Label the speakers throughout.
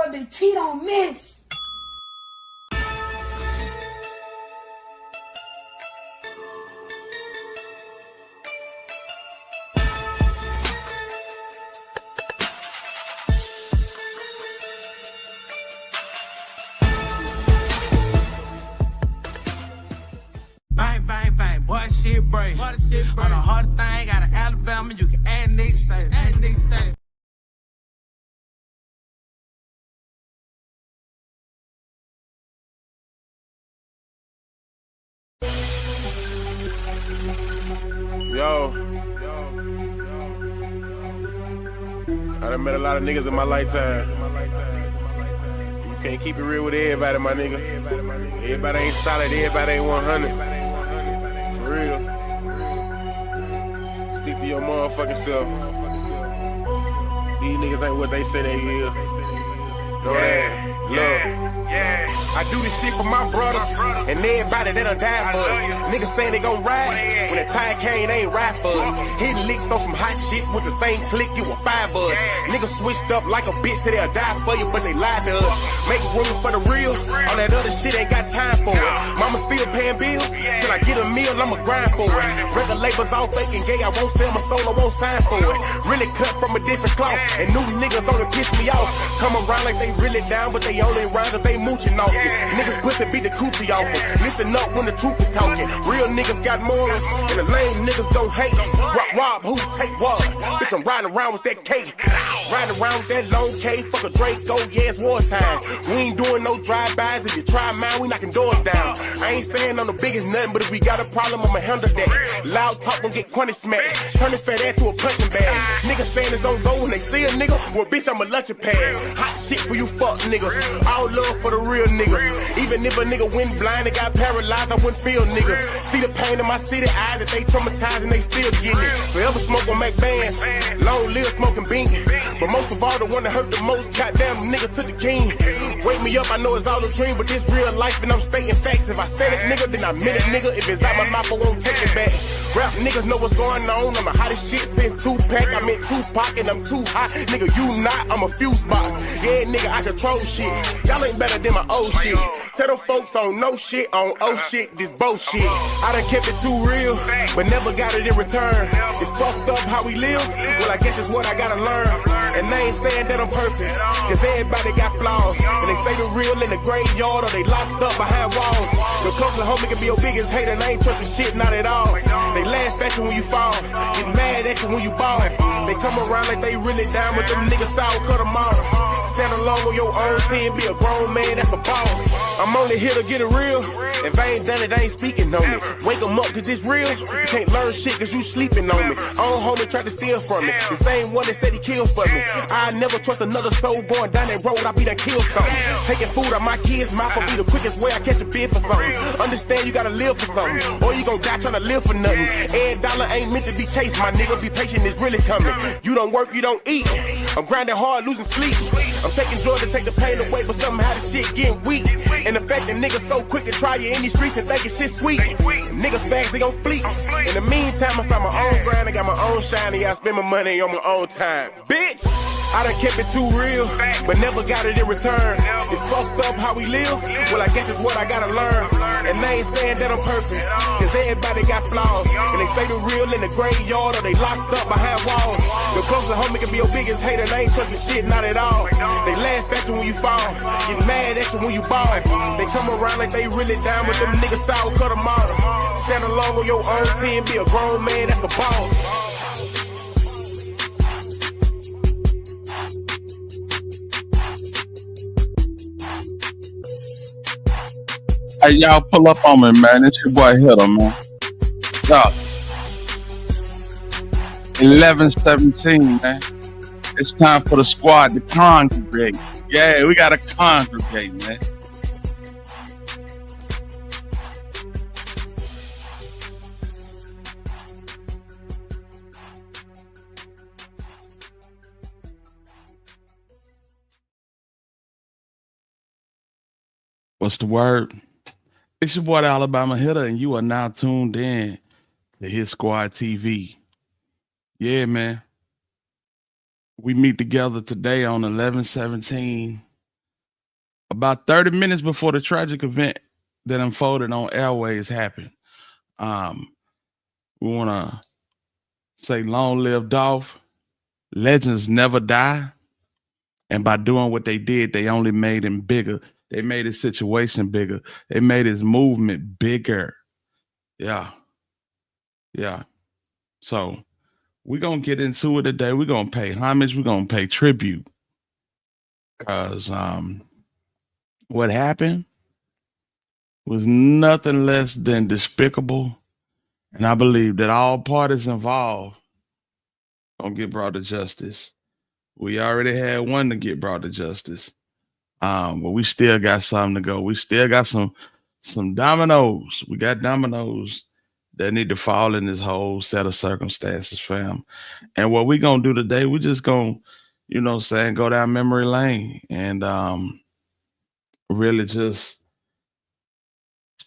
Speaker 1: boy Big T don't miss.
Speaker 2: Bang, bang, bang, boy, shit break. On the hard thing, out of Alabama, you can add Nick say.
Speaker 3: Yo, I done met a lot of niggas in my lifetime. You can't keep it real with everybody, my nigga. Everybody ain't solid, everybody ain't 100. For real. Stick to your motherfucking self. These niggas ain't what they say they is. Know that? Look. I do this shit for my brothers and everybody that done died for us. Niggas saying they gon' ride. When the time came, they ain't ride for us. Hitting licks on some hot shit with the same click, it was 5 of us. Niggas switched up like a bitch till they'll die for you, but they lied to us. Make room for the real. All that other shit ain't got time for it. Mama still paying bills. Till I get a meal, I'ma grind for it. Record labels all fake and gay, I won't sell my soul, I won't sign for it. Really cut from a different cloth. And new niggas only piss me off. Come around like they really down, but they only rhyme cause they mooching off it. Niggas pussy beat the coochie off it. Listen up when the truth is talking. Real niggas got morals, and the lame niggas don't hate. Rob, who take what? Bitch, I'm riding around with that cake. Riding around with that long K. Fuck a Draco, yeah, it's wartime. We ain't doing no drive-bys. If you try mine, we knocking doors down. I ain't saying I'm the biggest nothing, but if we got a problem, I'ma handle that. Loud talk gon' get crunny smacked. Turn this fat ass to a punching bag. Niggas saying it's on go when they see a nigga. Well, bitch, I'm a lunching pad. Hot shit for you fuck niggas. All love for the real niggas. Even if a nigga went blind and got paralyzed, I wouldn't feel niggas. See the pain in my city eyes that they traumatized and they still getting it. Forever smoke on Mac bands. Long live smoking bean. But most of all, the one that hurt the most, goddamn nigga to the king. Wake me up, I know it's all a dream, but this real life and I'm stating facts. If I said it, nigga, then I meant it, nigga. If it's out my mouth, I won't take it back. Rap niggas know what's going on. I'm the hottest shit since Tupac. I meant Tupac and I'm too hot. Nigga, you not, I'm a fuse box. Yeah, nigga, I control shit. Y'all ain't better than my old shit. Tell them folks on no shit, on oh shit, this bullshit. I done kept it too real, but never got it in return. It's fucked up how we live. Well, I guess it's what I gotta learn. And they ain't saying that I'm perfect, cause everybody got flaws. And they say the real in the graveyard or they locked up behind walls. The closer homie can be your biggest hater and I ain't trusting shit, not at all. They laugh at you when you fall, get mad at you when you ball. They come around like they really down with them niggas sour, cut them off. Stand alone on your own team, be a grown man, that's a boss. I'm only here to get it real. If I ain't done it, I ain't speaking on it. Wake them up cause it's real. You can't learn shit cause you sleeping on me. Own homie tried to steal from me. The same one that said he killed for me. I never trust another soul going down that road, I be done killed something. Taking food out my kids' mouth will be the quickest way I catch a bid for something. Understand you gotta live for something, or you gon' die trying to live for nothing. Every dollar ain't meant to be chased, my nigga. Be patient, it's really coming. You don't work, you don't eat. I'm grinding hard, losing sleep. I'm taking drugs to take the pain away, but somehow the shit getting weak. And the fact that niggas so quick to try you in these streets and think it's shit sweet. Niggas facts, they gon' fleet. In the meantime, I found my own grind, I got my own shine, and I spend my money on my own time. Bitch! I done kept it too real, but never got it in return. It's fucked up how we live. Well, I guess it's what I gotta learn. And they ain't saying that I'm perfect, cause everybody got flaws. And they say the real in the graveyard or they locked up behind walls. The closer homie can be your biggest hater, they ain't trusting shit, not at all. They laugh at you when you fall, get mad at you when you ball. They come around like they really down with them niggas sour, cut them off. Stand alone on your own team, be a grown man, that's a boss.
Speaker 4: Hey, y'all pull up on me, man. It's your boy Hitta, man. Y'all. 11:17, man. It's time for the squad to congregate. Yeah, we gotta congregate, man. What's the word? It's your boy, the Alabama Hitta, and you are now tuned in to Hit Squad TV. Yeah, man. We meet together today on 11/17 About 30 minutes before the tragic event that unfolded on Airways happened, we want to say long live Dolph. Legends never die. And by doing what they did, they only made him bigger. They made his situation bigger. They made his movement bigger. Yeah. Yeah. So we're going to get into it today. We're going to pay homage. We're going to pay tribute. Because what happened was nothing less than despicable. And I believe that all parties involved going to get brought to justice. We already had one to get brought to justice. But we still got something to go. We still got some dominoes. We got dominoes that need to fall in this whole set of circumstances, fam. And what we gonna do today, we just gonna, go down memory lane and really just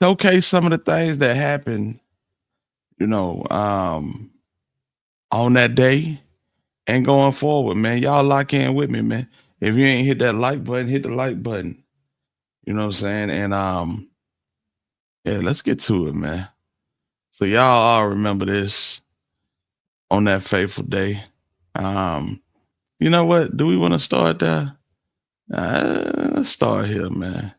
Speaker 4: showcase some of the things that happened, on that day and going forward, man. Y'all lock in with me, man. If you ain't hit that like button, hit the like button. You know what I'm saying? And yeah, let's get to it, man. So y'all all remember this on that fateful day. You know what? Do we want to start there? Let's start here, man.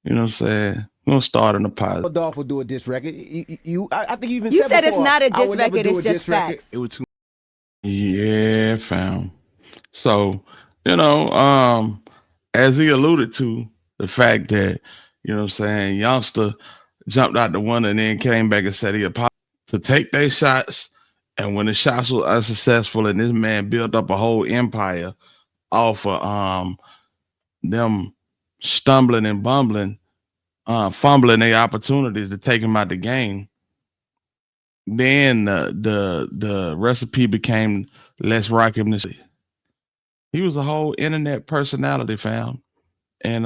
Speaker 4: You know what I'm saying? We're gonna start on the positive.
Speaker 5: Dolph will do a diss record. I think you even
Speaker 6: said
Speaker 5: before,
Speaker 6: it's not a diss
Speaker 5: I would never
Speaker 6: record,
Speaker 5: do
Speaker 6: it's
Speaker 5: a
Speaker 6: just
Speaker 5: diss record.
Speaker 6: facts.
Speaker 5: It was too.
Speaker 4: Yeah, fam. So, as he alluded to, the fact that, youngster jumped out the window and then came back and said he apologized to take their shots. And when the shots were unsuccessful and this man built up a whole empire off of them stumbling and bumbling, fumbling their opportunities to take him out the game, then the recipe became let's rock him this. He was a whole internet personality, fam. And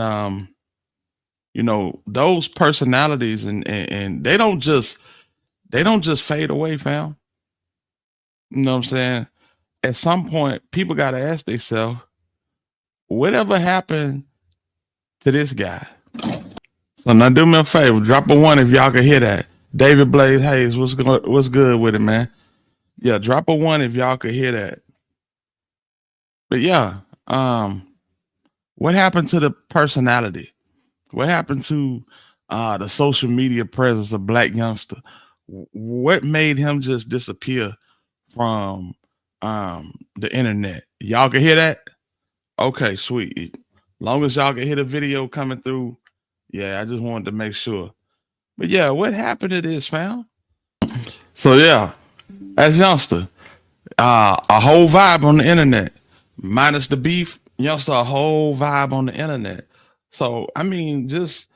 Speaker 4: those personalities and they don't just fade away, fam. You know what I'm saying? At some point, people gotta ask themselves, whatever happened to this guy? So now do me a favor, drop a 1 if y'all can hear that. David Blaze Hayes, what's good with it, man? Yeah, drop a 1 if y'all could hear that. But yeah, what happened to the personality? What happened to the social media presence of Black youngster? What made him just disappear from the internet? Y'all can hear that? Okay, sweet. Long as y'all can hear the video coming through, yeah, I just wanted to make sure. But yeah, what happened to this, fam? So yeah, as youngster, a whole vibe on the internet, minus the beef. Youngster, a whole vibe on the internet. So I mean, just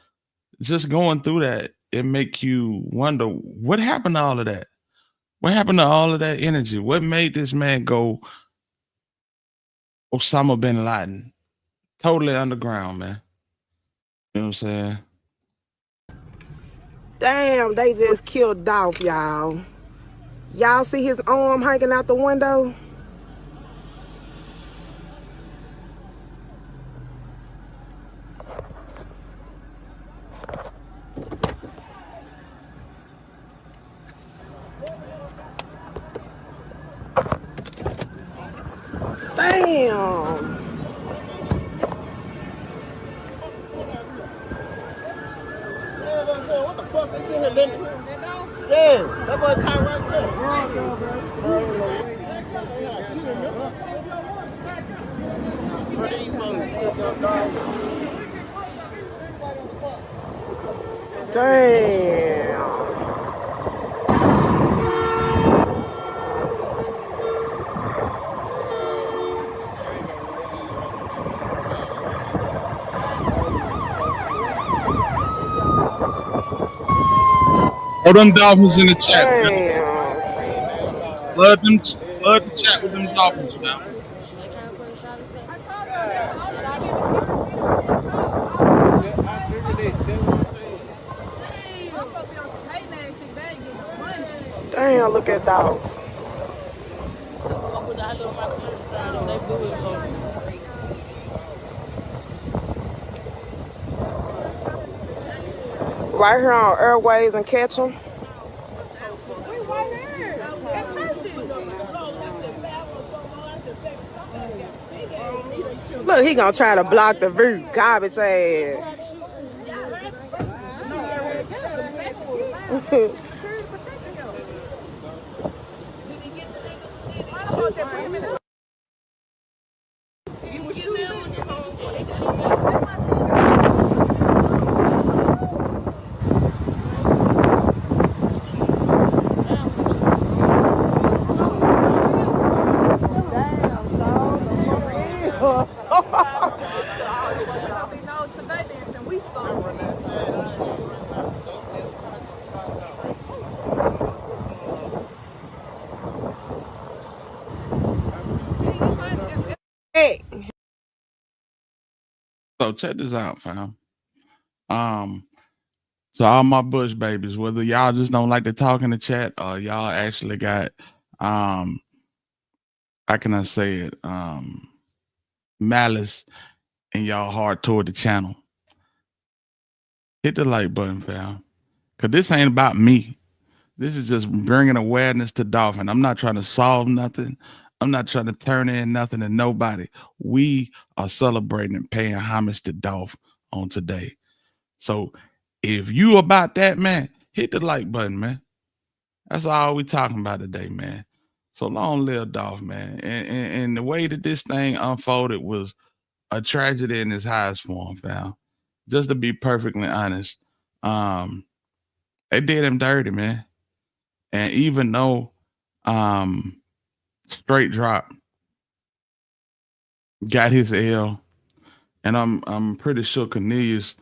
Speaker 4: going through that, it make you wonder what happened to all of that. What happened to all of that energy? What made this man go Osama bin Laden? Totally underground, man. You know what I'm saying?
Speaker 7: Damn, they just killed Dolph, y'all. Y'all see his arm hanging out the window? Damn.
Speaker 8: What the fuck? They in here living? Yeah, that boy caught right there.
Speaker 7: Damn.
Speaker 4: Oh, them dolphins in the chat.
Speaker 7: Damn.
Speaker 4: Flood the chat with them dolphins now.
Speaker 7: Damn, look at Dolph. right here on Airways and catch them. Look, he gonna try to block the view. Garbage ass. Hey.
Speaker 4: So check this out, fam. So all my Bush babies, whether y'all just don't like to talk in the chat or y'all actually got how can I say it? Malice in y'all heart toward the channel. Hit the like button, fam. Cause this ain't about me. This is just bringing awareness to Dolph. And I'm not trying to solve nothing. I'm not trying to turn in nothing to nobody. We are celebrating and paying homage to Dolph on today. So if you about that, man, hit the like button, man. That's all we talking about today, man. So long live Dolph, man. And the way that this thing unfolded was a tragedy in its highest form, fam. Just to be perfectly honest, they did him dirty, man. And even though Straight Drop got his L, and I'm pretty sure Cornelius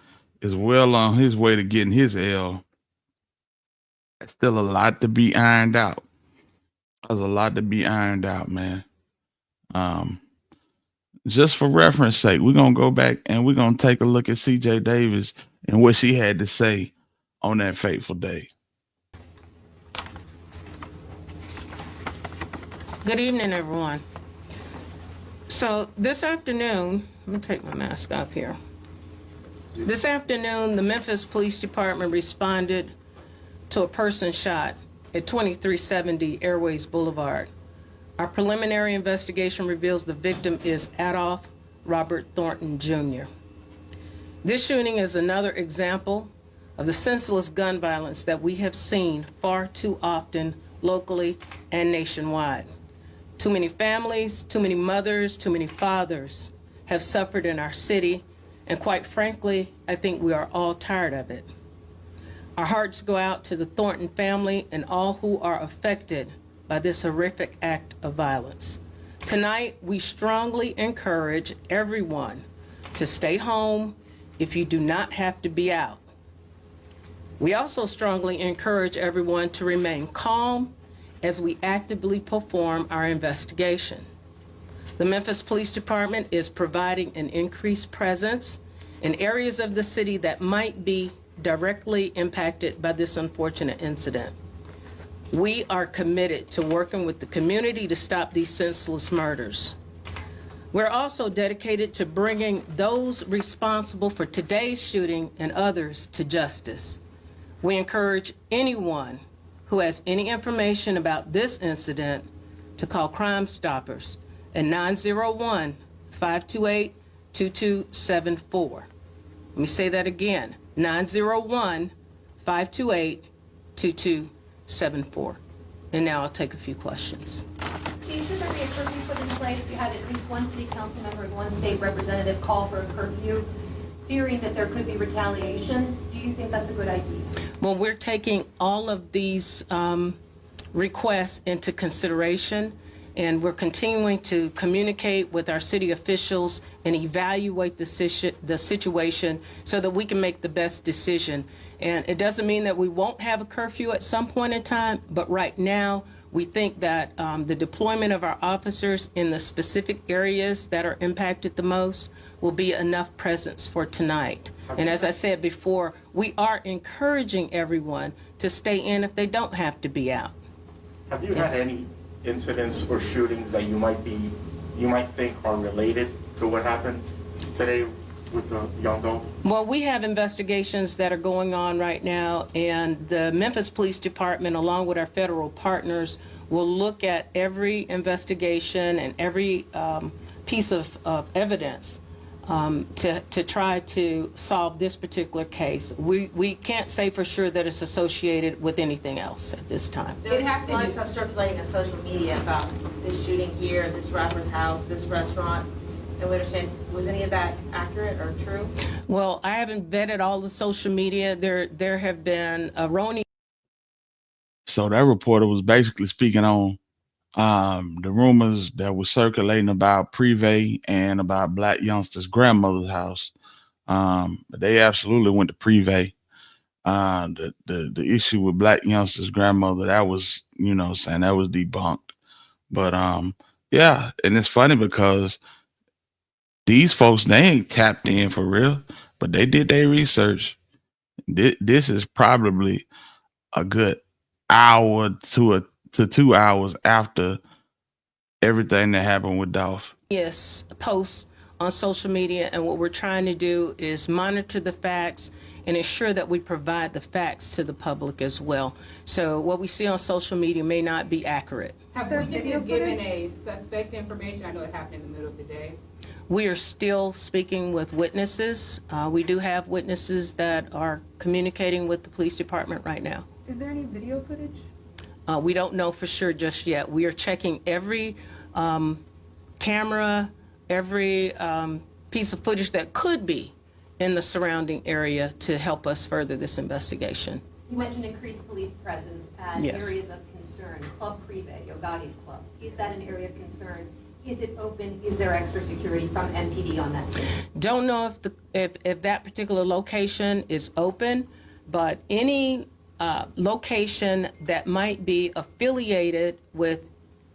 Speaker 4: is well on his way to getting his L. There's still a lot to be ironed out. There's a lot to be ironed out, man. Just for reference sake, we're gonna go back and we're gonna take a look at CJ Davis and what she had to say on that fateful day.
Speaker 6: Good evening, everyone. So this afternoon, I'm gonna take my mask off here. This afternoon, the Memphis Police Department responded to a person shot at 2370 Airways Boulevard. Our preliminary investigation reveals the victim is Adolph Robert Thornton, Jr. This shooting is another example of the senseless gun violence that we have seen far too often locally and nationwide. Too many families, too many mothers, too many fathers have suffered in our city, and quite frankly, I think we are all tired of it. Our hearts go out to the Thornton family and all who are affected by this horrific act of violence. Tonight, we strongly encourage everyone to stay home if you do not have to be out. We also strongly encourage everyone to remain calm as we actively perform our investigation. The Memphis Police Department is providing an increased presence in areas of the city that might be directly impacted by this unfortunate incident. We are committed to working with the community to stop these senseless murders. We're also dedicated to bringing those responsible for today's shooting and others to justice. We encourage anyone who has any information about this incident to call Crime Stoppers at 901-528-2274. Let me say that again, 901-528-2274. And now I'll take a few questions.
Speaker 9: Chief, should there be a curfew put in place? We had at least one city council member and one state representative call for a curfew, fearing that there could be retaliation. Do you think that's a good idea?
Speaker 6: Well, we're taking all of these requests into consideration, and we're continuing to communicate with our city officials and evaluate the situation so that we can make the best decision. And it doesn't mean that we won't have a curfew at some point in time, but right now we think that the deployment of our officers in the specific areas that are impacted the most will be enough presence for tonight. And as I said before, we are encouraging everyone to stay in if they don't have to be out.
Speaker 10: Have you had any incidents or shootings that you might think are related to what happened today? with young Dolph?
Speaker 6: Well, we have investigations that are going on right now, and the Memphis Police Department, along with our federal partners, will look at every investigation and every piece of evidence to try to solve this particular case. We can't say for sure that it's associated with anything else at this time.
Speaker 11: There's reports are circulating on social media about this shooting here, this rapper's house, this restaurant. And we understand, was any of that accurate or true?
Speaker 6: Well, I haven't vetted all the social media. There have been erroneous.
Speaker 4: So that reporter was basically speaking on the rumors that were circulating about Privé and about Black youngster's grandmother's house. But they absolutely went to Privé. The issue with Black youngster's grandmother, that was, you know, saying that was debunked. But yeah, and it's funny because these folks, they ain't tapped in for real, but they did their research. This is probably a good hour to 2 hours after everything that happened with Dolph.
Speaker 6: Yes, posts on social media, and what we're trying to do is monitor the facts and ensure that we provide the facts to the public as well. So what we see on social media may not be accurate.
Speaker 12: Have witnesses given a suspect information? I know it happened in the middle of the day.
Speaker 6: We are still speaking with witnesses. We do have witnesses that are communicating with the police department right now.
Speaker 12: Is there any video footage?
Speaker 6: We don't know for sure just yet. We are checking every camera, every piece of footage that could be in the surrounding area to help us further this investigation.
Speaker 9: You mentioned increased police presence at areas of concern. Club Privé, Yogati's club. Is that an area of concern? Is it open? Is there extra security from MPD on that scene?
Speaker 6: Don't know if that particular location is open, but any location that might be affiliated with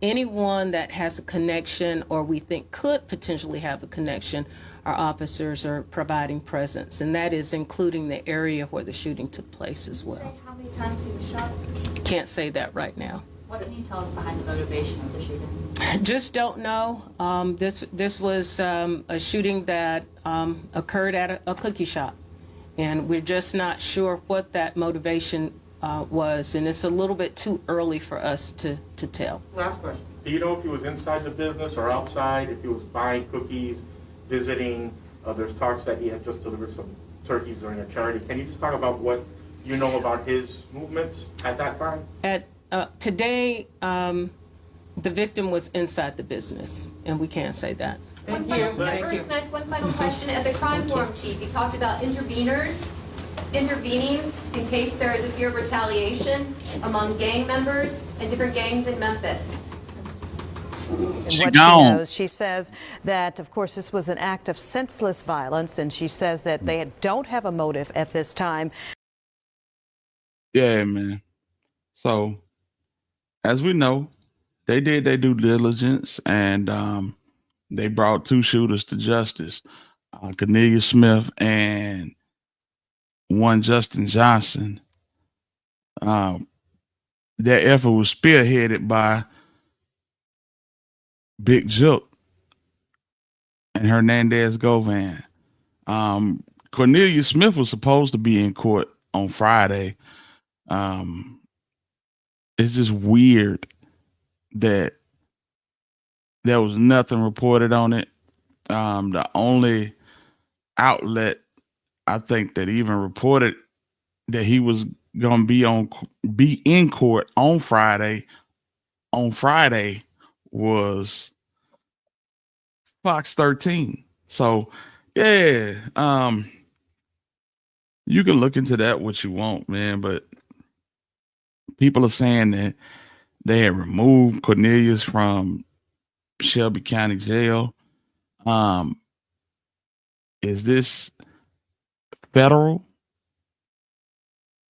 Speaker 6: anyone that has a connection or we think could potentially have a connection, our officers are providing presence, and that is including the area where the shooting took place as well.
Speaker 11: Say how many times he was shot?
Speaker 6: Can't say that right now.
Speaker 11: What can you tell us behind the motivation of the shooting?
Speaker 6: Just don't know. This was a shooting that occurred at a cookie shop, and we're just not sure what that motivation was, and it's a little bit too early for us to tell.
Speaker 10: Last question. Do you know if he was inside the business or outside, if he was buying cookies, visiting? There's talks that he had just delivered some turkeys during a charity. Can you just talk about what you know about his movements at that time?
Speaker 6: Today, the victim was inside the business, and we can't say that.
Speaker 9: One final question. At the crime forum, Chief, you talked about intervening in case there is a fear of retaliation among gang members and different gangs in Memphis.
Speaker 13: She knows, she says that, of course, this was an act of senseless violence, and she says that they don't have a motive at this time.
Speaker 4: Yeah, man. So, as we know, they did their due diligence, and they brought two shooters to justice, Cornelius Smith and one Justin Johnson. Their effort was spearheaded by Big Jook and Hernandez Govan. Cornelius Smith was supposed to be in court on Friday. It's just weird that there was nothing reported on it. The only outlet I think that even reported that he was going to be in court on Friday was Fox 13. So yeah, you can look into that what you want, man, but people are saying that they had removed Cornelius from Shelby County Jail. Is this federal,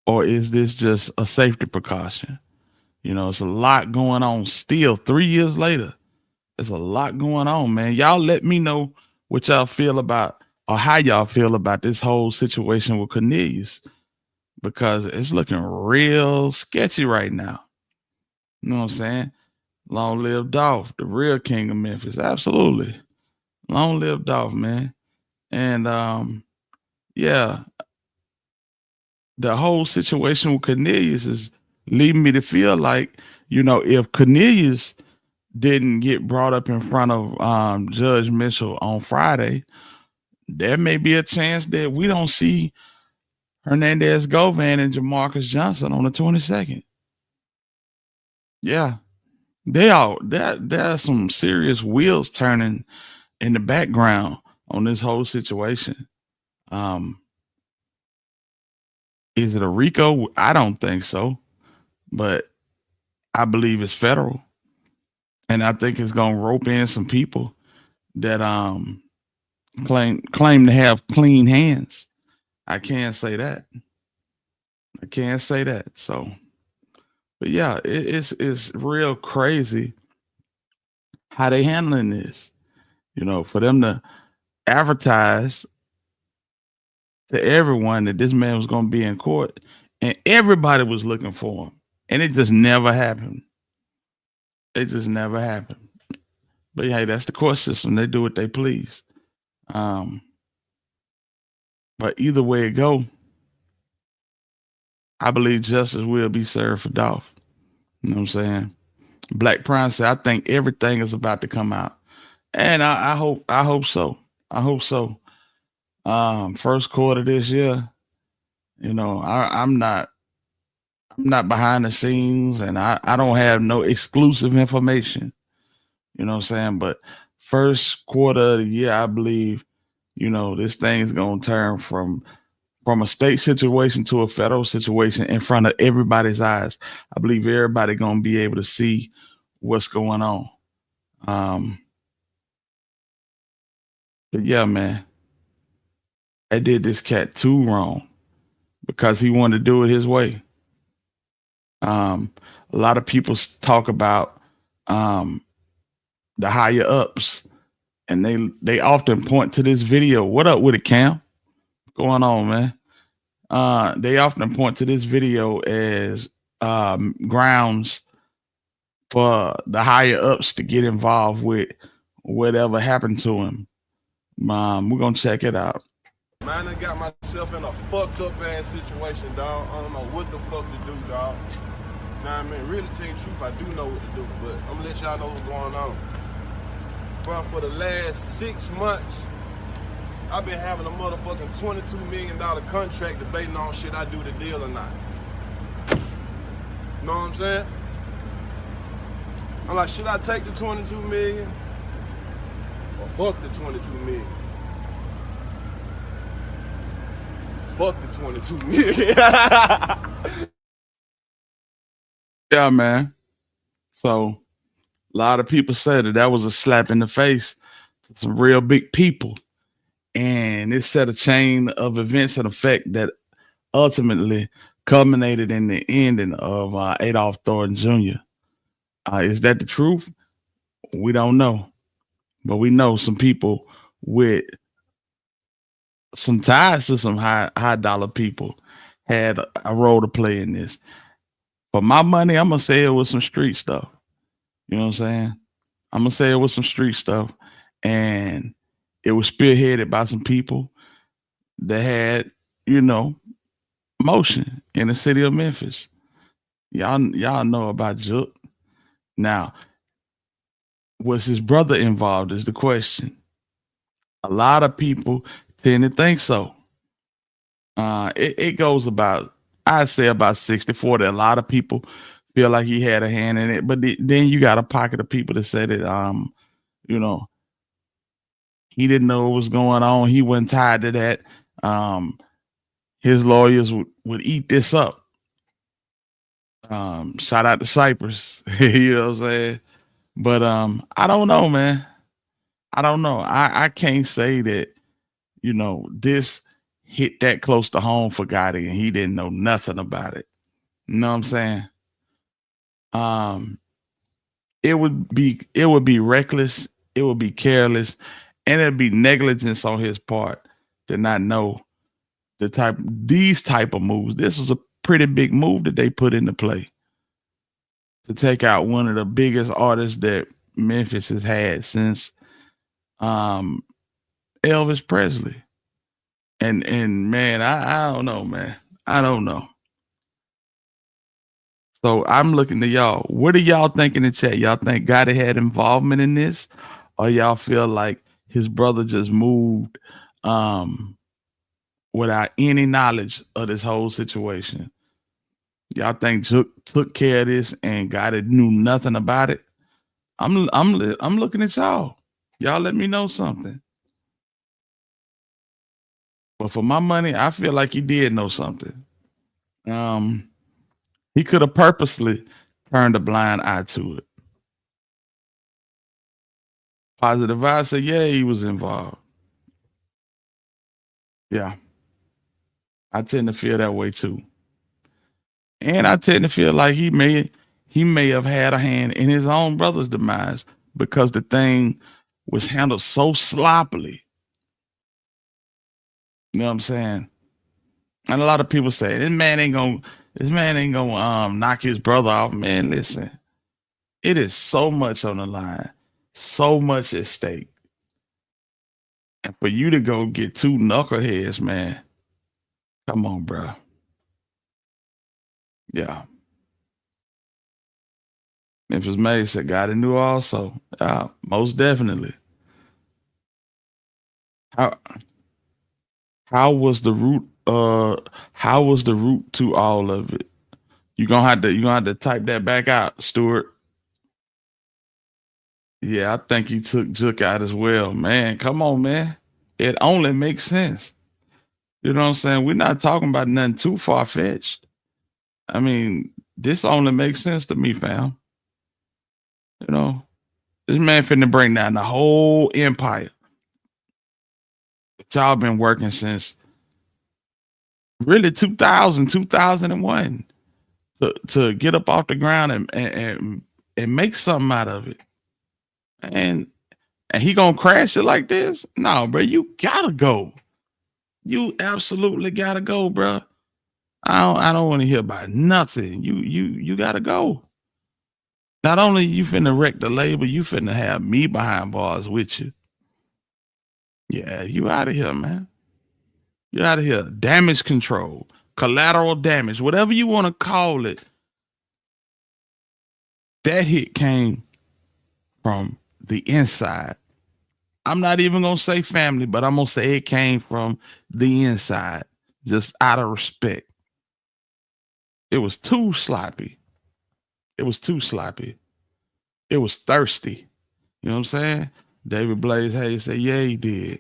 Speaker 4: or is this just a safety precaution? You know, it's a lot going on still 3 years later. There's a lot going on, man. Y'all let me know what y'all feel about, or how y'all feel about this whole situation with Cornelius, because it's looking real sketchy right now. You know what I'm saying? Long live Dolph, the real king of Memphis. Absolutely. Long live Dolph, man. And yeah, the whole situation with Cornelius is leading me to feel like, if Cornelius didn't get brought up in front of Judge Mitchell on Friday, there may be a chance that we don't see Hernandez Govan and Jamarcus Johnson on the 22nd. Yeah. There are some serious wheels turning in the background on this whole situation. Is it a RICO? I don't think so, but I believe it's federal, and I think it's gonna rope in some people that claim to have clean hands. I can't say that. So, but yeah, it's real crazy how they handling this. For them to advertise to everyone that this man was going to be in court, and everybody was looking for him, and it just never happened. But yeah, that's the court system. They do what they please. But either way it go, I believe justice will be served for Dolph. You know what I'm saying? Black Prime said, I think everything is about to come out, and I hope so. First quarter this year, I'm not behind the scenes, and I don't have no exclusive information. You know what I'm saying? But first quarter of the year, I believe, this thing is gonna turn from a state situation to a federal situation in front of everybody's eyes. I believe everybody gonna be able to see what's going on. But yeah, man, I did this cat too wrong because he wanted to do it his way. A lot of people talk about the higher ups, and they often point to this video. What up with it, Cam? What's going on, man? They often point to this video as grounds for the higher ups to get involved with whatever happened to him. We're gonna check it out.
Speaker 3: Man, I got myself in a fucked up ass situation, dog. I don't know what the fuck to do, dog. Nah, I mean, really tell you the truth, I do know what to do, but I'm gonna let y'all know what's going on. Bro, for the last 6 months, I've been having a motherfucking $22 million contract debating on shit I do the deal or not. Know what I'm saying? I'm like, should I take the 22 million or fuck the 22 million? Fuck the 22 million.
Speaker 4: Yeah, man. So a lot of people said that was a slap in the face to some real big people. And it set a chain of events and effect that ultimately culminated in the ending of Adolph Thornton Jr. Is that the truth? We don't know. But we know some people with some ties to some high dollar people had a role to play in this. For my money, I'm going to say it was some street stuff. You know what I'm saying? I'm going to say it was some street stuff. And it was spearheaded by some people that had, motion in the city of Memphis. Y'all know about Jook. Now, was his brother involved is the question. A lot of people tend to think so. It goes about, I'd say about 60-40. A lot of people feel like he had a hand in it, but then you got a pocket of people that said that, he didn't know what was going on. He wasn't tied to that. His lawyers would eat this up. Shout out to Cypress. You know what I'm saying? But I don't know, man. I don't know. I can't say that, this hit that close to home for Gotti and he didn't know nothing about it. You know what I'm saying? It would be reckless, it would be careless, and it'd be negligence on his part to not know these type of moves. This was a pretty big move that they put into play to take out one of the biggest artists that Memphis has had since Elvis Presley. And man, I don't know, man. I don't know. So I'm looking to y'all. What do y'all think in the chat? Y'all think Gotti had involvement in this? Or y'all feel like his brother just moved without any knowledge of this whole situation? Y'all think Zook took care of this and Gotti knew nothing about it? I'm looking at y'all. Y'all let me know something. But for my money, I feel like he did know something. He could have purposely turned a blind eye to it. Positive Vibe said, yeah, he was involved. Yeah. I tend to feel that way too. And I tend to feel like he may have had a hand in his own brother's demise because the thing was handled so sloppily. You know what I'm saying? And a lot of people say, this man ain't gonna knock his brother off. Man, listen. It is so much on the line, so much at stake. And for you to go get two knuckleheads, man, come on, bro. Yeah. Memphis May said, Gotti knew also. Most definitely. How was the root? How was the root to all of it? You gonna have to type that back out, Stuart. Yeah, I think he took Jook out as well. Man, come on, man. It only makes sense. You know what I'm saying? We're not talking about nothing too far-fetched. I mean, this only makes sense to me, fam. You know, this man finna bring down the whole empire. Y'all been working since really 2001 to get up off the ground and make something out of it. And he gonna crash it like this? No, bro, you gotta go. You absolutely gotta go, bro. I don't want to hear about nothing. You gotta go. Not only you finna wreck the label, you finna have me behind bars with you. Yeah, you out of here, man. You out of here. Damage control, collateral damage, whatever you want to call it. That hit came from the inside. I'm not even gonna say family, but I'm gonna say it came from the inside, just out of respect. It was too sloppy. It was too sloppy. It was thirsty. You know what I'm saying? David Blaze Hayes said, yeah, he did.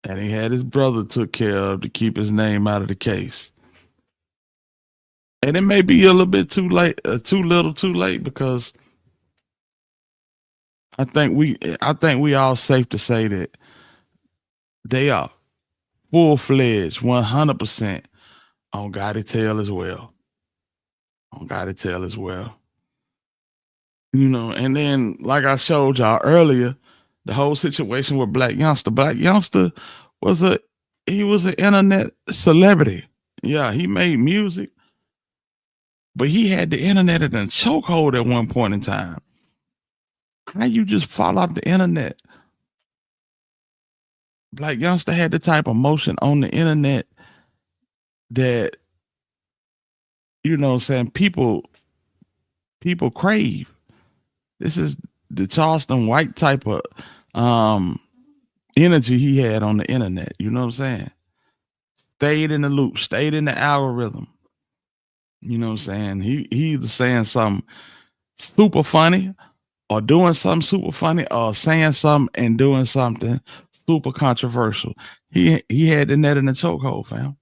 Speaker 4: And he had his brother took care of to keep his name out of the case. And it may be a little bit too late, too little, too late, because I think we all safe to say that they are full-fledged, 100% on Gotti Tell as well. On Gotti Tell as well. You know, and then like I showed y'all earlier, the whole situation with Black Youngster. Black Youngster was an internet celebrity. Yeah, he made music, but he had the internet in a chokehold at one point in time. How you just fall off the internet? Black Youngster had the type of motion on the internet that, you know what I'm saying, people crave. This is the Charleston White type of energy he had on the internet. You know what I'm saying? Stayed in the loop, stayed in the algorithm. You know what I'm saying? He either saying something super funny or doing something super funny or saying something and doing something super controversial. He had the net in the chokehold, fam.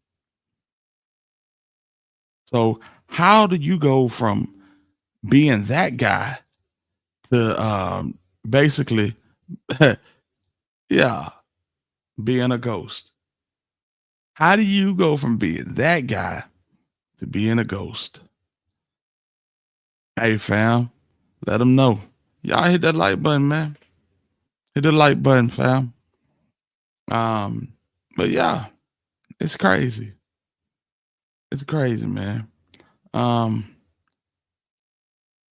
Speaker 4: So how do you go from being that guy to basically yeah, being a ghost? How do you go from being that guy to being a ghost? Hey, fam, let them know. Y'all hit that like button, man. Hit the like button, fam. But yeah, it's crazy. It's crazy, man. And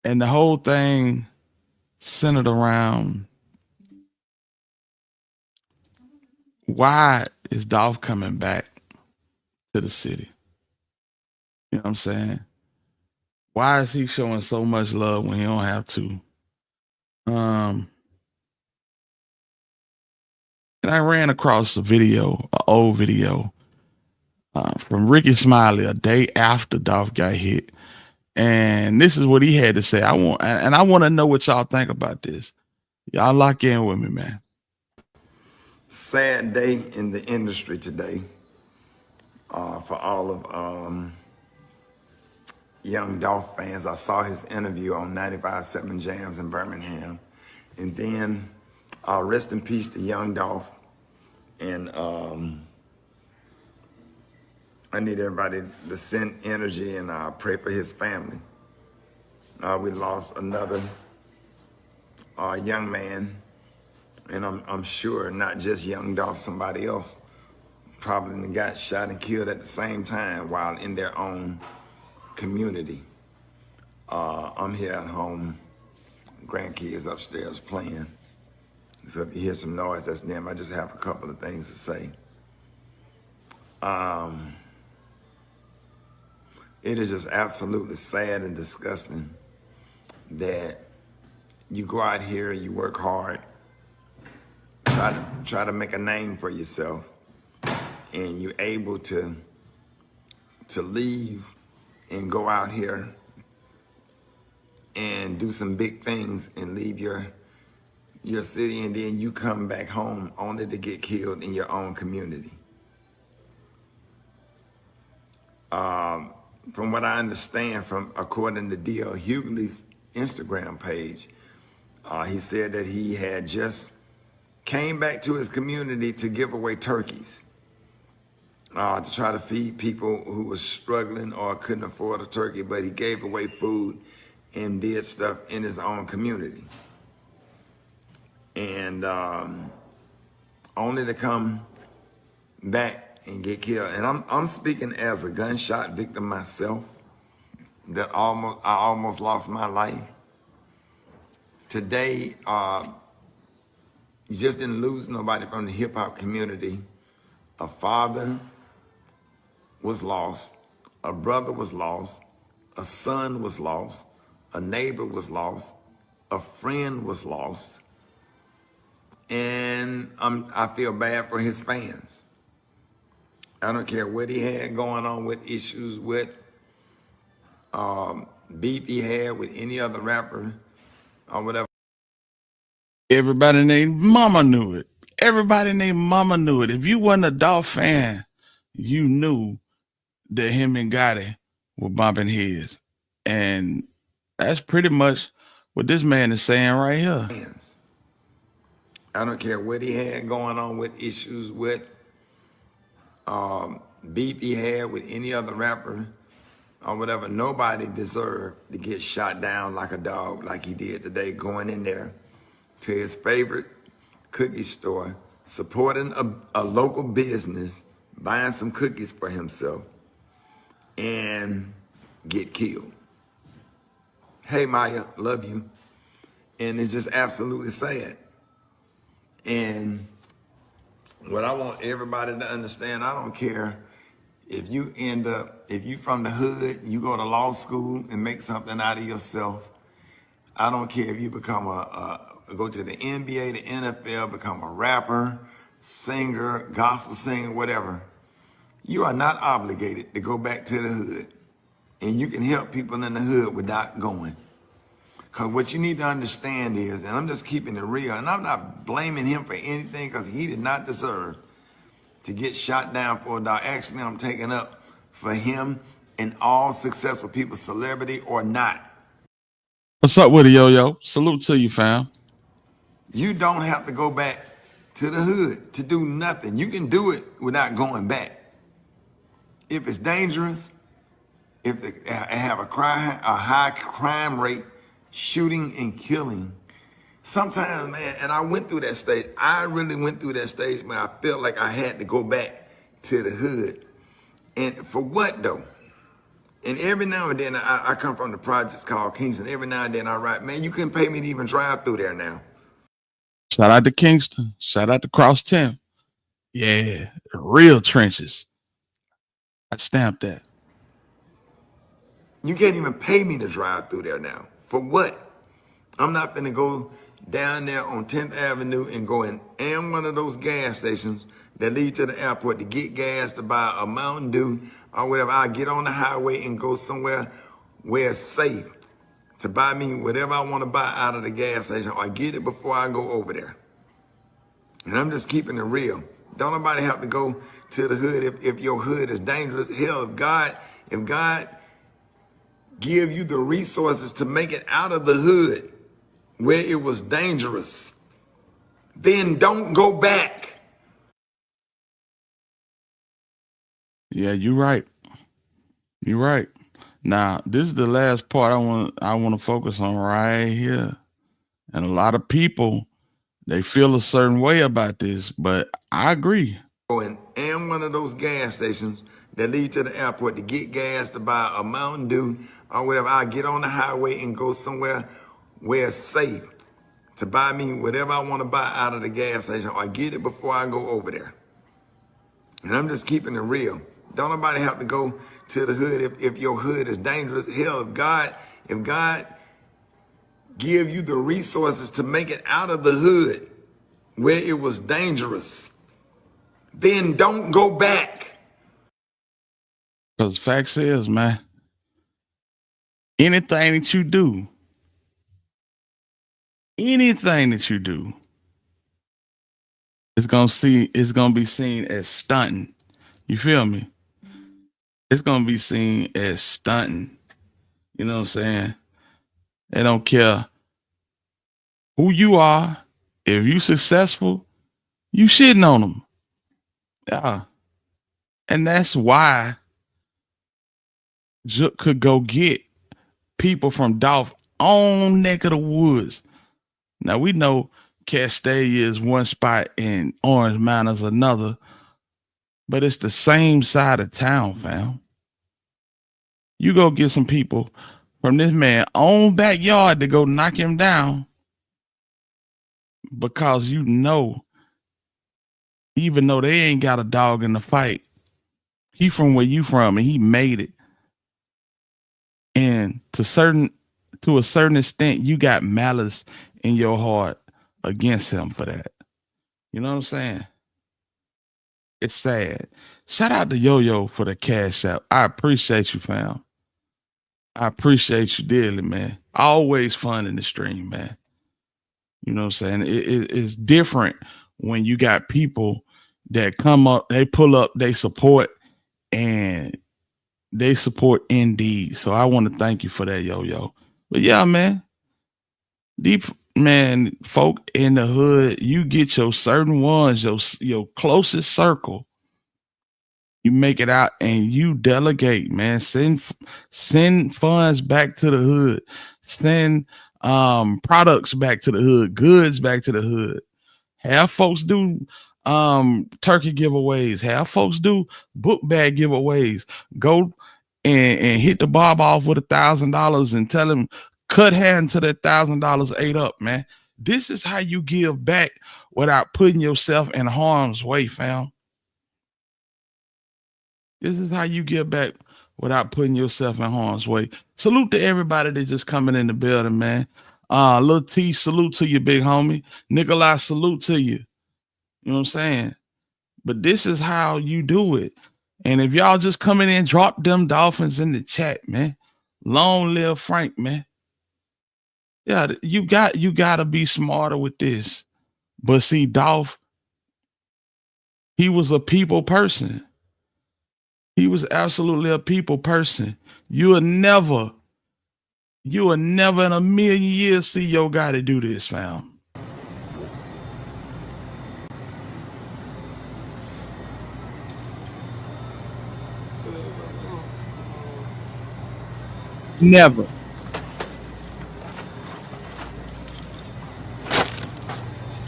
Speaker 4: the whole thing centered around why is Dolph coming back to the city? You know what I'm saying? Why is he showing so much love when he don't have to? And I ran across a video, an old video from Ricky Smiley a day after Dolph got hit. And this is what he had to say. I want to know what y'all think about this. Y'all lock in with me, man.
Speaker 14: Sad day in the industry today for all of young Dolph fans. I saw his interview on 95.7 Jams in Birmingham. And then rest in peace to young Dolph. And I need everybody to send energy and pray for his family. We lost another young man. And I'm sure not just young Dolph, somebody else probably got shot and killed at the same time while in their own community. I'm here at home, grandkids upstairs playing. So if you hear some noise, that's them. I just have a couple of things to say. It is just absolutely sad and disgusting that you go out here, you work hard, try to make a name for yourself, and you're able to leave and go out here and do some big things and leave your city, and then you come back home only to get killed in your own community. From what I understand, according to D.L. Hughley's Instagram page, he said that he had just came back to his community to give away turkeys to try to feed people who were struggling or couldn't afford a turkey, but he gave away food and did stuff in his own community. And only to come back and get killed. And I'm speaking as a gunshot victim myself, that I almost lost my life. Today, you just didn't lose nobody from the hip hop community. A father was lost, a brother was lost, a son was lost, a neighbor was lost, a friend was lost. And I feel bad for his fans. I don't care what he had going on with issues with, beef he had with any other rapper or whatever.
Speaker 4: Everybody named Mama knew it. Everybody named Mama knew it. If you wasn't a Dolph fan, you knew that him and Gotti were bumping heads. And that's pretty much what this man is saying right here.
Speaker 14: I don't care what he had going on with issues with, beef he had with any other rapper or whatever. Nobody deserved to get shot down like a dog like he did today, going in there to his favorite cookie store, supporting a local business, buying some cookies for himself, and get killed. Hey, Maya, love you. And it's just absolutely sad. And what I want everybody to understand, I don't care if you from the hood, you go to law school and make something out of yourself. I don't care if you become go to the NBA, the NFL, become a rapper, singer, gospel singer, whatever. You are not obligated to go back to the hood. And you can help people in the hood without going. Because what you need to understand is, and I'm just keeping it real, and I'm not blaming him for anything because he did not deserve to get shot down for a dog. Actually, I'm taking up for him and all successful people, celebrity or not.
Speaker 4: What's up with it, yo-yo? Salute to you, fam.
Speaker 14: You don't have to go back to the hood to do nothing. You can do it without going back. If it's dangerous, if they have a high crime rate, shooting and killing. Sometimes, man, and I went through that stage. I really went through that stage where I felt like I had to go back to the hood. And for what, though? And every now and then, I come from the projects called Kingston. Every now and then I write, man, you couldn't pay me to even drive through there now.
Speaker 4: Shout out to Kingston. Shout out to Cross 10. Yeah, real trenches. I stamped that.
Speaker 14: You can't even pay me to drive through there now. For what? I'm not finna go down there on 10th Avenue and go in one of those gas stations that lead to the airport to get gas to buy a Mountain Dew or whatever. I'll get on the highway and go somewhere where it's safe to buy me whatever I want to buy out of the gas station, or get it before I go over there. And I'm just keeping it real. Don't nobody have to go to the hood if your hood is dangerous. Hell, if God give you the resources to make it out of the hood where it was dangerous, then don't go back.
Speaker 4: Yeah, you're right. You're right. Now, this is the last part I want to focus on right here. And a lot of people, they feel a certain way about this, but I agree.
Speaker 14: Go in one of those gas stations that lead to the airport to get gas to buy a Mountain Dew or whatever. I'll get on the highway and go somewhere where it's safe to buy me whatever I want to buy out of the gas station, or get it before I go over there. And I'm just keeping it real. Don't nobody have to go to the hood if your hood is dangerous. Hell, if God give you the resources to make it out of the hood where it was dangerous, then don't go back.
Speaker 4: Because the fact is, man, anything that you do, it's gonna be seen as stunting. You feel me? It's gonna be seen as stunting. You know what I'm saying? They don't care who you are. If you successful, you shitting on them. Yeah. And that's why Jook could go get people from Dolph own neck of the woods. Now we know Castalia is one spot and Orange Mountain is another, but it's the same side of town, fam. You go get some people from this man's own backyard to go knock him down because you know, even though they ain't got a dog in the fight, he from where you from and he made it. And to a certain extent, you got malice in your heart against him for that. You know what I'm saying? It's sad. Shout out to Yo-Yo for the cash out. I appreciate you, fam. I appreciate you dearly, man. Always fun in the stream, man. You know what I'm saying? It's different when you got people that come up, they pull up, they support, and they support indeed. So I want to thank you for that, Yo-Yo. But yeah, man, deep man, folk in the hood, you get your certain ones, your closest circle. You make it out and you delegate, man. Send funds back to the hood. Send products back to the hood, goods back to the hood. Have folks do turkey giveaways. Have folks do book bag giveaways. Go and hit the Bob off with $1,000 and tell him cut hand to that $1,000 ate up, man. This is how you give back without putting yourself in harm's way, fam. This is how you give back without putting yourself in harm's way. Salute to everybody that just coming in the building, man. Lil T, salute to you, big homie. Nikolai, salute to you. You know what I'm saying? But this is how you do it. And if y'all just coming in, drop them Dolphins in the chat, man. Long live Frank, man. Yeah, you got to be smarter with this. But see, Dolph, he was a people person. He was absolutely a people person. You will never in a million years see your guy to do this, fam. Never.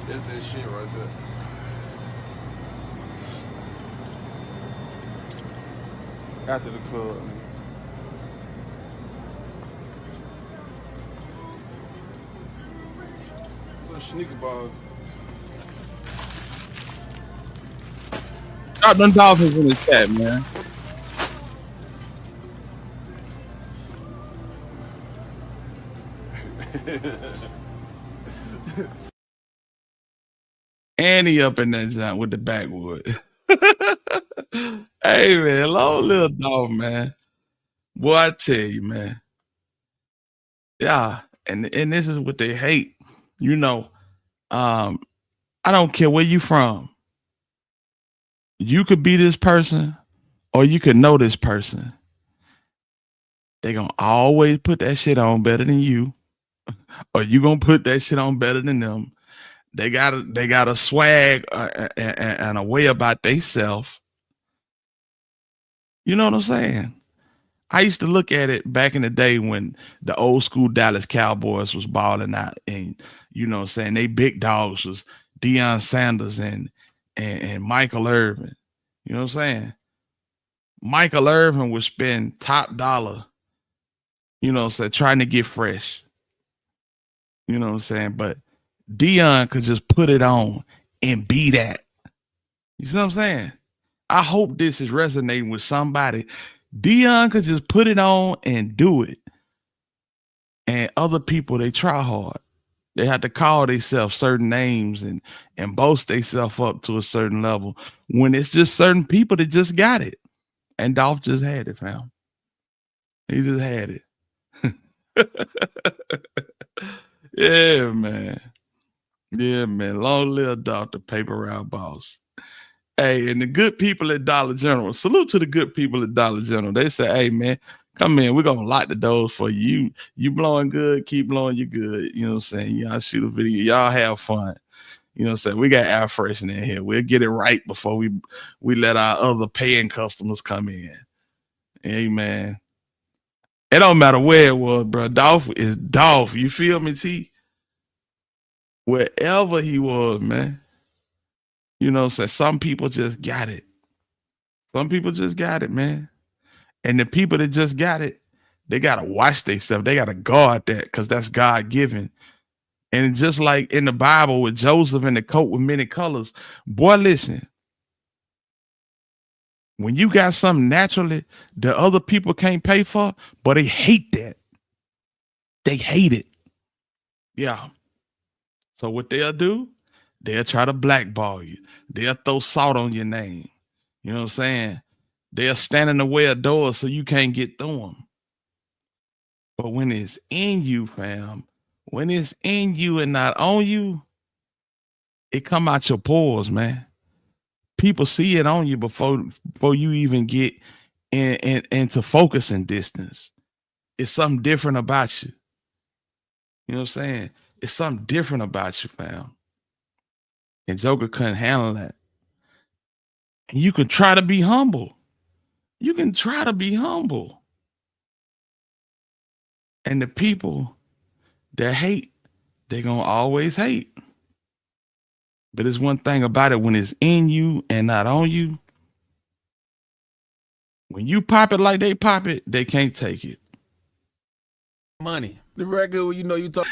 Speaker 15: That's that shit right there.
Speaker 4: After the club, man.
Speaker 15: Little sneaker balls.
Speaker 4: Drop them Dolphins in the chat, man. And he up in that joint with the backwood. Hey, man, long little dog, man. Boy, I tell you, man. Yeah, and this is what they hate. You know, I don't care where you from. You could be this person or you could know this person. They gonna always put that shit on better than you, or you gonna put that shit on better than them. They got a swag and a way about theyself. You know what I'm saying? I used to look at it back in the day when the old school Dallas Cowboys was balling out, and you know what I'm saying, they big dogs was Deion Sanders and Michael Irvin. You know what I'm saying? Michael Irvin would spend top dollar, you know what I'm saying, trying to get fresh. You know what I'm saying? But Deion could just put it on and be that. You see what I'm saying? I hope this is resonating with somebody. Deion could just put it on and do it. And other people, they try hard. They have to call themselves certain names and boast themselves up to a certain level when it's just certain people that just got it. And Dolph just had it, fam. He just had it. Yeah, man. Yeah, man. Long live Dolph, the paper route boss. Hey, and the good people at Dollar General. Salute to the good people at Dollar General. They say, hey, man, come in. We're going to lock the doors for you. You blowing good, keep blowing you good. You know what I'm saying? Y'all shoot a video. Y'all have fun. You know what I'm saying? We got air freshener in here. We'll get it right before we let our other paying customers come in. Hey, man. It don't matter where it was, bro. Dolph is Dolph. You feel me, T? Wherever he was, man. You know what I'm saying? Some people just got it. Some people just got it, man. And the people that just got it, they got to watch themselves. They got to guard that because that's God-given. And just like in the Bible with Joseph and the coat with many colors, boy, listen. When you got something naturally that other people can't pay for, but they hate that. They hate it. Yeah. So what they'll do, they'll try to blackball you. They'll throw salt on your name. You know what I'm saying? They'll stand in the way of doors so you can't get through them. But when it's in you, fam, when it's in you and not on you, it come out your pores, man. People see it on you before you even get into focusing distance. It's something different about you. You know what I'm saying? It's something different about you, fam. And Joker couldn't handle that. And you can try to be humble. You can try to be humble. And the people that hate, they're going to always hate. But there's one thing about it, when it's in you and not on you, when you pop it like they pop it, they can't take it.
Speaker 5: Money. The record, you know, you talk.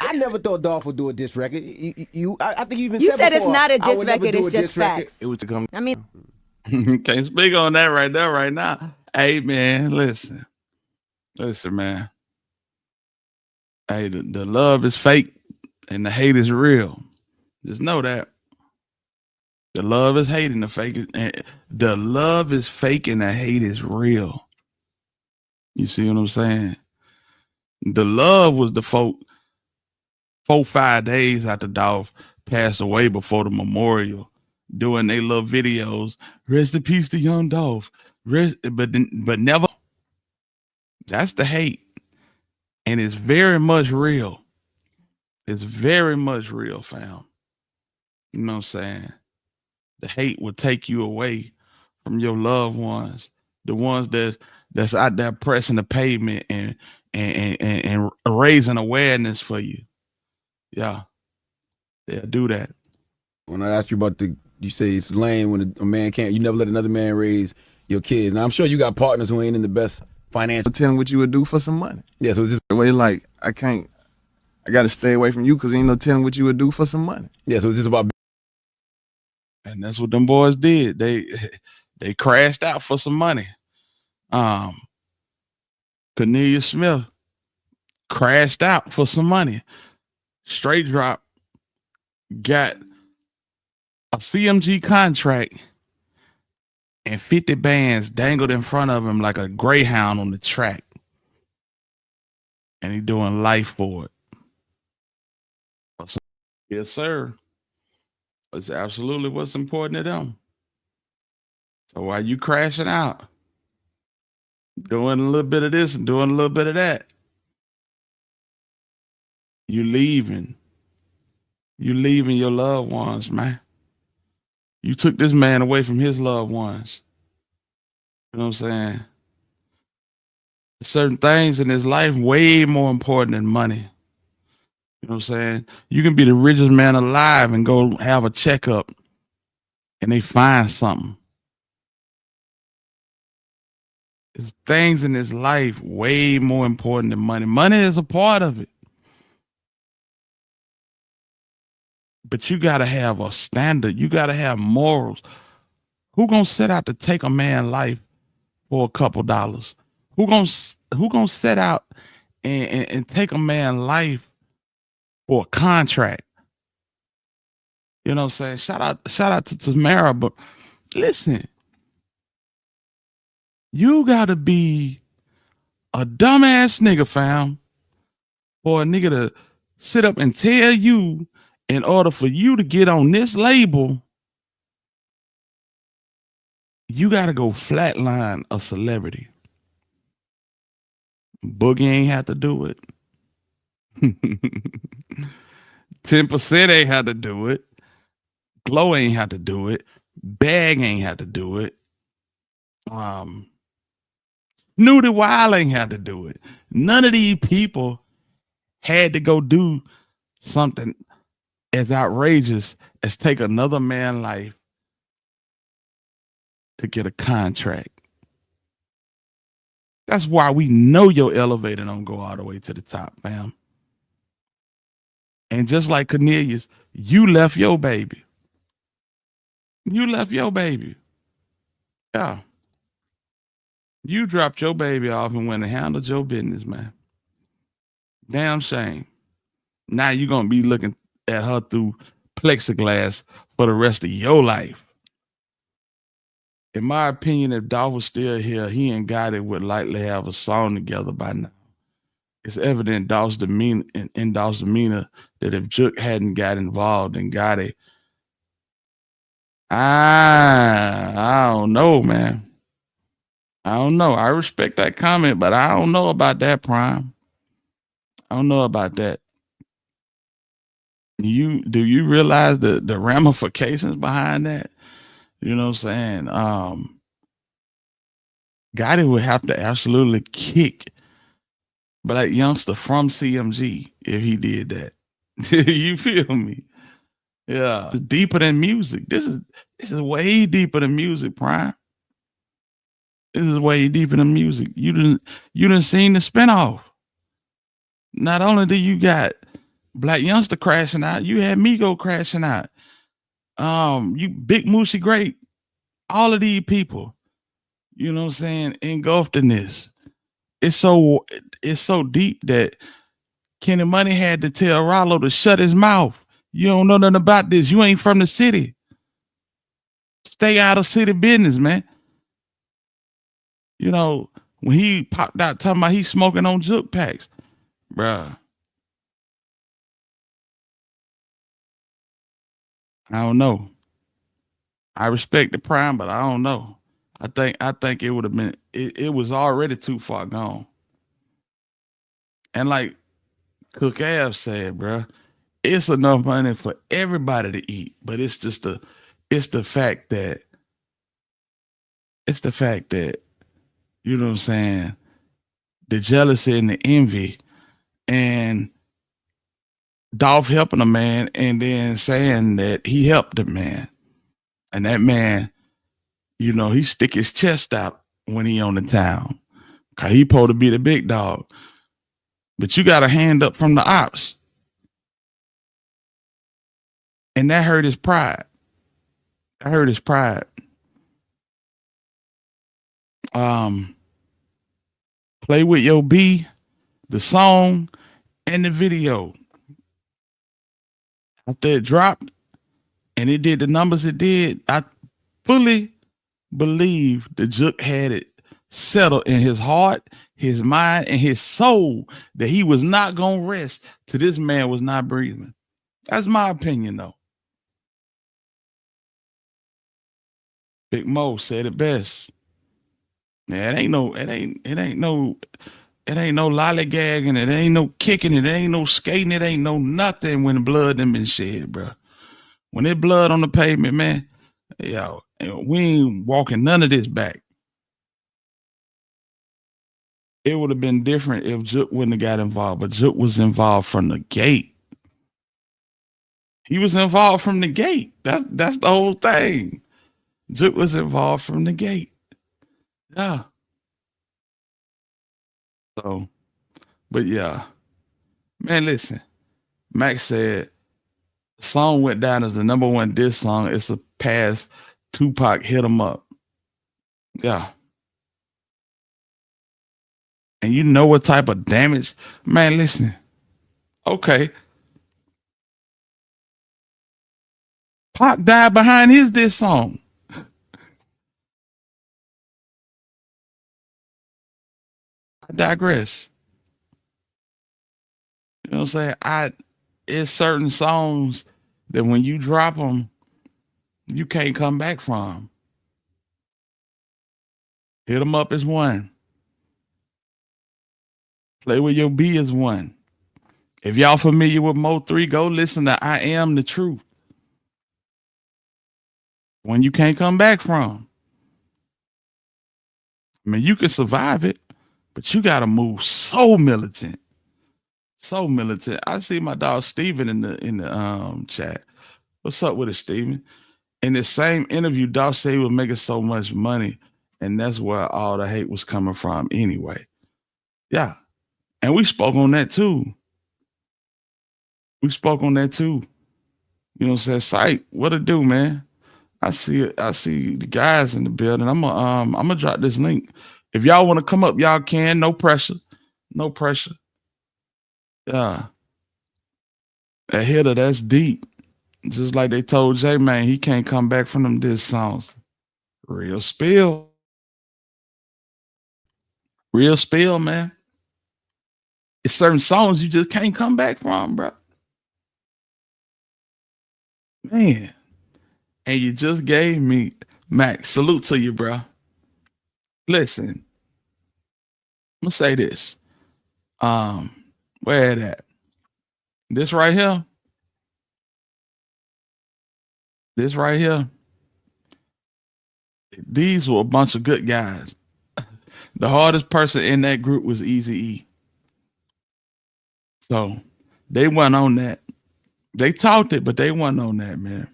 Speaker 5: I never thought Dolph would do a diss record. I think you even said
Speaker 16: it's
Speaker 5: before,
Speaker 16: not a
Speaker 5: I
Speaker 16: diss
Speaker 5: would never
Speaker 16: record,
Speaker 5: do
Speaker 16: it's
Speaker 5: a
Speaker 16: just
Speaker 5: diss record.
Speaker 16: facts.
Speaker 5: It was to come.
Speaker 16: I mean,
Speaker 4: can't speak on that right there, right now. Hey, man, listen, man. Hey, the love is fake and the hate is real. Just know that. The love is hate and the fake is, the love is fake and the hate is real. You see what I'm saying? The love was the 4-5 days after Dolph passed away before the memorial, doing their little videos. Rest in peace to young Dolph. But never. That's the hate. And it's very much real. It's very much real, fam. You know what I'm saying? The hate will take you away from your loved ones, the ones that's out there pressing the pavement and raising awareness for you. Yeah, they'll do that.
Speaker 5: When I asked you about you say it's lame when a man can't, you never let another man raise your kids. Now I'm sure you got partners who ain't in the best financial.
Speaker 15: Tell him what you would do for some money.
Speaker 5: Yeah, so it's just
Speaker 15: the way like I got to stay away from you because ain't no telling what you would do for some money.
Speaker 5: Yeah, so it's just about
Speaker 4: And that's what them boys did. They crashed out for some money. Cornelius Smith crashed out for some money. Straight drop got a CMG contract and 50 bands dangled in front of him like a greyhound on the track. And he doing life for it. Yes, sir. It's absolutely what's important to them. So while you crashing out, doing a little bit of this and doing a little bit of that, you leaving your loved ones, man. You took this man away from his loved ones. You know what I'm saying? Certain things in his life way more important than money. You know what I'm saying? You can be the richest man alive and go have a checkup and they find something. There's things in his life way more important than money. Money is a part of it. But you got to have a standard. You got to have morals. Who gonna set out to take a man's life for a couple dollars? Who gonna set out and take a man's life for a contract? You know what I'm saying? Shout out to Tamara, but listen, you gotta be a dumbass nigga, fam, for a nigga to sit up and tell you in order for you to get on this label, you gotta go flatline a celebrity. Boogie ain't have to do it. 10% ain't had to do it. Glow ain't had to do it. Bag ain't had to do it. Snooty Wild ain't had to do it. None of these people had to go do something as outrageous as take another man's life to get a contract. That's why we know your elevator don't go all the way to the top, fam. And just like Cornelius, you left your baby. You left your baby. Yeah. You dropped your baby off and went and handled your business, man. Damn shame. Now you're going to be looking at her through plexiglass for the rest of your life. In my opinion, if Dolph was still here, he and Gotti would likely have a song together by now. It's evident Dolph's demeanor that if Jook hadn't got involved in Gotti, I don't know, man. I don't know. I respect that comment, but I don't know about that, Prime. I don't know about that. Do you realize the ramifications behind that? You know what I'm saying? Gotti would have to absolutely kick Black Youngster from CMG if he did that. You feel me? Yeah. It's deeper than music. This is way deeper than music, Prime. This is way deeper than music. You didn't seen the spinoff. Not only do you got Black Youngster crashing out, you had Migo crashing out. You Big Moosey Great, all of these people, you know what I'm saying, engulfed in this. It's so deep that Kenny Money had to tell Rollo to shut his mouth. You don't know nothing about this. You ain't from the city. Stay out of city business, man. You know, when he popped out talking about he's smoking on Jook packs, bruh. I don't know. I respect the Prime, but I don't know. I think it would have been, it was already too far gone. And like Cook Ave said, bruh, it's enough money for everybody to eat, but it's the fact that, you know what I'm saying, the jealousy and the envy and Dolph helping a man and then saying that he helped the man. And that man, you know, he stick his chest out when he on the town. Cause he supposed to be the big dog. But you got a hand up from the ops. And that hurt his pride. I heard his pride. Play With Your B, the song, and the video. After it dropped and it did the numbers it did, I fully believe the Jook had it settled in his heart, his mind, and his soul that he was not going to rest till this man was not breathing. That's my opinion, though. Big Mo said it best. Yeah, it ain't no lollygagging, it ain't no kicking, it ain't no skating, it ain't no nothing when the blood done been shed, bro. When there's blood on the pavement, man, yo, we ain't walking none of this back. It would have been different if Jook wouldn't have got involved, but Jook was involved from the gate. He was involved from the gate. That's the whole thing. Jook was involved from the gate. Yeah. So, but yeah. Man, listen. Max said the song went down as the #1 diss song. It's a past Tupac Hit 'Em Up. Yeah. And you know what type of damage? Man, listen. Okay. Pac died behind his diss song. I digress. You know what I'm saying? It's certain songs that when you drop them, you can't come back from. Hit 'Em Up is one. Play With Your B is one. If y'all familiar with Mo 3, go listen to I Am the Truth. When you can't come back from. I mean, you can survive it, but you got to move so militant. So militant. I see my dog Steven in the chat. What's up with it, Steven? In the same interview, Dolph said he was making so much money, and that's where all the hate was coming from anyway. Yeah. And we spoke on that too. You know what I'm saying? Sight, what it do, man? I see the guys in the building. I'm gonna drop this link. If y'all want to come up, y'all can. No pressure. No pressure. Yeah. That Hitta, that's deep. Just like they told J Man, he can't come back from them diss songs. Real spill. Real spill, man. It's certain songs you just can't come back from, bro. Man. And you just gave me, Max, salute to you, bro. Listen, I'm gonna say this. Where that? This right here. These were a bunch of good guys. The hardest person in that group was Eazy-E. So they went on that. They talked it, but they went on that, man.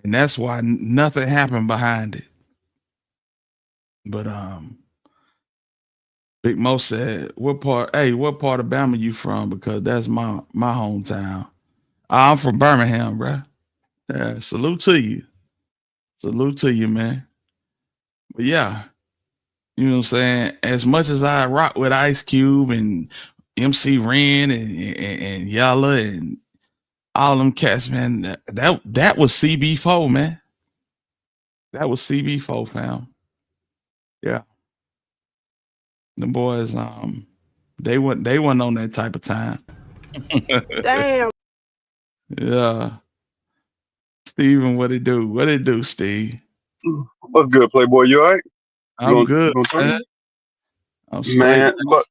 Speaker 4: And that's why nothing happened behind it. But Big Mo said, what part of Bama you from? Because that's my hometown. I'm from Birmingham, bro. Yeah, salute to you. Salute to you, man. But yeah, you know what I'm saying? As much as I rock with Ice Cube and MC Ren and Yella and all them cats, man, that was CB4, man. That was CB4, fam. Yeah. The boys, they weren't on that type of time.
Speaker 7: Damn.
Speaker 4: Yeah. Steven, what it do? What it do, Steve?
Speaker 16: What's good, Playboy? You all right?
Speaker 4: I'm good, man. I'm straight,
Speaker 16: man. Look,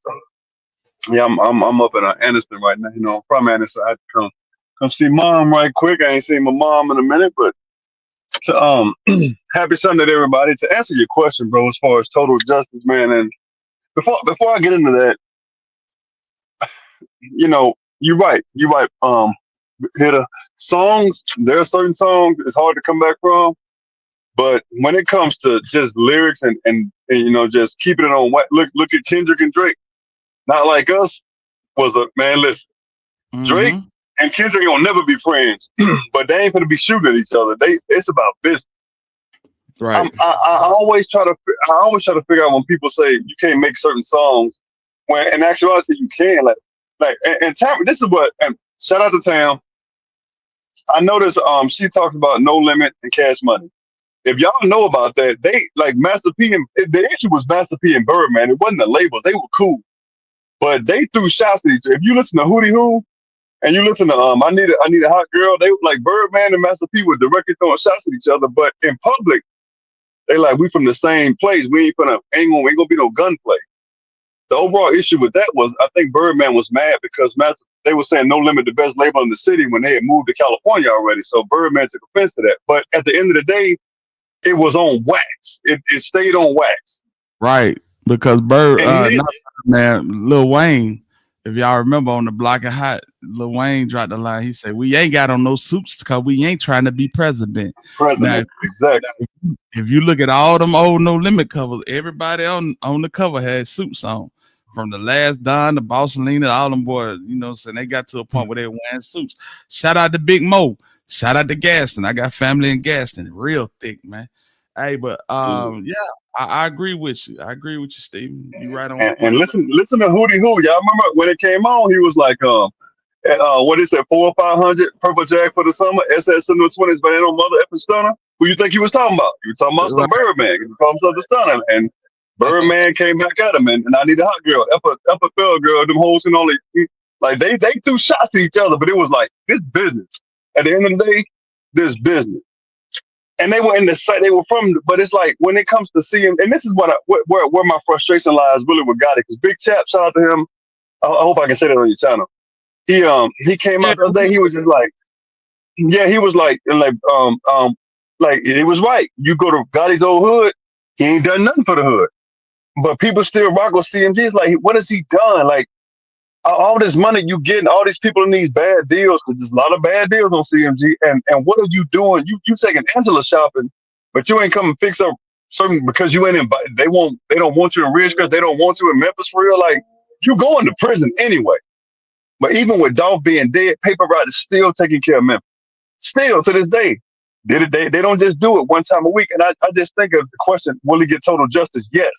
Speaker 16: yeah, I'm up in Anderson right now. You know, I'm from Anderson. I had to come see mom right quick. I ain't seen my mom in a minute, but happy Sunday to everybody. To answer your question, bro, as far as total justice, man, and before I get into that, you know, you're right. Hitta, songs, there are certain songs it's hard to come back from. But when it comes to just lyrics and you know, just keeping it on what, look at Kendrick and Drake. Not Like Us was a man, listen.
Speaker 4: Mm-hmm.
Speaker 16: Drake and Kendrick will never be friends, but they ain't gonna be shooting at each other. It's about business.
Speaker 4: Right.
Speaker 16: I always try to figure out when people say you can't make certain songs, when in actuality you can. And Tam, this is what. And shout out to Tam. I noticed she talked about No Limit and Cash Money. If y'all know about that, they like Master P and the issue was Master P and Birdman. It wasn't the labels; they were cool, but they threw shots at each other. If you listen to Hootie Hoo and you listen to I need a hot girl, they were like Birdman and Master P were directly throwing shots at each other, but in public. They like, we from the same place. We ain't gonna be no gunplay. The overall issue with that was, I think Birdman was mad because they were saying No Limit the best label in the city when they had moved to California already. So Birdman took offense to that. But at the end of the day, it was on wax. It stayed on wax.
Speaker 4: Right. Because Lil Wayne, if y'all remember on the Block and Hot, Lil Wayne dropped the line. He said, "We ain't got on no suits because we ain't trying to be president." Now,
Speaker 16: Exactly.
Speaker 4: if you look at all them old No Limit covers, everybody on the cover had suits on. From the Last Don to Bossalina, all them boys, you know what I'm saying? They got to a point where they were wearing suits. Shout out to Big Mo. Shout out to Gaston. I got family in Gaston. Real thick, man. Hey, but yeah, I agree with you. I agree with you, Steven. You right on.
Speaker 16: And listen to Hootie Hoo. Y'all remember when it came on? He was like, what is it, 400 or 500 Purple Jack for the summer? SS in the 20s, but ain't no mother effing stunner. Who you think he was talking about? He was talking about some Birdman. He was calling himself the stunner, and Birdman came back at him, and I need a hot girl, upper third girl. Them hoes can only like they threw shots at each other, but it was like this business. At the end of the day, this business. And they were in the site they were from, but it's like when it comes to seeing, and this is where my frustration lies really with Gotti. Because Big Chap, shout out to him. I hope I can say that on your channel. He came out the other day. He was just like, yeah, he was like it was right. You go to Gotti's old hood, he ain't done nothing for the hood, but people still rock with CMG. It's like, what has he done? Like all this money you getting, all these people in these bad deals, because there's a lot of bad deals on CMG. And what are you doing? You taking Angela shopping, but you ain't come and fix up certain because you ain't invited. They don't want you in Ridgecrest. They don't want you in Memphis for real. Like you going to prison anyway. But even with Dolph being dead, Paper Route is still taking care of Memphis. Still to this day. They don't just do it one time a week. And I just think of the question, will he get total justice? Yes.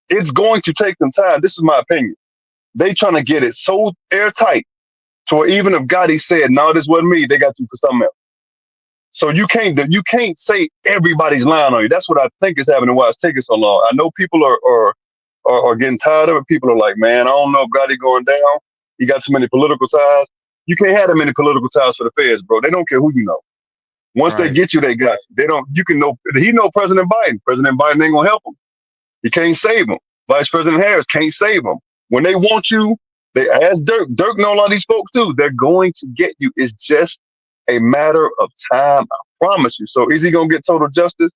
Speaker 16: It's going to take some time. This is my opinion. They trying to get it so airtight to where even if Gotti said, no, this wasn't me, they got you for something else. So you can't say everybody's lying on you. That's what I think is happening, why it's taking so long. I know people are getting tired of it. People are like, man, I don't know if Gotti going down. He got too many political ties. You can't have that many political ties for the feds, bro. They don't care who you know. Once they get you, they got you. They don't. You can know. He know President Biden. President Biden ain't gonna help him. He can't save him. Vice President Harris can't save him. When they want you, they ask Dirk. Dirk know a lot of these folks too. They're going to get you. It's just a matter of time. I promise you. So is he gonna get total justice?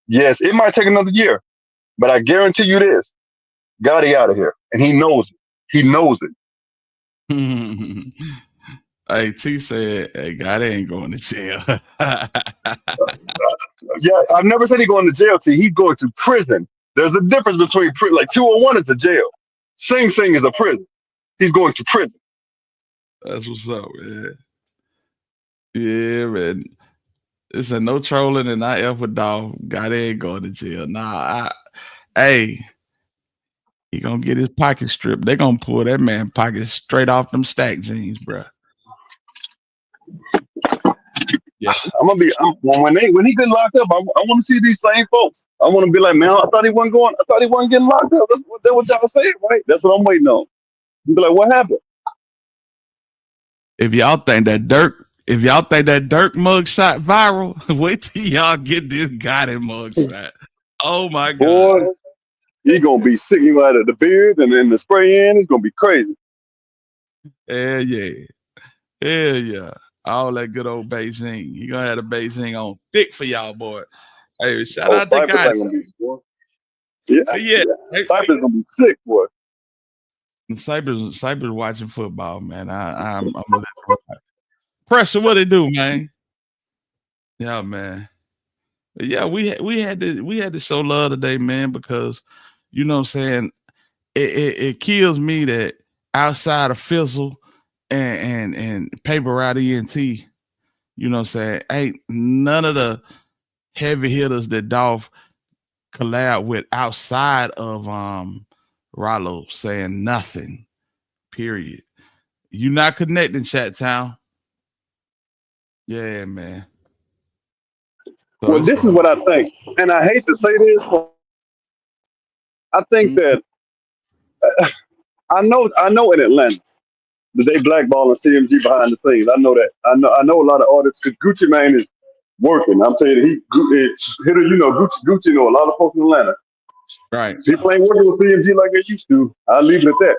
Speaker 16: Yes. It might take another year, but I guarantee you this: Gotti out of here, and he knows it. He knows it.
Speaker 4: Hey, T said, "Hey, Gotti ain't going to jail."
Speaker 16: Yeah, I've never said he's going to jail. T, he's going to prison. There's a difference between like 201 is a jail. Sing Sing is a prison. He's going to prison.
Speaker 4: That's what's up, man. Yeah, man. It's a no trolling and not F with Dolph. Gotti ain't going to jail. Nah, hey, he gonna get his pocket stripped. They gonna pull that man pocket straight off them stack jeans, bro. Yeah,
Speaker 16: when he get locked up, I want to see these same folks. I want to be like, man, I thought he wasn't getting locked up. That's what y'all saying, right? That's what I'm waiting on. You be like, what happened?
Speaker 4: If y'all think that Dirk mugshot viral, wait till y'all get this Gotti mugshot. Oh my God.
Speaker 16: Boy, he gonna be sick. He gonna have the beard and then the spray in. It's gonna be crazy.
Speaker 4: Hell yeah. All that good old Beijing. You gonna have the Beijing on thick for y'all, boy. Hey, shout out to guys.
Speaker 16: Yeah. Cypress gonna be sick, boy.
Speaker 4: Cypress watching football, man. I'm Pressure, what it do, man? Yeah, man. Yeah, we had to show love today, man, because you know what I'm saying, it kills me that outside of Fizzle and Paper Route ENT, you know what I'm saying? Ain't none of the heavy hitters that Dolph collab with outside of Rollo saying nothing. Period. You not connecting, Chat Town. Yeah, man. So
Speaker 16: Well, this is what I think, and I hate to say this. I think that I know in Atlanta that they blackballing CMG behind the scenes. I know that. I know a lot of artists because Gucci Mane is working. I'm saying Hitta, you know, Gucci know a lot of folks in Atlanta.
Speaker 4: Right.
Speaker 16: People ain't working with CMG like they used to. I'll leave it at that.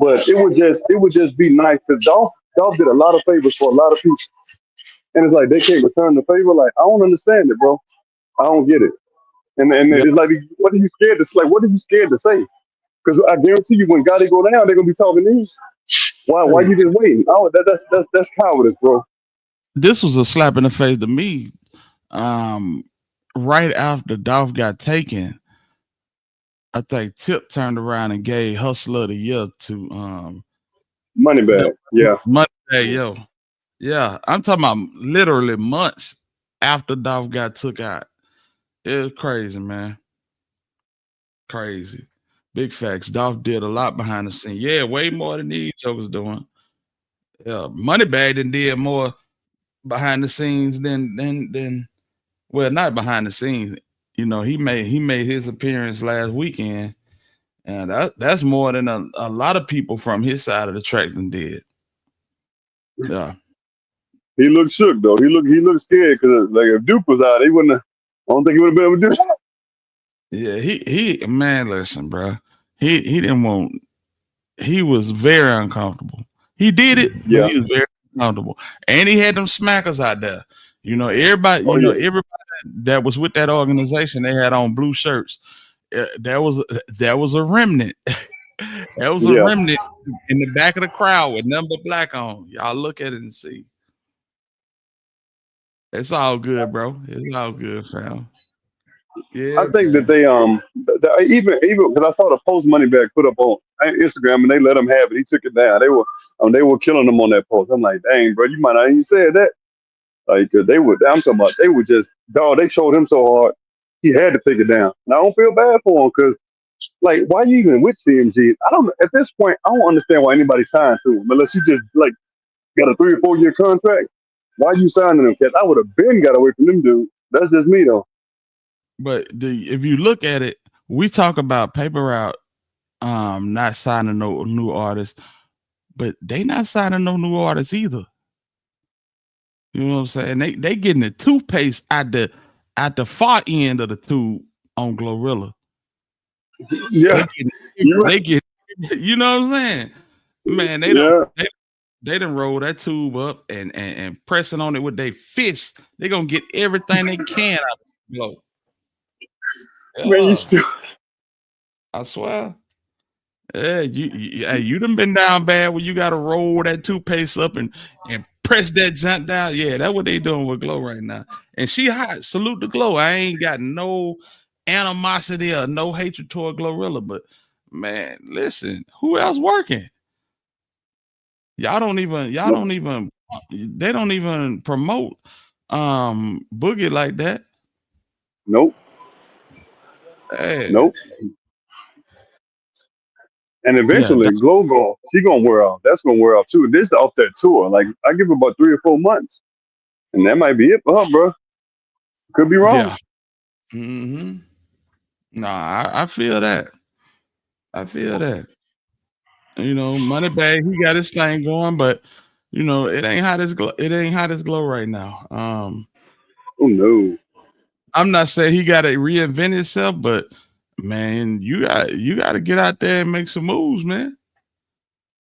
Speaker 16: But it would just be nice because Dolph did a lot of favors for a lot of people, and it's like they can't return the favor. Like I don't understand it, bro. I don't get it. And
Speaker 4: Yep.
Speaker 16: it's like, what are you scared to like? What are you scared to say? Because I guarantee you, when Gotti go down, they're gonna be talking to you. Why you just waiting? Oh, that's cowardice, bro.
Speaker 4: This was a slap in the face to me. Right after Dolph got taken, I think Tip turned around and gave Hustler of the Year to
Speaker 16: Moneybag. Yeah.
Speaker 4: Moneybag, yo. Yeah. I'm talking about literally months after Dolph got took out. It was crazy, man. Crazy. Big facts. Dolph did a lot behind the scene. Yeah, way more than these jokers doing. Yeah. Moneybag did more behind the scenes than well, not behind the scenes. You know, he made his appearance last weekend, and that's more than a lot of people from his side of the track than did. Yeah.
Speaker 16: He looked shook though. He looked scared because like if Duke was out, he wouldn't have. I don't think he would have been able to do that.
Speaker 4: Yeah, he man, listen, bro. He didn't want. He was very uncomfortable. He did it, but
Speaker 16: Yeah.
Speaker 4: he was very uncomfortable, and he had them smackers out there. You know, everybody.
Speaker 16: Oh,
Speaker 4: You know,
Speaker 16: yeah.
Speaker 4: everybody that was with that organization, they had on blue shirts. That was a remnant. That was a
Speaker 16: Yeah.
Speaker 4: remnant in the back of the crowd with nothing but black on. Y'all look at it and see. It's all good, bro. It's all good, fam.
Speaker 16: I
Speaker 4: Yeah,
Speaker 16: think that
Speaker 4: man.
Speaker 16: they even because I saw the post Moneybag put up on Instagram and they let him have it. He took it down. They were killing him on that post. I'm like, dang, bro, you might not even said that. Like they would. I'm talking about they would just dog. They showed him so hard. He had to take it down. And I don't feel bad for him because like why you even with CMG? I don't at this point. I don't understand why anybody signed to him unless you just like got a 3 or 4 year contract. Why you signing them? Cause I would have been got away from them, dude. That's just me though.
Speaker 4: But if you look at it, we talk about Paper Route not signing no new artists, but they not signing no new artists either. You know what I'm saying? They getting the toothpaste at the far end of the tube on Glorilla.
Speaker 16: Yeah.
Speaker 4: They get you know what I'm saying? Man, they done roll that tube up and pressing on it with their fists. They gonna get everything they can out of the glow.
Speaker 16: Man, you still.
Speaker 4: I swear. Yeah, you done been down bad when you gotta roll that toothpaste up and press that junk down. Yeah, that's what they doing with Glow right now. And she hot. Salute the Glow. I ain't got no animosity or no hatred toward Glorilla, but man, listen, who else working? They don't even promote Boogie like that.
Speaker 16: Nope.
Speaker 4: Hey.
Speaker 16: Nope. And eventually, Glow she gonna wear off. That's gonna wear off too. This is off that tour. Like I give her about 3 or 4 months, and that might be it for her, bro. Could be wrong.
Speaker 4: Yeah. Mm-hmm. Nah, I feel that. I feel that. You know, Moneybag, he got his thing going, but you know, it ain't hot as Glow right now.
Speaker 16: Oh no.
Speaker 4: I'm not saying he got to reinvent himself, but man, you got to get out there and make some moves, man.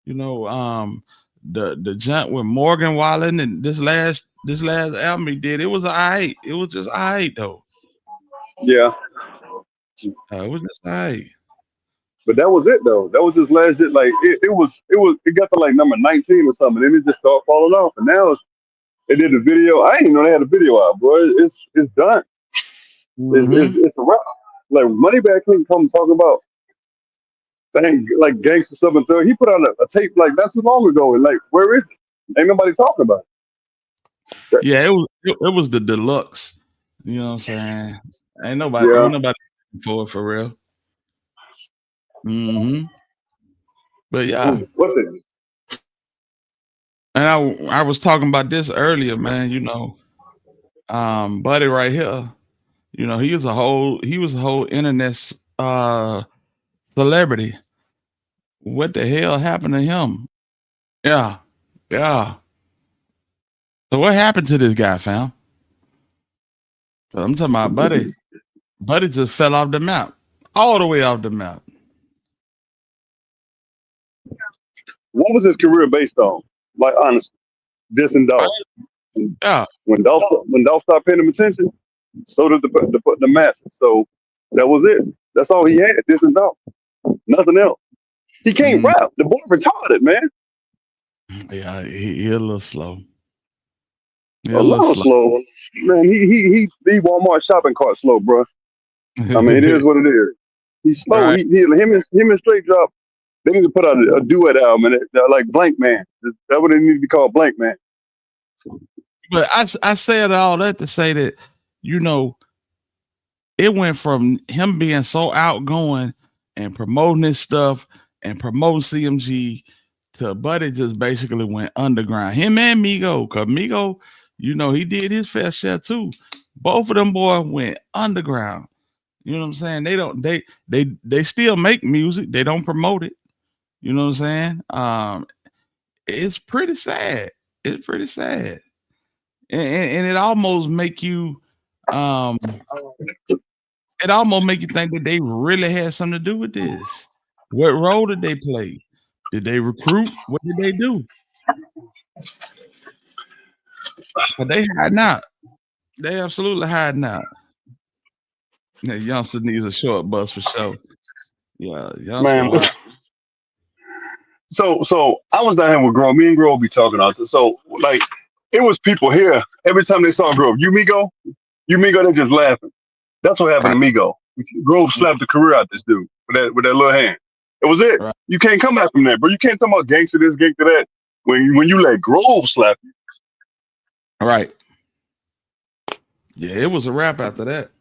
Speaker 4: You know, the jump with Morgan Wallen and this last album he did, it was alright. It was just alright though.
Speaker 16: Yeah.
Speaker 4: It was just alright.
Speaker 16: But that was it though. That was his last hit. Like it got to like number 19 or something, and it just started falling off. And now they did the video. I didn't even know they had a video out, bro. It's done.
Speaker 4: Mm-hmm.
Speaker 16: It's a wrap. Like Moneybag couldn't come talk about thing like Gangsta Southern Thug. He put out a tape like not too long ago, and like, where is it? Ain't nobody talking about it.
Speaker 4: Yeah, it was the deluxe. You know what I'm saying? Ain't
Speaker 16: Yeah.
Speaker 4: nobody for real. But yeah.
Speaker 16: What's it?
Speaker 4: And I was talking about this earlier, man. You know, buddy right here. You know, he was a whole internet celebrity. What the hell happened to him? Yeah, yeah. So what happened to this guy, fam? I'm talking about buddy. Buddy just fell off the map, all the way off the map.
Speaker 16: What was his career based on? Like, honestly, this and Dolph.
Speaker 4: Yeah.
Speaker 16: When Dolph stopped paying him attention, so did the masses. So that was it. That's all he had. This and Dolph. Nothing else. He can't rap. The boy retarded, man.
Speaker 4: Yeah, he a little slow.
Speaker 16: A little slow. Man, he Walmart shopping cart slow, bro. I mean, it is what it is. He's slow.
Speaker 4: Right.
Speaker 16: Him and Straight Drop. They need to put out a duet album, and like Blank Man. That would need to be called Blank Man.
Speaker 4: But I said all that to say that, you know, it went from him being so outgoing and promoting his stuff and promoting CMG to Buddy just basically went underground. Him and Migo, cause Migo, you know, he did his fair share too. Both of them boys went underground. You know what I'm saying? They still make music. They don't promote it. You know what I'm saying? It's pretty sad. It's pretty sad. And it almost make you it almost make you think that they really had something to do with this. What role did they play? Did they recruit? What did they do? But they hiding out. They absolutely hiding out. Yeah, youngster needs a short bus for sure. Yeah, youngster.
Speaker 16: Man. So I was down here with Grove. Me and Grove be talking out there. So like it was people here every time they saw Grove. You Migo, they just laughing. That's what happened to Migo. Grove slapped the career out this dude with that little hand. It was it.
Speaker 4: Right.
Speaker 16: You can't come back from that, bro. You can't talk about gangster this, gangster that when you let Grove slap you.
Speaker 4: All right. Yeah, it was a wrap after that.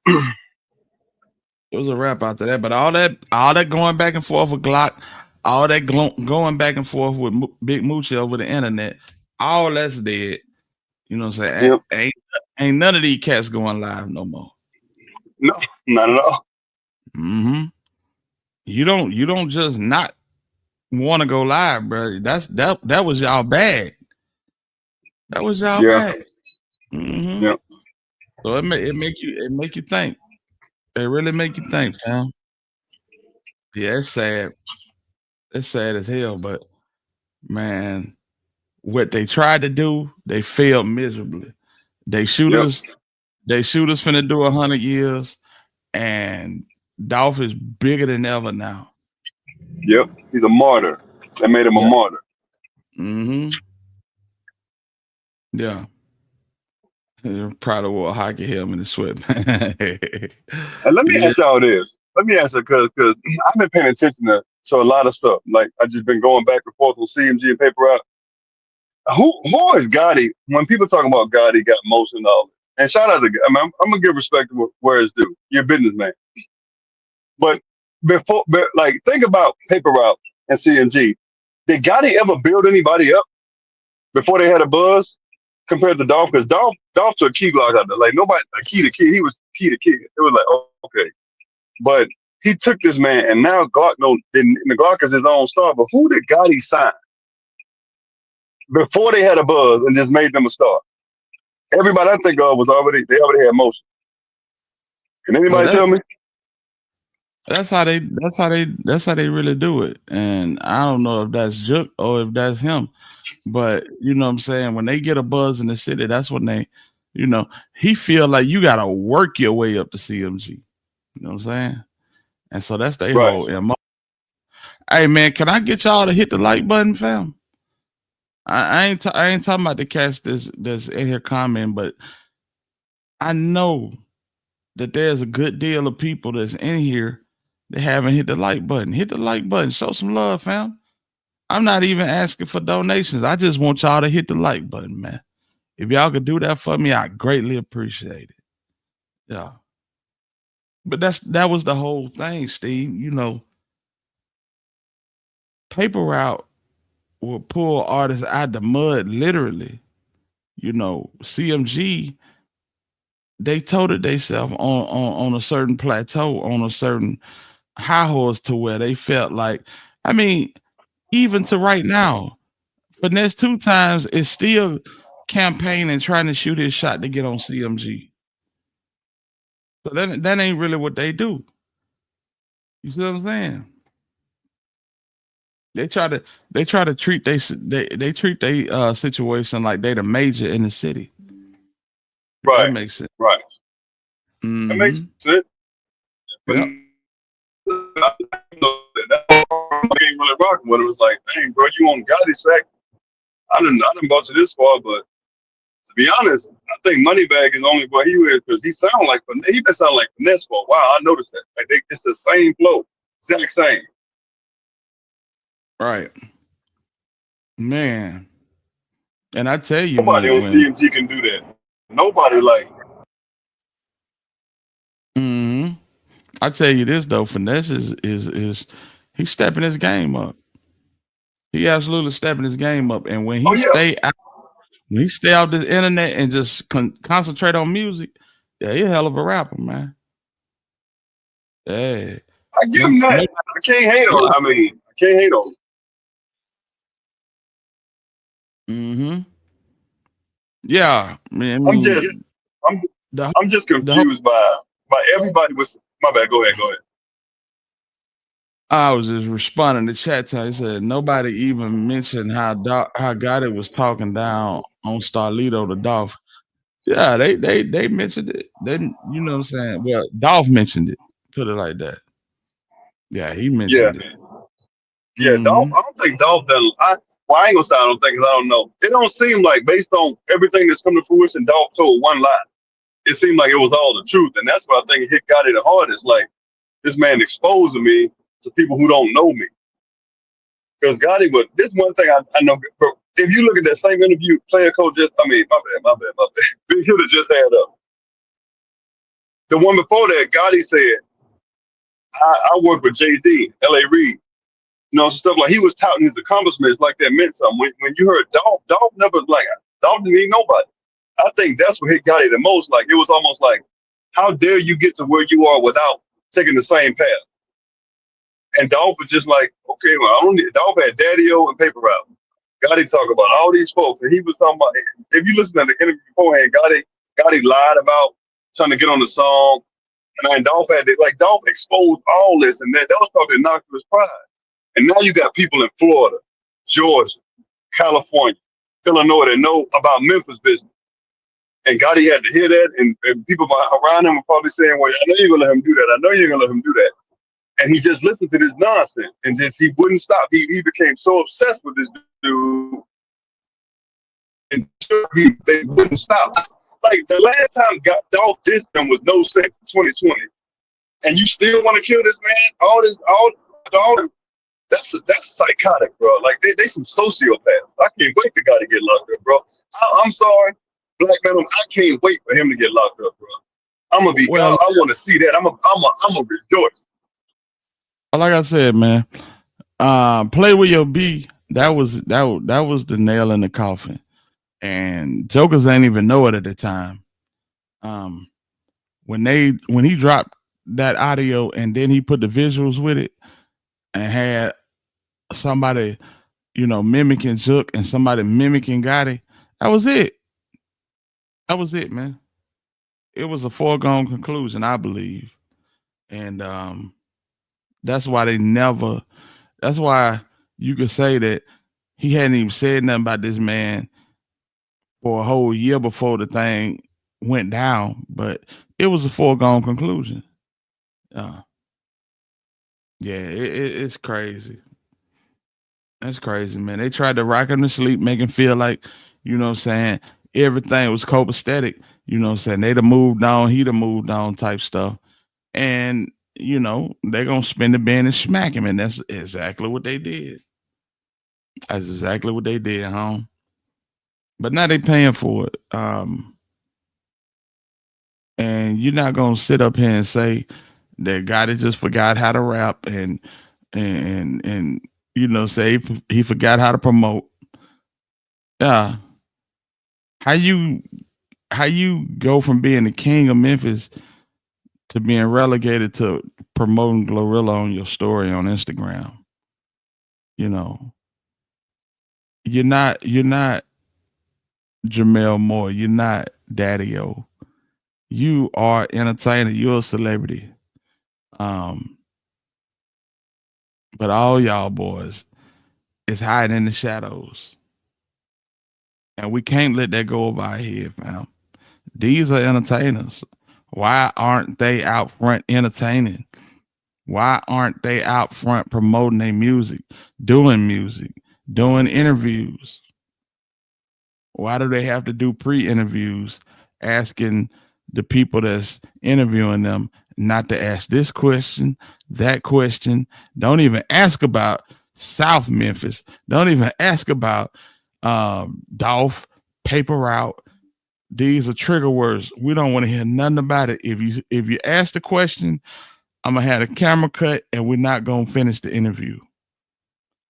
Speaker 4: It was a wrap after that. But all that going back and forth with Glock, all that going back and forth with Big Moochie over the internet, all that's dead. You know what I'm saying?
Speaker 16: Yep.
Speaker 4: Ain't none of these cats going live no more.
Speaker 16: No, not at all.
Speaker 4: You don't just not want to go live, bro. That was y'all bag. That was y'all bag.
Speaker 16: Yeah.
Speaker 4: So it make you think. It really make you think, fam. Yeah, it's sad. It's sad as hell, but man, what they tried to do, they failed miserably. They shoot us finna do 100 years, and Dolph is bigger than ever now.
Speaker 16: Yep, he's a martyr. They made him a martyr.
Speaker 4: Yeah. I'm proud of wore a hockey helmet and sweat.
Speaker 16: And let me ask y'all this. Let me ask you, because I've been paying attention to a lot of stuff. Like, I just been going back and forth with CMG and Paper Route. Who is Gotti? When people talk about Gotti, got most and all. And shout out to, I'm going to give respect to where it's due. You're a businessman. But think about Paper Route and CMG. Did Gotti ever build anybody up before they had a buzz compared to Dolph? Because Dolph took Key Glock out there. Like, nobody, like, Key to Kid, he was Key to Kid. It was like, oh, okay. But he took this man, and now Glock the Glock is his own star. But who did Gotti sign before they had a buzz and just made them a star? Everybody I think of they already had motion. Can anybody tell me?
Speaker 4: That's how they really do it. And I don't know if that's Juk or if that's him. But you know what I'm saying? When they get a buzz in the city, that's when they, you know, he feel like you gotta work your way up to CMG. You know what I'm saying? And so that's their whole MO. Hey man, can I get y'all to hit the like button, fam? I ain't talking about the cast that's in here commenting, but I know that there's a good deal of people that's in here they haven't hit the like button. Hit the like button. Show some love, fam. I'm not even asking for donations. I just want y'all to hit the like button, man. If y'all could do that for me, I greatly appreciate it. Yeah. But that was the whole thing, Steve. You know, Paper Route will pull artists out the mud, literally. You know, CMG, they toted themselves on a certain plateau, on a certain high horse to where they felt like, I mean, even to right now, Finesse 2 Times is still campaigning, trying to shoot his shot to get on CMG. So that ain't really what they do. You see what I'm saying? They try to treat they treat their situation like they the major in the city.
Speaker 16: Right.
Speaker 4: That makes sense.
Speaker 16: Right.
Speaker 4: Mm-hmm.
Speaker 16: That makes sense. But
Speaker 4: yep.
Speaker 16: I ain't really rocking with it. It was like, dang, bro, you on Gotti's sack. I didn't bought you this far, but to be honest, I think Moneybag is only what he is because he been sounding like Finesse for a while. I noticed that. Like it's the same flow, exact same.
Speaker 4: Right. Man. And I tell you,
Speaker 16: nobody on CMG can do that. Nobody like.
Speaker 4: Mm-hmm. I tell you this though, Finesse is he's stepping his game up. He absolutely stepping his game up, and when he stay off this internet and just concentrate on music, yeah, he a hell of a rapper, man. Yeah,
Speaker 16: I give him that. I can't hate on him. I mean, I can't hate on him.
Speaker 4: Mm-hmm. Yeah, man.
Speaker 16: I'm just confused by everybody was. My bad. Go ahead.
Speaker 4: I was just responding to chat time. He said nobody even mentioned how Gotti was talking down on Starlito to Dolph. Yeah, they mentioned it. Then you know what I'm saying. Well, Dolph mentioned it. Put it like that. Yeah, he mentioned it.
Speaker 16: Yeah, Dolph. I don't think Dolph done. I ain't gonna say I don't think, because I don't know. It don't seem like, based on everything that's come to fruition, Dolph told one lie. It seemed like it was all the truth, and that's why I think it hit Gotti the hardest. Like, this man exposing me to people who don't know me. Because Gotti would. This one thing I know. If you look at that same interview, player coach just. I mean, my bad. Big Hitta just had up. The one before that, Gotti said, I worked with JD, L.A. Reid. You know, stuff like he was touting his accomplishments like that meant something. When you heard Dolph never Dolph didn't mean nobody. I think that's what hit Gotti the most. Like, it was almost like, how dare you get to where you are without taking the same path? And Dolph was just like, okay, well, I don't need. Dolph had Daddy-O and Paper Route. Gotti talk about all these folks, and he was talking about. If you listen to the interview beforehand, Gotti lied about trying to get on the song, and then Dolph had Dolph exposed all this, and that was probably knocked to his pride. And now you got people in Florida, Georgia, California, Illinois that know about Memphis business. And Gotti had to hear that, and people around him were probably saying, well, I know you're going to let him do that. I know you're going to let him do that. And he just listened to this nonsense, and he wouldn't stop. He became so obsessed with this dude, and they wouldn't stop. Like, the last time Dolph dissed him with no sense in 2020, and you still want to kill this man? All that's psychotic, bro. Like, they some sociopaths. I can't wait to Gotti get locked up, bro. I'm sorry, Black Madam. I can't wait for him to get locked up, bro. I'm gonna be. I want to see that. I'm gonna rejoice.
Speaker 4: Like I said, man, play with your B. That was the nail in the coffin, and jokers ain't even know it at the time. When he dropped that audio and then he put the visuals with it and had somebody, mimicking Zook and somebody mimicking Gotti, that was it. That was it, man. It was a foregone conclusion, I believe, and that's why that's why you could say that he hadn't even said nothing about this man for a whole year before the thing went down, but it was a foregone conclusion. It's crazy. That's crazy, man. They tried to rock him to sleep, make him feel like, everything was copacetic, they'd have moved on, he'd have moved on type stuff. And you know, they're gonna spin the band and smack him, and that's exactly what they did. That's exactly what they did, huh? But now they paying for it. And you're not gonna sit up here and say that God just forgot how to rap and you know, say he forgot how to promote. Yeah. How you go from being the king of Memphis to being relegated to promoting Glorilla on your story on Instagram? You know, you're not Jamel Moore. You're not Daddy-O. You are entertainer. You're a celebrity. But all y'all boys is hiding in the shadows. And we can't let that go over our head, fam. These are entertainers. Why aren't they out front entertaining? Why aren't they out front promoting their music, doing interviews? Why do they have to do pre-interviews asking the people that's interviewing them not to ask this question, that question? Don't even ask about South Memphis. Don't even ask about Dolph, paper route. These are trigger words. We don't want to hear nothing about it. If you ask the question, I'm gonna have the camera cut and we're not gonna finish the interview.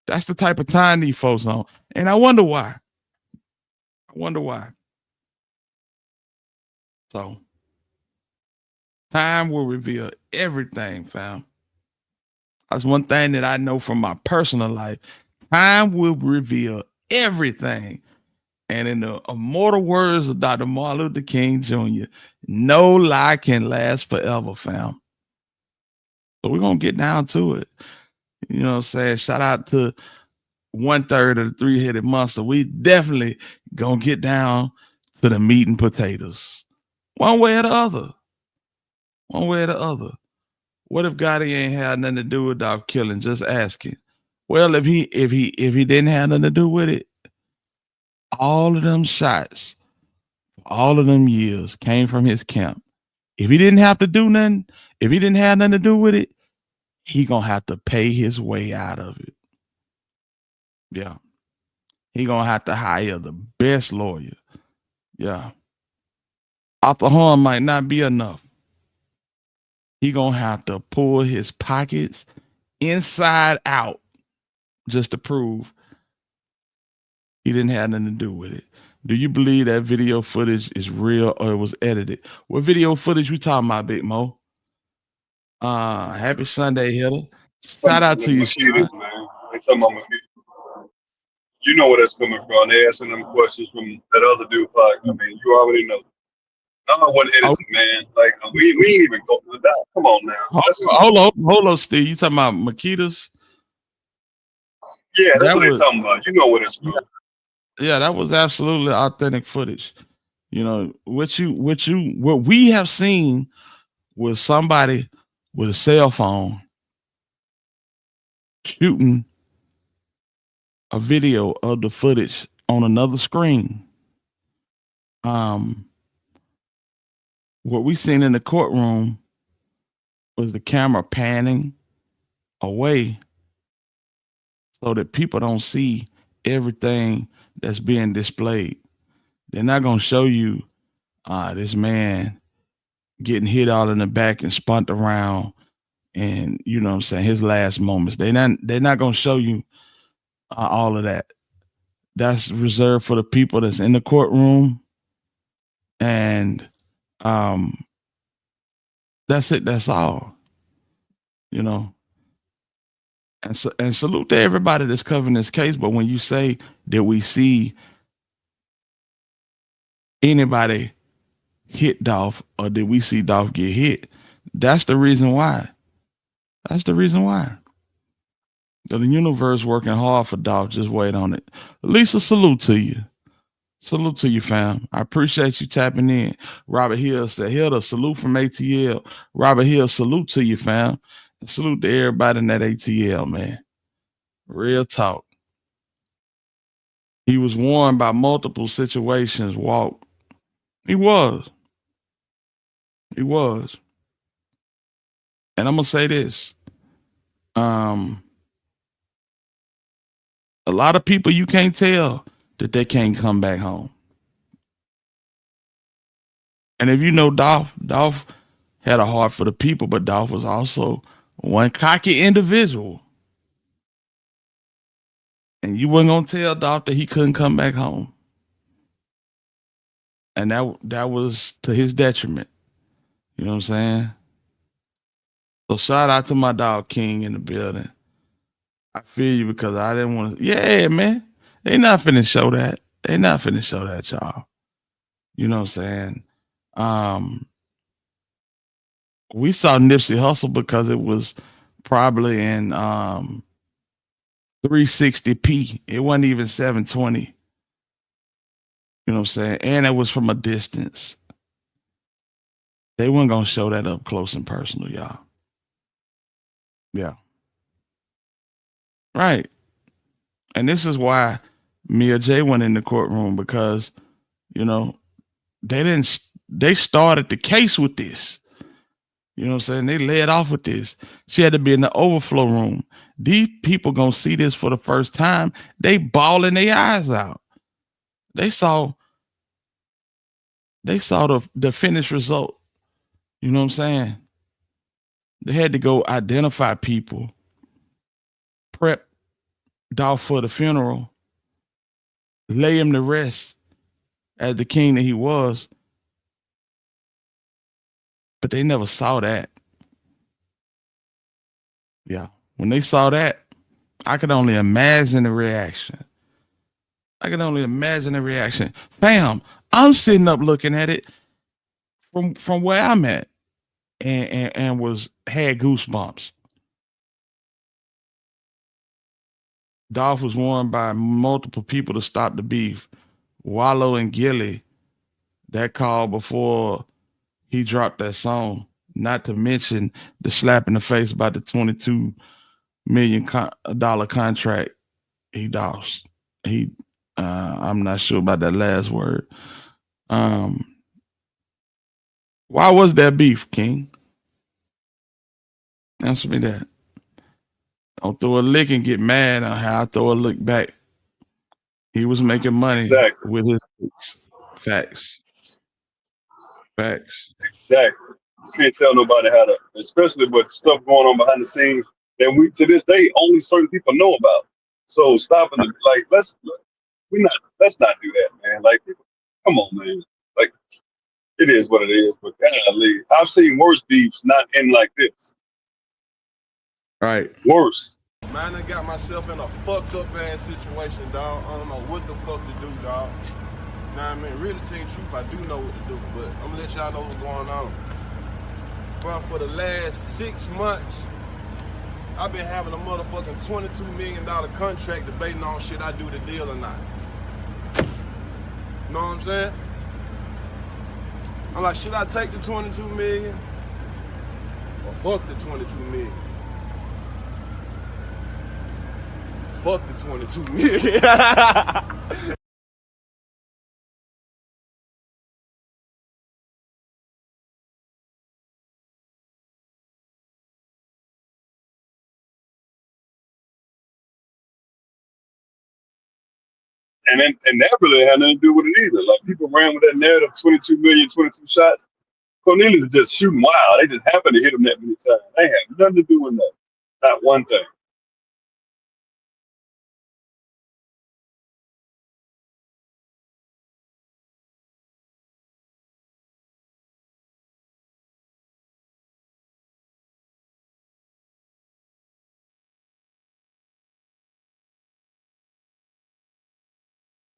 Speaker 4: That's the type of time these folks on. And I wonder why. So time will reveal everything, fam. That's one thing that I know from my personal life. Time will reveal everything. And in the immortal words of Dr. Martin Luther King Jr., no lie can last forever, fam. So we're going to get down to it. You know what I'm saying? Shout out to 1/3 of the three-headed monster. We definitely going to get down to the meat and potatoes. One way or the other. What if Gotti ain't had nothing to do with Dolph killing? Just asking. Well, if he didn't have nothing to do with it, all of them shots, all of them years came from his camp. If he didn't have to do nothing, if he didn't have nothing to do with it, he gonna have to pay his way out of it. Yeah. He gonna have to hire the best lawyer. Yeah. Off the horn might not be enough. He gonna have to pull his pockets inside out just to prove he didn't have nothing to do with it. Do you believe that video footage is real or it was edited? What video footage we talking about, Big Mo? Happy Sunday, Hitta. Shout out to you,
Speaker 16: Mosquitoes, man. They talking about mosquitoes. You know where that's coming from. They asking them questions from that other dude. Like, I mean, you already know. I don't know what innocent, man. Like, we ain't even go to that. Come on now.
Speaker 4: Hold on, Steve. You talking about Makitas?
Speaker 16: Yeah, that's what they're talking about. You know what it's from.
Speaker 4: Yeah, that was absolutely authentic footage. You know, what we have seen was somebody with a cell phone shooting a video of the footage on another screen. What we seen in the courtroom was the camera panning away so that people don't see everything that's being displayed. They're not going to show you this man getting hit all in the back and spun around and, you know what I'm saying, his last moments. They're not going to show you all of that. That's reserved for the people that's in the courtroom. And that's it. That's all. You know. And salute to everybody that's covering this case. But when you say that we see anybody hit Dolph or did we see Dolph get hit, that's the reason why. That's the reason why. The universe working hard for Dolph. Just wait on it. Lisa, salute to you. Salute to you, fam. I appreciate you tapping in. Robert Hill said, Hitta, salute from ATL. Robert Hill, salute to you, fam. And salute to everybody in that ATL, man. Real talk. He was warned by multiple situations. Walk. He was. And I'm gonna say this. A lot of people you can't tell that they can't come back home. And if you know Dolph had a heart for the people, but Dolph was also one cocky individual. And you weren't gonna tell Dolph that he couldn't come back home. And that was to his detriment. You know what I'm saying? So shout out to my dog King in the building. I feel you because I didn't want to. Yeah, man. They not finna show that. They not finna show that, y'all. You know what I'm saying? We saw Nipsey Hussle because it was probably in 360p. It wasn't even 720. You know what I'm saying? And it was from a distance. They weren't gonna show that up close and personal, y'all. Yeah. Right. And this is why Mia J went in the courtroom because, you know, they started the case with this. You know what I'm saying? They led off with this. She had to be in the overflow room. These people gonna see this for the first time. They bawling their eyes out. They saw the finished result. You know what I'm saying? They had to go identify people, prep Dolph for the funeral, lay him to rest as the king that he was. But they never saw that. Yeah. When they saw that, I could only imagine the reaction. Fam, I'm sitting up looking at it from where I'm at and had goosebumps. Dolph was warned by multiple people to stop the beef. Wallow and Gilly, that call before he dropped that song. Not to mention the slap in the face about the $22 million contract he lost. I'm not sure about that last word. Why was that beef, King? Answer me that. Don't throw a lick and get mad on how I throw a look back. He was making money with his facts.
Speaker 16: Exactly. You can't tell nobody how to, especially with stuff going on behind the scenes that we to this day only certain people know about. So stopping the let's not do that, man. Like, come on, man. Like, it is what it is. But golly, I've seen worse beefs not end like this.
Speaker 4: Right.
Speaker 16: Worse.
Speaker 3: Man, I got myself in a fucked up ass situation, dog. I don't know what the fuck to do, dog. Nah, I mean, really tell you the truth, I do know what to do, but I'm gonna let y'all know what's going on. Bro, for the last 6 months, I've been having a motherfucking $22 million contract debating on shit I do the deal or not. You know what I'm saying? I'm like, should I take the 22 million or fuck the 22 million? Fuck the 22 million.
Speaker 16: And that really had nothing to do with it either. Like, people ran with that narrative, 22 million, 22 shots. Cornelius is just shooting wild. They just happened to hit him that many times. They had nothing to do with that. Not one thing.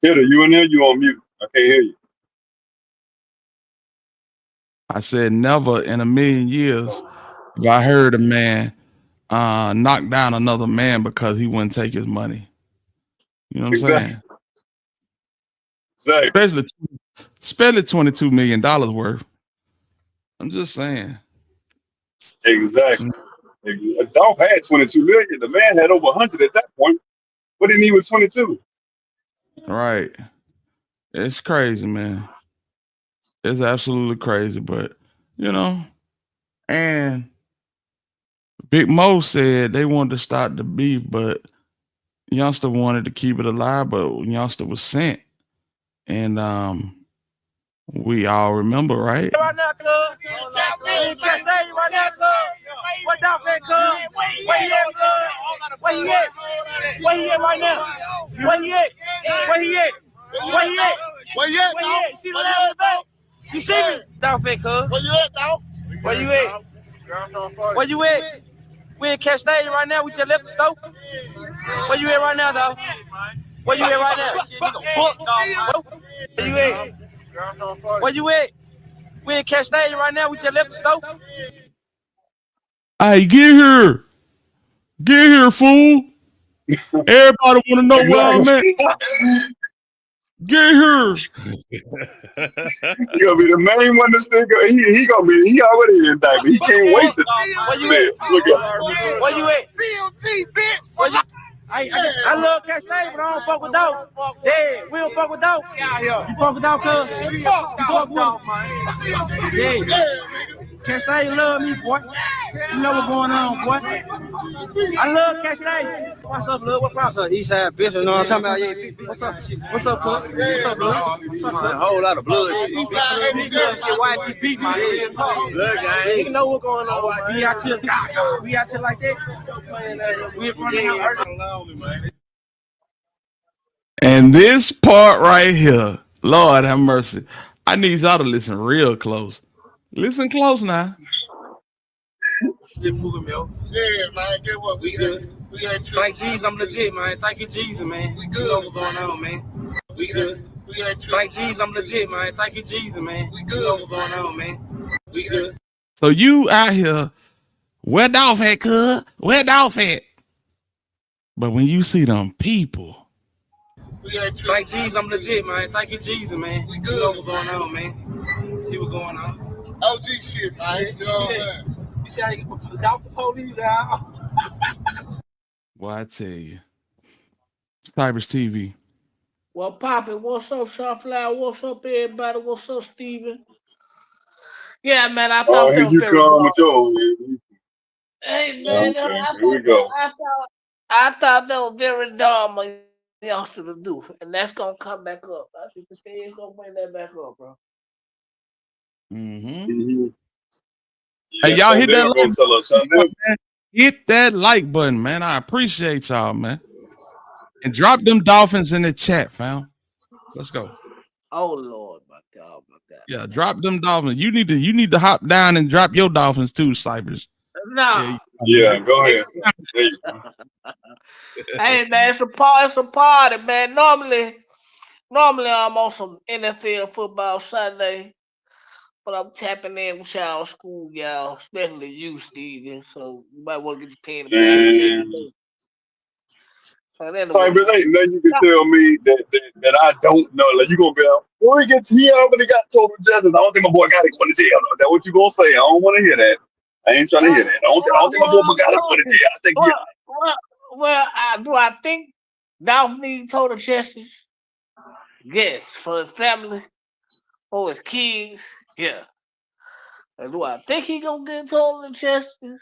Speaker 16: Hitta, you in there? You on mute? I can't hear you.
Speaker 4: I said never in a million years have I heard a man knock down another man because he wouldn't take his money. You know what I'm saying?
Speaker 16: Exactly.
Speaker 4: Especially $22 million worth. I'm just saying.
Speaker 16: Exactly. Dolph had 22 million. The man had over 100 at that point. What did he need with 22?
Speaker 4: Right. It's crazy, man. It's absolutely crazy, but you know, and Big Mo said they wanted to start the beef, but Youngster wanted to keep it alive, but Youngster was sent. And we all remember, right?
Speaker 8: Right now, cuz. Catch that right now, cuz. What Dolph at, cuz? Where he at, cuz? Where he at? Where he at right now? Where he at? Where he at? Where he at? Where he at, Dolph? You see the level though? You see me? Dolph at, cuz. Where you at, Dolph? Where you at? Where you at? We in Catch Stage right now. We just left the store. Where you at right now, Dolph? Where you at right now? Where you at? Where you at? We in Catch Stage right now. We just left the store.
Speaker 4: Hey, get here. Get here, fool. Everybody want to know where I'm at. Get here.
Speaker 16: You gonna be the main one to stick up. He gonna be. He already in that, but he can't wait to
Speaker 8: Where you
Speaker 16: see it.
Speaker 8: at?
Speaker 16: Look at.
Speaker 8: Where you at? CMG, bitch. Where you? I love Catch Stage, but I don't fuck with Dolph. Yeah, we don't fuck with Dolph. You fuck with Dolph, cuz? You fuck with Dolph, man. Yeah. Catch Stage love me, boy. You know what's going on, boy. I love Catch Stage. What's up, love? What's up? Eastside bitch, you know what I'm talking about? Yeah. What's up? What's up, cuz? What's up, blood? What's up, a whole lot of blood shit. YGP, man. Blood gang. You know what's going on, man. We out here like that. We in front of him.
Speaker 4: And this part right here, Lord have mercy. I need y'all to listen real close. Listen close now.
Speaker 8: Yeah, man. Get what we good. We got Thank Jesus, I'm legit, man. Thank you, Jesus, man. We good. You know what's going on, man. We good. We got Thank Jesus, I'm legit, man. Thank you, Jesus, man. We good. You know what's going on, man. We good.
Speaker 4: So you out here, where Dolph at, cuz? Where Dolph at? But when you see them people,
Speaker 8: Thank Jesus, I'm legit, man. Thank you, Jesus, man. We good. You know what's going on, man. See what's going on. OG shit, man. You know what I'm saying? You see how you put the Dolph the police down?
Speaker 4: well, I tell you, Cybers TV.
Speaker 17: Well, Poppy, what's up, Shawflower? What's up, everybody? What's up, Steven? Yeah, man, I thought
Speaker 16: Here
Speaker 17: that was
Speaker 16: you
Speaker 17: very
Speaker 16: come
Speaker 17: dumb.
Speaker 16: with your.
Speaker 17: Hey, man,
Speaker 16: Okay, here we go.
Speaker 17: I thought that was very dumb of youngster to do, and that's gonna come back up. I think the feds gonna bring that back up, bro.
Speaker 4: Mm-hmm.
Speaker 16: Yeah,
Speaker 4: Hey, y'all hit that like
Speaker 16: button, man.
Speaker 4: Hit that like button, man. I appreciate y'all, man. And drop them dolphins in the chat, fam. Let's go.
Speaker 17: Oh Lord, my God, my God.
Speaker 4: Yeah, drop them dolphins. You need to hop down and drop your dolphins too, Cybers.
Speaker 17: No.
Speaker 16: Yeah, go ahead.
Speaker 17: Hey man, it's a party, man. Normally I'm on some NFL football Sunday, but I'm tapping in with y'all school, y'all, especially you, Steven. So you might want to get your pen and pad.
Speaker 16: Cybers, ain't nothing you can tell me that I don't know. Like you gonna be like, when we get to here, I'm gonna got total justice. I don't think my boy got it going to jail. That's what you gonna say. I don't want to hear that. I ain't trying to hear that. I don't think my boy got it going to jail. I think
Speaker 17: do I think Dolph needs total justice? Yes, for his family, for his kids, yeah. And do I think he gonna get total justice?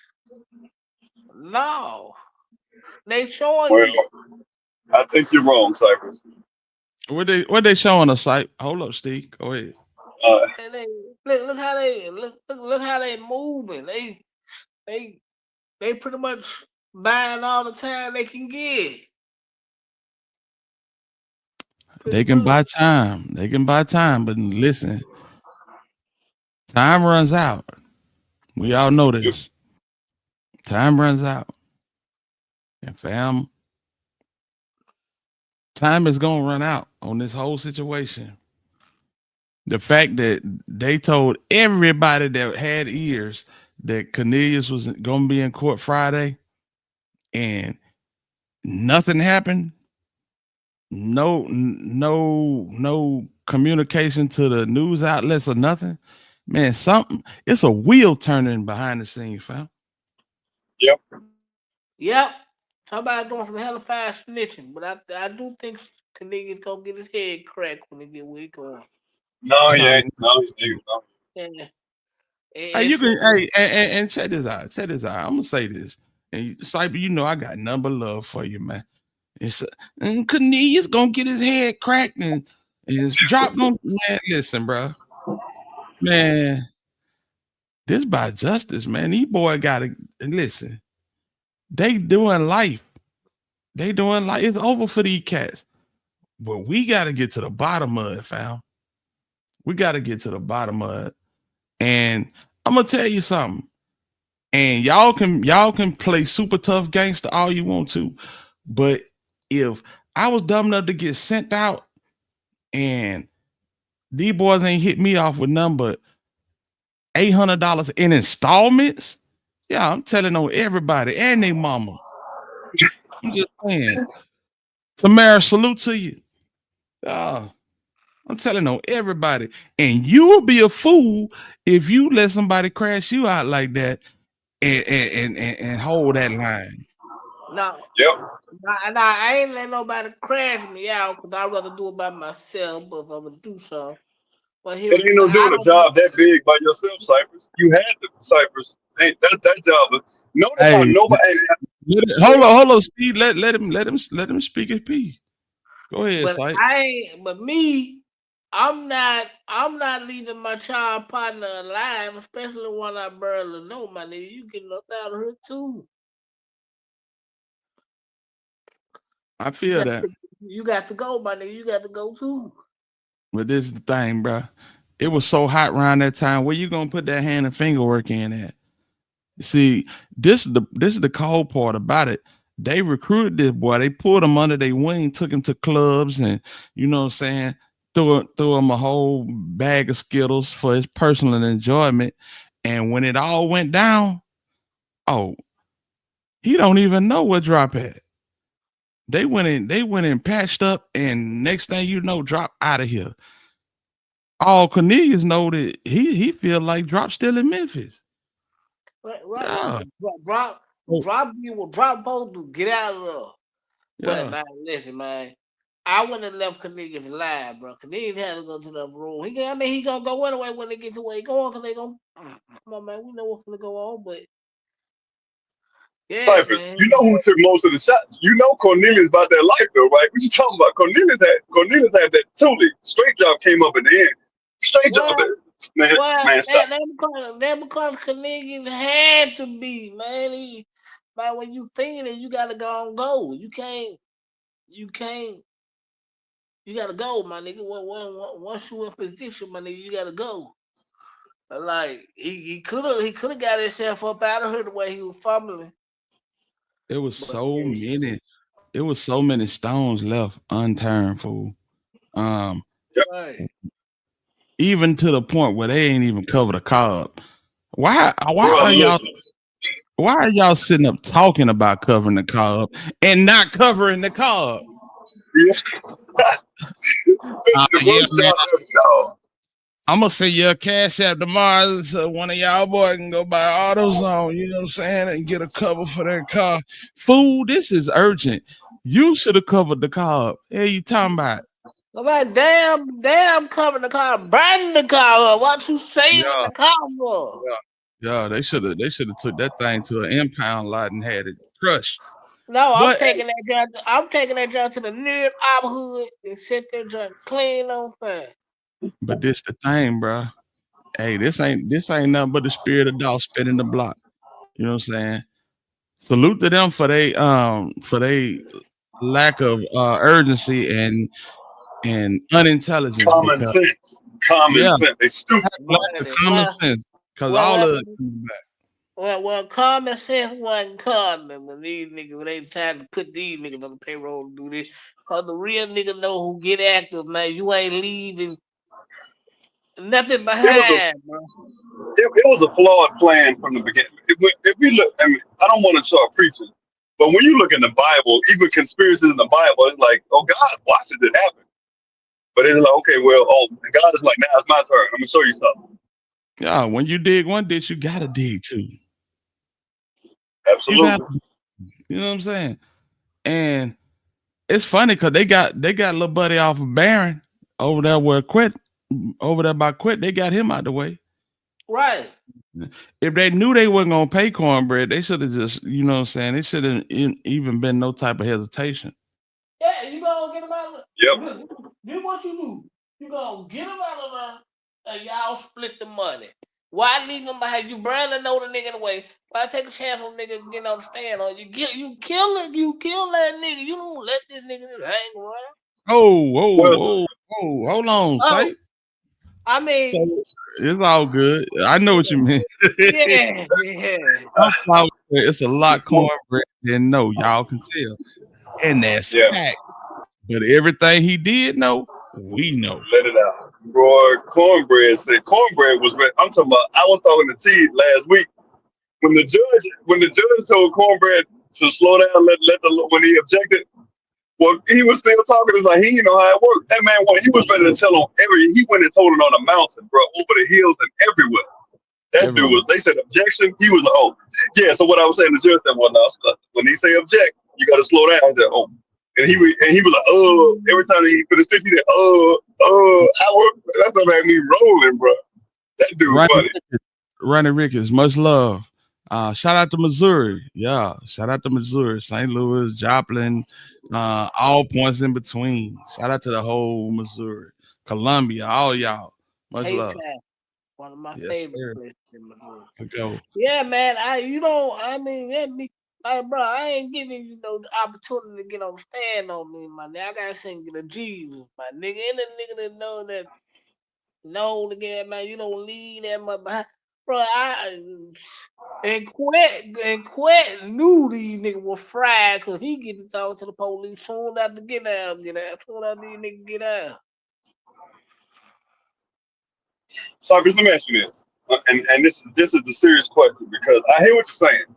Speaker 17: No. They showing you.
Speaker 16: I think you're wrong, Cypress.
Speaker 4: What they showing us, Cypher? Hold up, Steve. Go ahead.
Speaker 17: Look how they moving. They pretty much buying all the time they can get.
Speaker 4: They can buy time. They can buy time, but listen, time runs out. We all know this. Time runs out. And fam, time is gonna run out on this whole situation. The fact that they told everybody that had ears that Cornelius was gonna be in court Friday and nothing happened. No communication to the news outlets or nothing. Man, it's a wheel turning behind the scenes, fam.
Speaker 17: Yep. Somebody doing some hella fast snitching, but I do think Cornelius gonna get his head cracked when he get where he going.
Speaker 16: No, he ain't. No, he ain't.
Speaker 17: Yeah.
Speaker 4: Hey, you can and check this out. Check this out. I'm gonna say this. And Cyber, you know I got number love for you, man. It's and Cornelius gonna get his head cracked and his drop gonna man. Listen, bro. Man, this by justice, man. These boy gotta listen. They doing life. They doing life. It's over for these cats. But we gotta get to the bottom of it, fam. We gotta get to the bottom of it. And I'm gonna tell you something. And y'all can play super tough gangster all you want to, but if I was dumb enough to get sent out and these boys ain't hit me off with nothing but $800 in installments, yeah, I'm telling on everybody and their mama. I'm just saying. Tamara, salute to you. I'm telling on everybody, and you will be a fool if you let somebody crash you out like that and hold that line.
Speaker 17: No.
Speaker 16: Yep.
Speaker 17: Nah, I ain't let nobody crash me out because I'd rather do it by myself. But if I'm gonna do something, but here
Speaker 16: It ain't no doing a job that big by yourself, Cypress. You had to, Cypress. Ain't that job? Notice how nobody.
Speaker 4: Hold on, Steve. Let him speak his piece. Go ahead,
Speaker 17: But
Speaker 4: Cypher.
Speaker 17: I'm not leaving my child partner alive, especially when I barely know, my nigga. You getting up out of here too.
Speaker 4: I feel that.
Speaker 17: You got to go, my nigga. You got to go too.
Speaker 4: But this is the thing, bro. It was so hot around that time. Where you gonna put that hand and finger work in at? See, this is the cold part about it. They recruited this boy. They pulled him under their wing, took him to clubs, and you know what I'm saying, threw him a whole bag of Skittles for his personal enjoyment. And when it all went down, oh, he don't even know what drop at. They went in, patched up, and next thing you know, drop out of here. All Cornelius know that he feel like drop still in Memphis.
Speaker 17: Right.
Speaker 4: Yeah.
Speaker 17: Drop both to get out of there.
Speaker 4: Yeah.
Speaker 17: But man, listen, man. I wouldn't have left Cornelius alive, bro. Cornelius had to go to the room. He gonna go anyway when they get to where he going, cause they gonna come on, man. We know what's gonna go on, but yeah,
Speaker 16: Cypress,
Speaker 17: man.
Speaker 16: you know who took most of the shots? You know Cornelius about that life though, right? What you talking about? Cornelius had that Tully. Straight job came up in the end. Straight job there. Man, stop.
Speaker 17: That because Cornelius had to be, man. Man, when you thinking it, you gotta go. You can't. You gotta go, my nigga. Once you in position, my nigga, you gotta go. Like he could have got himself up out of here the way he was fumbling.
Speaker 4: It was so many stones left unturned, fool.
Speaker 17: Right.
Speaker 4: Even to the point where they ain't even covered a car up. Why are y'all sitting up talking about covering the car up and not covering the car up? Yeah, man. I'm gonna send you a cash app tomorrow so one of y'all boys can go buy AutoZone, you know what I'm saying, and get a cover for that car. Fool, this is urgent. You should have covered the car up. Hey, you talking about?
Speaker 17: Like damn, covering the car, burning the car up. What you saying in the car for?
Speaker 4: Yeah, they should have took that thing to an impound lot and had it crushed.
Speaker 17: No, I'm taking that joint to the nearest neighborhood and set that joint clean on fire.
Speaker 4: But this the thing, bro. Hey, this ain't nothing but the spirit of Dolph spinning the block. You know what I'm saying? Salute to them for they lack of urgency and unintelligence.
Speaker 16: Common sense. They stupid.
Speaker 4: Common sense. Because all of it coming back.
Speaker 17: Well, common sense wasn't common when these niggas, when they tried to put these niggas on the payroll to do this. Cause the real niggas know who get active, man. You ain't leaving nothing behind, bro.
Speaker 16: It was a flawed plan from the beginning. If we look, I mean, I don't want to start preaching, but when you look in the Bible, even conspiracies in the Bible, it's like, oh, God watches it happen. But it's like, okay, well, God is like, now it's my turn. I'm gonna show you something.
Speaker 4: Yeah, when you dig one ditch, you gotta dig two.
Speaker 16: Absolutely.
Speaker 4: You know what I'm saying? And it's funny because they got little buddy off of Barron over there by Quit. They got him out the way.
Speaker 17: Right.
Speaker 4: If they knew they wasn't gonna pay Cornbread, they should have just, you know what I'm saying? It shouldn't even been no type of hesitation.
Speaker 17: Yeah, you gonna get him out of
Speaker 16: Yep.
Speaker 17: do what you do. You gonna get him out of there and y'all split the money. Why leave him behind? You barely know the nigga anyway. Why take a chance on nigga getting on the stand on you? Kill that nigga. You don't let this nigga just hang around.
Speaker 4: Whoa. Hold on, Sight.
Speaker 17: I mean,
Speaker 4: So it's all good. I know what you mean.
Speaker 17: yeah.
Speaker 4: It's a lot Cornbread didn't know. Y'all can tell. And that's fact. But everything he did know, we know.
Speaker 16: Let it out. Boy, Cornbread was, I'm talking about, I was talking to T last week. When the judge told Cornbread to slow down, when he objected, well, he was still talking. It's like he didn't know how it worked. That man, he was ready to tell on he went and told it on the mountain, bro, over the hills and everywhere. That dude was, they said objection. He was like, oh, yeah. So what I was saying, the judge said, well, now, when he say object, you got to slow down. He said, oh. And he was like, every time he put his stick, he said, that's what had me rolling, bro. That dude was funny.
Speaker 4: Ronnie Ricketts, much love. Shout out to Missouri. Yeah, shout out to Missouri, St. Louis, Joplin, all points in between. Shout out to the whole Missouri, Columbia, all y'all. Much love.
Speaker 17: One of my favorite places in Missouri.
Speaker 4: Go.
Speaker 17: Yeah, man. Bro, I ain't giving you no opportunity to get on the stand on me, my nigga. I gotta sing to Jesus, my nigga. Any nigga that know that man, you don't leave that much behind. Bro, and Quet knew these niggas were fried because he get to talk to the police soon after get out. Soon after these niggas get out.
Speaker 16: So let me ask you this, and this is the serious question because I hear what you're saying,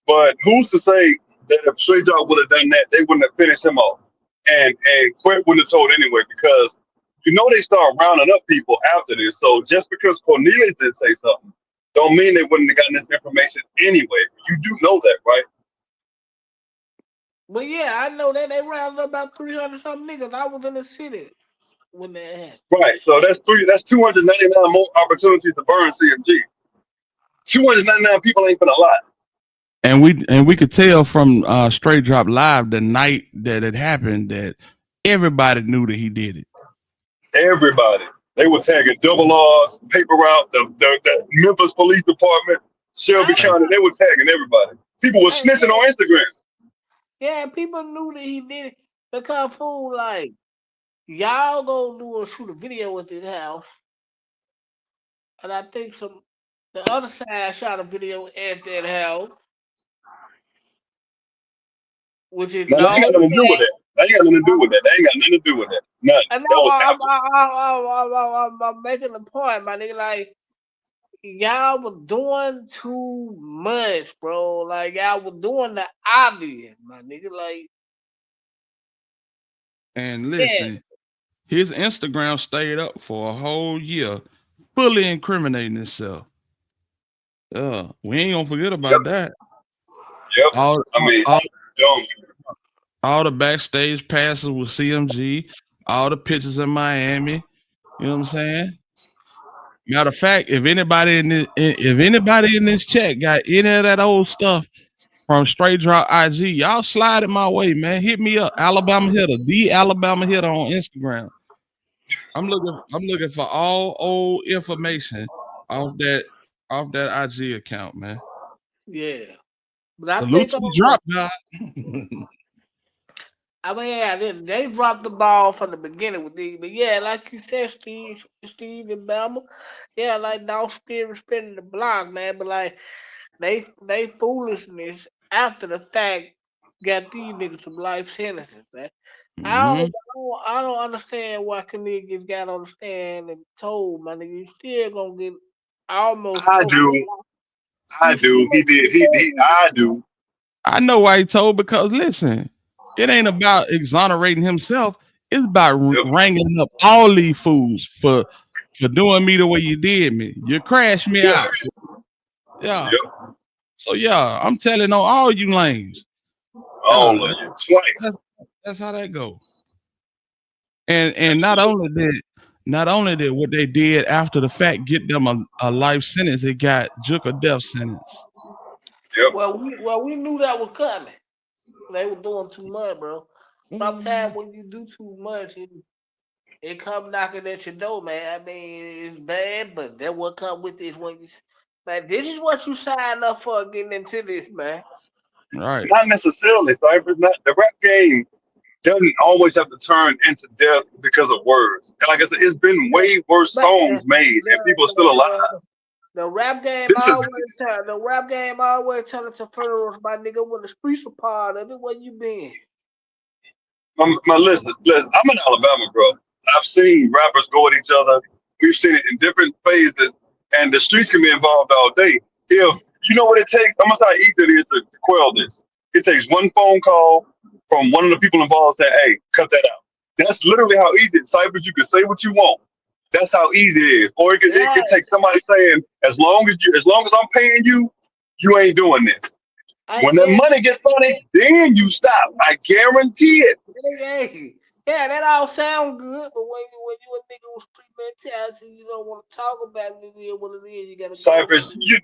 Speaker 16: but who's to say that if Straight Drop would have done that, they wouldn't have finished him off, and Quint wouldn't have told anyway because they start rounding up people after this. So just because Cornelius didn't say something, don't mean they wouldn't have gotten this information anyway. You do know that, right?
Speaker 17: But yeah, I know that they rounded up about 300 something niggas. I was in the city when that happened.
Speaker 16: Right. So that's 299 more opportunities to burn CMG. 299 people ain't been a lot.
Speaker 4: And we could tell from Straight Drop Live the night that it happened that everybody knew that he did it.
Speaker 16: Everybody. They were tagging Double R's, Paper Route, the Memphis Police Department, Shelby County. They were tagging everybody. People were snitching on Instagram.
Speaker 17: Yeah, people knew that he did it because fool like y'all go shoot a video with his house, and I think the other side shot a video at that house, which is
Speaker 16: That ain't got nothing to do with it. That ain't got nothing to do with that. That ain't got nothing to do with that. None.
Speaker 17: And
Speaker 16: that was
Speaker 17: I'm making the point, my nigga. Like y'all was doing too much, bro. Like y'all was doing the obvious, my nigga. Like,
Speaker 4: and listen, his Instagram stayed up for a whole year, fully incriminating himself. We ain't gonna forget about that.
Speaker 16: Yep.
Speaker 4: All the backstage passes with CMG, all the pictures in Miami. You know what I'm saying? Matter of fact, if anybody in this chat got any of that old stuff from Straight Drop IG, y'all slide it my way, man. Hit me up, Alabama Hitta, the Alabama Hitta on Instagram. I'm looking for all old information off that IG account, man.
Speaker 17: Yeah. But I
Speaker 4: Salute to the drop, guy.
Speaker 17: I mean, yeah, they dropped the ball from the beginning with these, but yeah, like you said, Steve and Bama, yeah, like Dolph still spinning the block, man. But like they foolishness after the fact got these niggas some life sentences, man. I don't understand why Cornelius got on the stand and told my nigga you still gonna get almost.
Speaker 16: I do. He did. I do.
Speaker 4: I know why he told, because listen, it ain't about exonerating himself. It's about wrangling up all these fools for doing me the way you did me. You crashed me out. Yeah. So yeah, I'm telling on all you lanes.
Speaker 16: All of you twice.
Speaker 4: That's how that goes. And not only that, Not only did what they did after the fact get them a life sentence, it got Juke a death sentence.
Speaker 16: Yep.
Speaker 17: Well, we knew that was coming. They were doing too much, bro. Sometimes when you do too much, it come knocking at your door, man. I mean, it's bad, but that what come with this when you, man. This is what you signed up for, getting into this, man.
Speaker 4: Right.
Speaker 16: Not necessarily, Cypher. Not the rap game doesn't always have to turn into death because of words. And like I said, it's been way worse
Speaker 17: But
Speaker 16: songs made, and people are still alive.
Speaker 17: the rap game
Speaker 16: This is
Speaker 17: always turn into funerals, my nigga. When the streets are part of it, where you been?
Speaker 16: my listen. I'm in Alabama, bro. I've seen rappers go at each other. We've seen it in different phases, and the streets can be involved all day. If you know what it takes, I'm gonna say how easy it is to quell this. It takes one phone call from one of the people involved saying, "Hey, cut that out." That's literally how easy it is. Cyphers, you can say what you want. That's how easy it is. Or it could take somebody saying, as long as I'm paying you, you ain't doing this. When the money gets funny, then you stop. I guarantee it.
Speaker 17: Yeah, that all sound good, but when you a nigga with street mentality, you don't want to talk about it. It is what it is. You gotta
Speaker 16: Cypress, you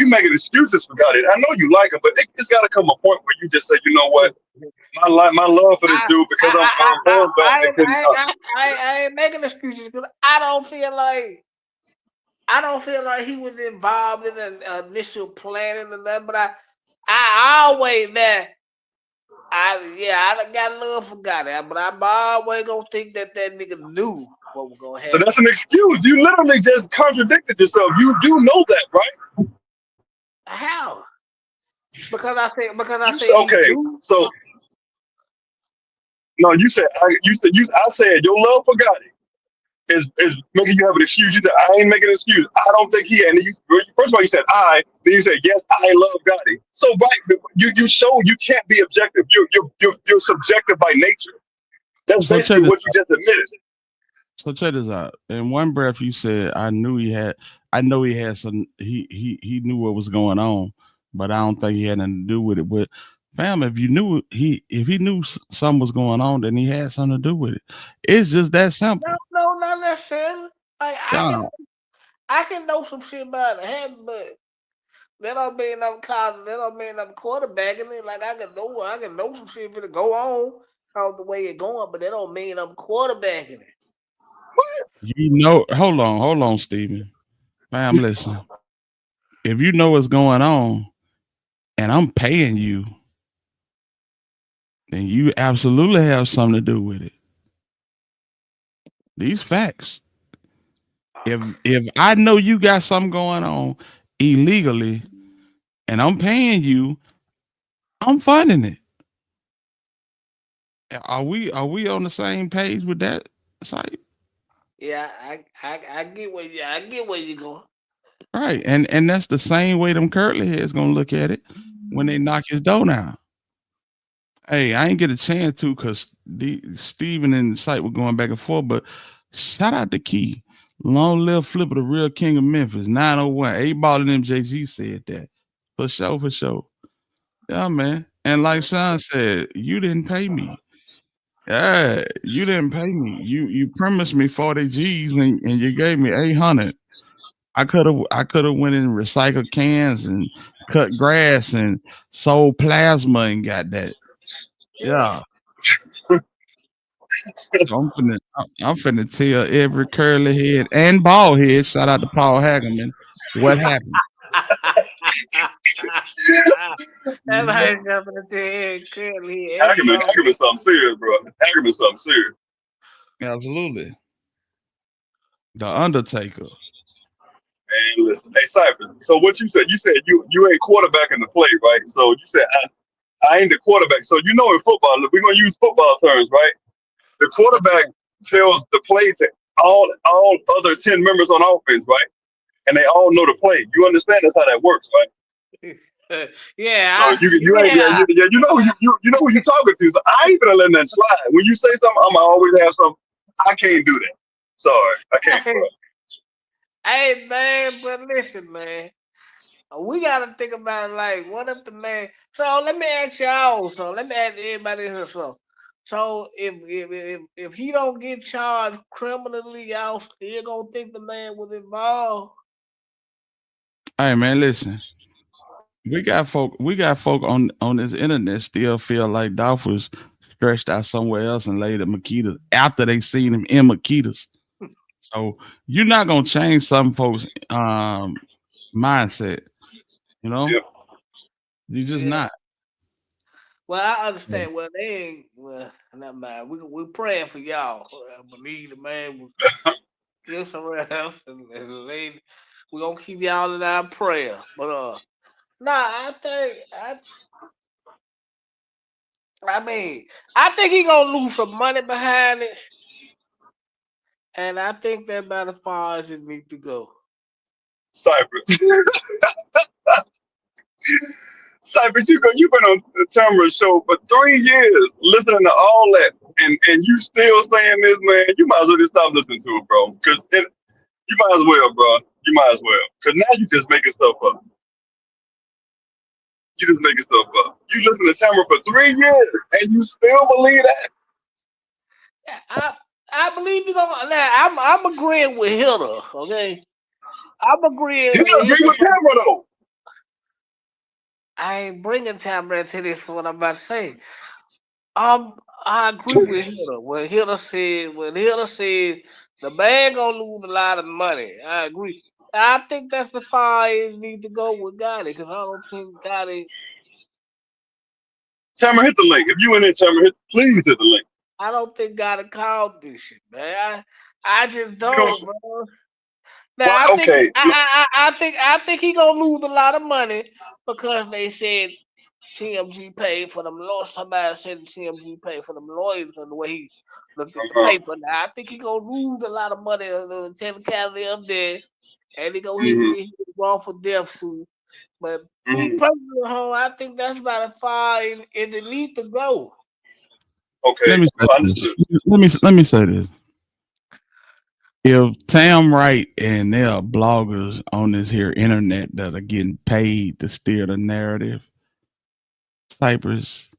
Speaker 16: making excuses for God. I know you like him, but it's got to come a point where you just say, you know what, my love for this dude because I'm born back.
Speaker 17: I ain't making excuses because I don't feel like he was involved in the initial planning and that. But I always I got love for God, but I'm always gonna think that nigga knew what was gonna happen.
Speaker 16: So that's an excuse. You literally just contradicted yourself. You do know that, right?
Speaker 17: How? Because I said
Speaker 16: okay. So no, I said your love for God is making you have an excuse. You said I ain't making an excuse. I don't think he. And you, first of all, you said I. Then you said yes, I love Gotti. So right, you showed you can't be objective. You're subjective by nature. That's basically what you just admitted.
Speaker 4: So check this out. In one breath, you said, "I know he had some. He knew what was going on, but I don't think he had nothing to do with it." But fam, if he knew something was going on, then he had something to do with it. It's just that simple.
Speaker 17: No, not necessarily. Like I can know some shit about it happened, but that don't mean I'm causing. That don't mean I'm quarterbacking it. Like I can know some shit to go on the way it's going, but that don't mean I'm quarterbacking it.
Speaker 4: You know, hold on, Steven. Fam, listen. If you know what's going on, and I'm paying you, then you absolutely have something to do with it. These facts. If I know you got something going on illegally and I'm paying you, I'm funding it. Are we on the same page with that site?
Speaker 17: Yeah, I get where you're going.
Speaker 4: Right. And that's the same way them curly heads gonna look at it when they knock his door down. Hey, I ain't get a chance to because Steven and the site were going back and forth, but shout out to Key. Long live Flipper, the real king of Memphis, 901. 8-Ball and MJG said that. For sure. Yeah, man. And like Sean said, you didn't pay me. Yeah, you didn't pay me. You promised me 40 G's and you gave me 800. I could have went and recycled cans and cut grass and sold plasma and got that. Yeah. So I'm finna tell every curly head and bald head, shout out to Paul Hagerman, what happened.
Speaker 17: That's how it's jumping into head curly.
Speaker 16: Hagerman something serious, bro. Hagerman something serious.
Speaker 4: Absolutely. The Undertaker.
Speaker 16: Man, listen. Hey, Cypher. So what you said you ain't quarterback in the play, right? So you said I ain't the quarterback. So you know in football, we're gonna use football terms, right? The quarterback tells the play to all other 10 members on offense, right? And they all know the play. You understand that's how that works, right?
Speaker 17: Yeah.
Speaker 16: So you know who you're talking to. So I ain't gonna let that slide. When you say something, I'm gonna always have something. I can't do that. Sorry, I can't. Bro.
Speaker 17: Hey man, but listen, man. We gotta think about like what if the man. So let me ask y'all. So let me ask everybody here. So So if he don't get charged criminally, y'all still gonna think the man was involved?
Speaker 4: Hey man, listen. We got folk on this internet still feel like Dolph was stretched out somewhere else and laid at Makita after they seen him in Makita's. So you're not gonna change some folks mindset, you know?
Speaker 16: Yep.
Speaker 4: You just not.
Speaker 17: Well, I understand. Well, they ain't. Well, never mind. We praying for y'all. I believe the man was still somewhere else, and lady, we gonna keep y'all in our prayer. But I think he gonna lose some money behind it, and I think that about as far as it needs to go.
Speaker 16: Cypress. Cypress, you've been on the Tamara show for 3 years, listening to all that, and you still saying this, man. You might as well just stop listening to it, bro. Because you might as well, bro. You might as well. Because now you just making stuff up. You just making stuff up. You listen to Tamara for 3 years, and you still believe that?
Speaker 17: I believe you gonna. Now, I'm agreeing with Hitta. Okay, I'm agreeing.
Speaker 16: You agree with Tamara though.
Speaker 17: I ain't bringing Tamara into this for what I'm about to say. I agree with Hitta. When Hitta said the man gonna lose a lot of money. I agree. I think that's the far it need to go with Gotti, because I don't think Gotti.
Speaker 16: Tamara, hit the link. If you in there, Tamara, please hit the link.
Speaker 17: I don't think Gotti called this shit, man. I just don't, bro. Now
Speaker 16: Well, okay.
Speaker 17: I think he gonna lose a lot of money because they said TMG paid for them lawyers. Somebody said TMG paid for them lawyers and the way he looked at the paper. Now I think he gonna lose a lot of money on the technicality of there, and he gonna hit the wrongful death suit. But me personally, I think that's about as far as it needs to go.
Speaker 16: Okay.
Speaker 4: Let me say this. If Tam right and there are bloggers on this here internet that are getting paid to steer the narrative, Cypress,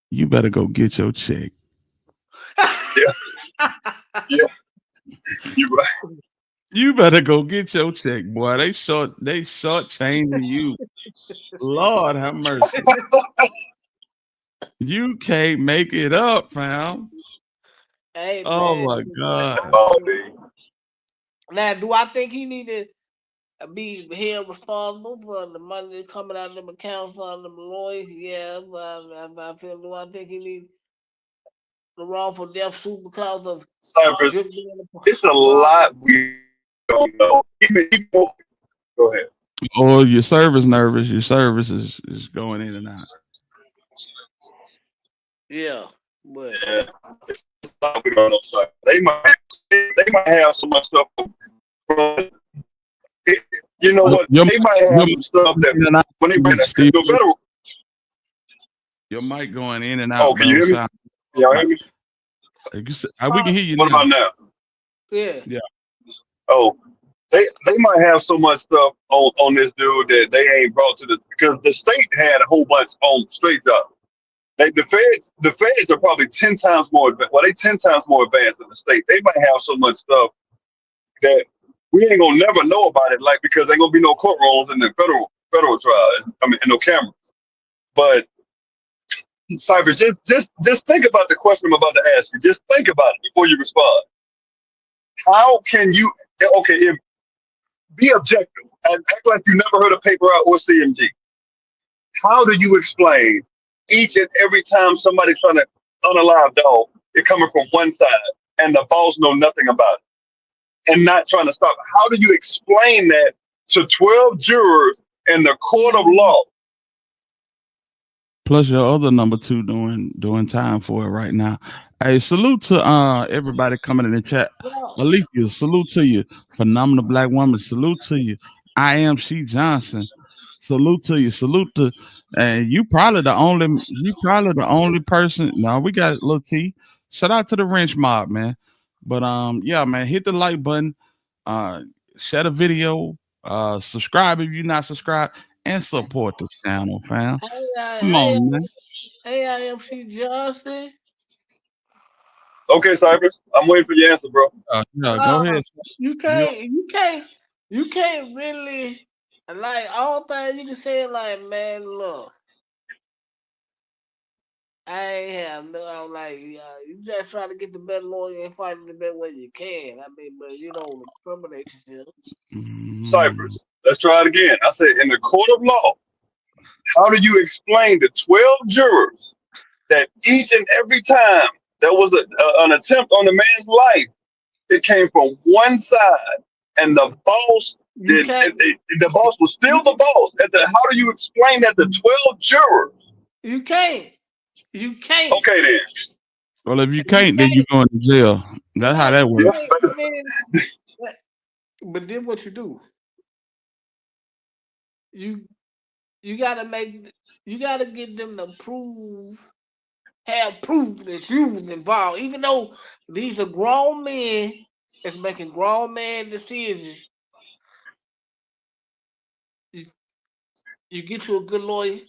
Speaker 4: you better go get your check.
Speaker 16: Yeah, you're right.
Speaker 4: You better go get your check, boy. They shortchanging you. Lord have mercy. You can't make it up, fam.
Speaker 17: Hey,
Speaker 4: Oh
Speaker 17: man.
Speaker 4: my God.
Speaker 17: Now, do I think he need to be held responsible for the money coming out of them accounts on them lawyers? Yeah, but I feel. Do I think he needs the wrongful death suit because of
Speaker 16: Cypress? It's a lot we don't know. Go ahead.
Speaker 4: Or your service nervous. Your service is going in and out.
Speaker 17: Yeah, but
Speaker 16: we don't know. They might have so much stuff. You know what? They might have some stuff that when they bring that to federal.
Speaker 4: Your mic going in and out.
Speaker 16: Oh, can you hear me? Y'all hear me?
Speaker 4: We can hear you.
Speaker 16: What about now?
Speaker 17: Yeah.
Speaker 4: Yeah.
Speaker 16: Oh, they might have so much stuff on this dude that they ain't brought to because the state had a whole bunch on straight up. The feds are probably 10 times more. Well, they 10 times more advanced than the state. They might have so much stuff that we ain't gonna never know about it. Like because ain't gonna be no courtrooms in the federal trial. I mean, and no cameras. But Cypher, just think about the question I'm about to ask you. Just think about it before you respond. How can you? Okay, be objective and act like you never heard of Paper Out or CMG. How do you explain each and every time somebody's trying to unalive dog, it coming from one side and the boss know nothing about it and not trying to stop it? How do you explain that to 12 jurors in the court of law?
Speaker 4: Plus your other number two doing time for it right now. Hey, salute to everybody coming in the chat. Alethea, salute to you. Phenomenal black woman, salute to you. I am She Johnson. Salute to you. Salute to and you probably the only person. No, we got Lil T. Shout out to the wrench mob, man. But yeah, man, hit the like button, share the video, subscribe if you're not subscribed, and support this channel, fam. Come on, man.
Speaker 17: AIMC Johnson.
Speaker 16: Okay, Cypress, I'm waiting for your answer, bro.
Speaker 4: No, go ahead.
Speaker 17: You can't really like all things you can say like, man, look. I ain't have no. I'm like, you just try to get the better lawyer and fight the best way you can. I mean, but you don't incriminate yourself.
Speaker 16: Cypress, let's try it again. I said, in the court of law, how do you explain the 12 jurors that each and every time there was an attempt on the man's life, it came from one side, and the boss did. The boss was still the boss. How do you explain that to 12 jurors?
Speaker 17: You can't. You can't.
Speaker 16: Okay then.
Speaker 4: Well, if you can't, then you going to jail. That's how that works.
Speaker 17: But then what you do? You gotta get them to have proof that you was involved, even though these are grown men that's making grown man decisions. You get you a good lawyer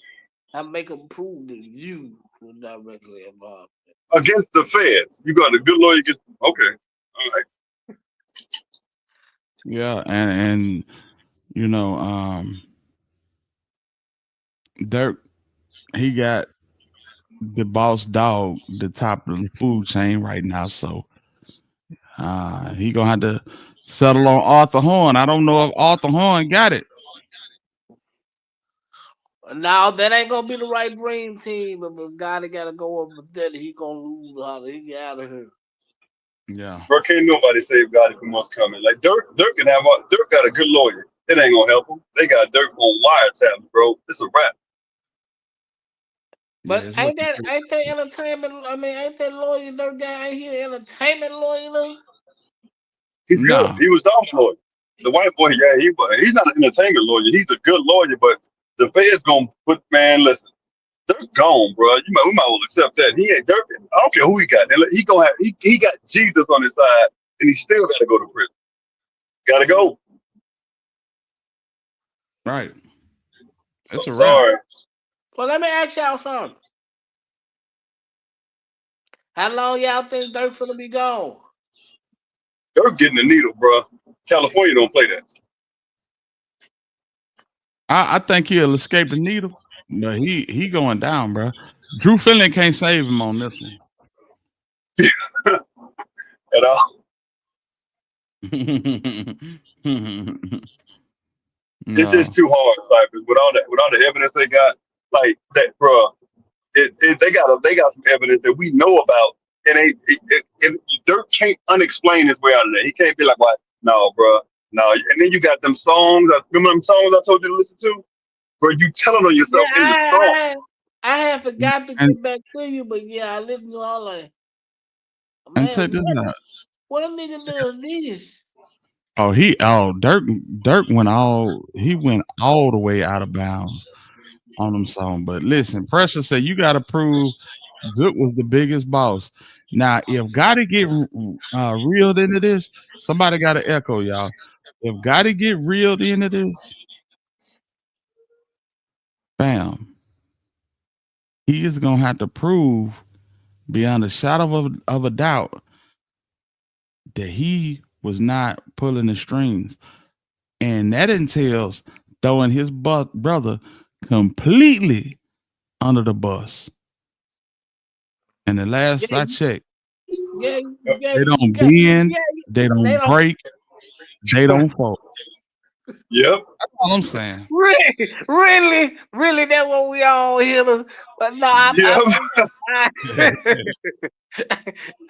Speaker 17: and make them prove that you were directly involved.
Speaker 16: Against the feds, you got a good lawyer. Okay, all right.
Speaker 4: Yeah, and you know, Dirk, he got the boss dog, the top of the food chain right now. So he gonna have to settle on Arthur Horn. I don't know if Arthur Horn got it.
Speaker 17: Now that ain't gonna be the right dream team. If a guy that gotta go over there, he gonna lose. How he get out of here?
Speaker 4: Yeah,
Speaker 16: bro, can't nobody save God from what's coming. Like Dirk got a good lawyer. It ain't gonna help him. They got Dirk on wiretap, bro. It's a wrap.
Speaker 17: But ain't that entertainment? I mean, ain't that lawyer Dirk guy ain't here entertainment lawyer though?
Speaker 16: He's good. He was Dolph's lawyer. The white boy, yeah, he's not an entertainment lawyer. He's a good lawyer, but the feds gonna put, man, listen, Dirk gone, bro. We might well accept that. He ain't Dirk. I don't care who he got. He gonna have he got Jesus on his side, and he still gotta go to prison. Gotta go.
Speaker 4: Right. That's a
Speaker 16: sorry.
Speaker 4: wrap.
Speaker 17: Well, let me ask y'all something. How long y'all think Dirk's gonna be gone?
Speaker 16: Dirk getting the needle, bro. California don't play that.
Speaker 4: I think he'll escape the needle, but he going down, bro. Drew Finley can't save him on this one.
Speaker 16: At all. It's just too hard, Cypress. With all the evidence they got, like that, bro. They got some evidence that we know about, and Dirk can't unexplain his way out of there. He can't be like, "What? No, bro, no." And then you got them songs. Remember them songs I told you to listen to? Bro, you telling on yourself in the song.
Speaker 17: I had forgot to get back to you, but yeah, I listened to all that.
Speaker 4: And check this out.
Speaker 17: What a nigga does this?
Speaker 4: Dirk went all the way out of bounds on them song. But listen, Pressure said you got to prove Zook was the biggest boss. Now, if Gotti get reeled into this, somebody got to echo, y'all. If Gotti get reeled into this, bam, he is gonna have to prove beyond a shadow of a doubt that he was not pulling the strings, and that entails throwing his brother completely under the bus. And the last I checked, they don't bend, they don't break, they don't fall.
Speaker 16: Yep,
Speaker 4: that's all I'm saying.
Speaker 17: Really, that's what we all hear. But no,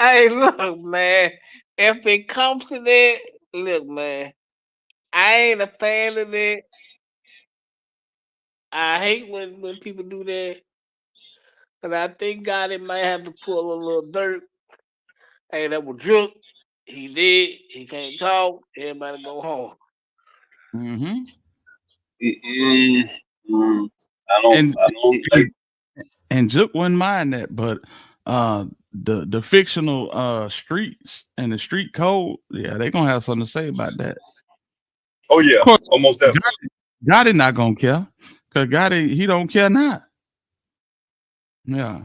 Speaker 17: hey, look, man. If it comes to that, look, man. I ain't a fan of that. I hate when people do that. But I think God might have to pull a little dirt. Hey, that was Druk. He did. He can't talk. Everybody go home.
Speaker 4: Mm-hmm.
Speaker 16: I don't think.
Speaker 4: And Druk wouldn't mind that, but the fictional streets and the street code, yeah, they're gonna have something to say about that.
Speaker 16: Oh yeah, of course, almost definitely.
Speaker 4: Gotti not gonna care, because Gotti, he don't care now. Yeah.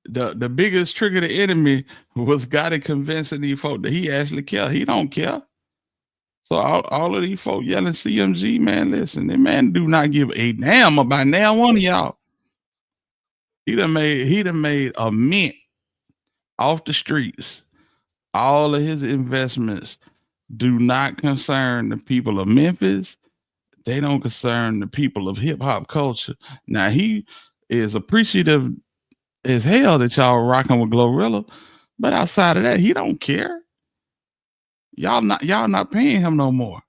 Speaker 4: The biggest trick of the enemy was Gotti convincing these folk that he actually care. He don't care. So all of these folk yelling CMG, man, listen, that man do not give a damn about now one of y'all. He done made a mint off the streets. All of his investments do not concern the people of Memphis. They don't concern the people of hip hop culture. Now he is appreciative as hell that y'all rocking with Glorilla, but outside of that, he don't care. Y'all not paying him no more.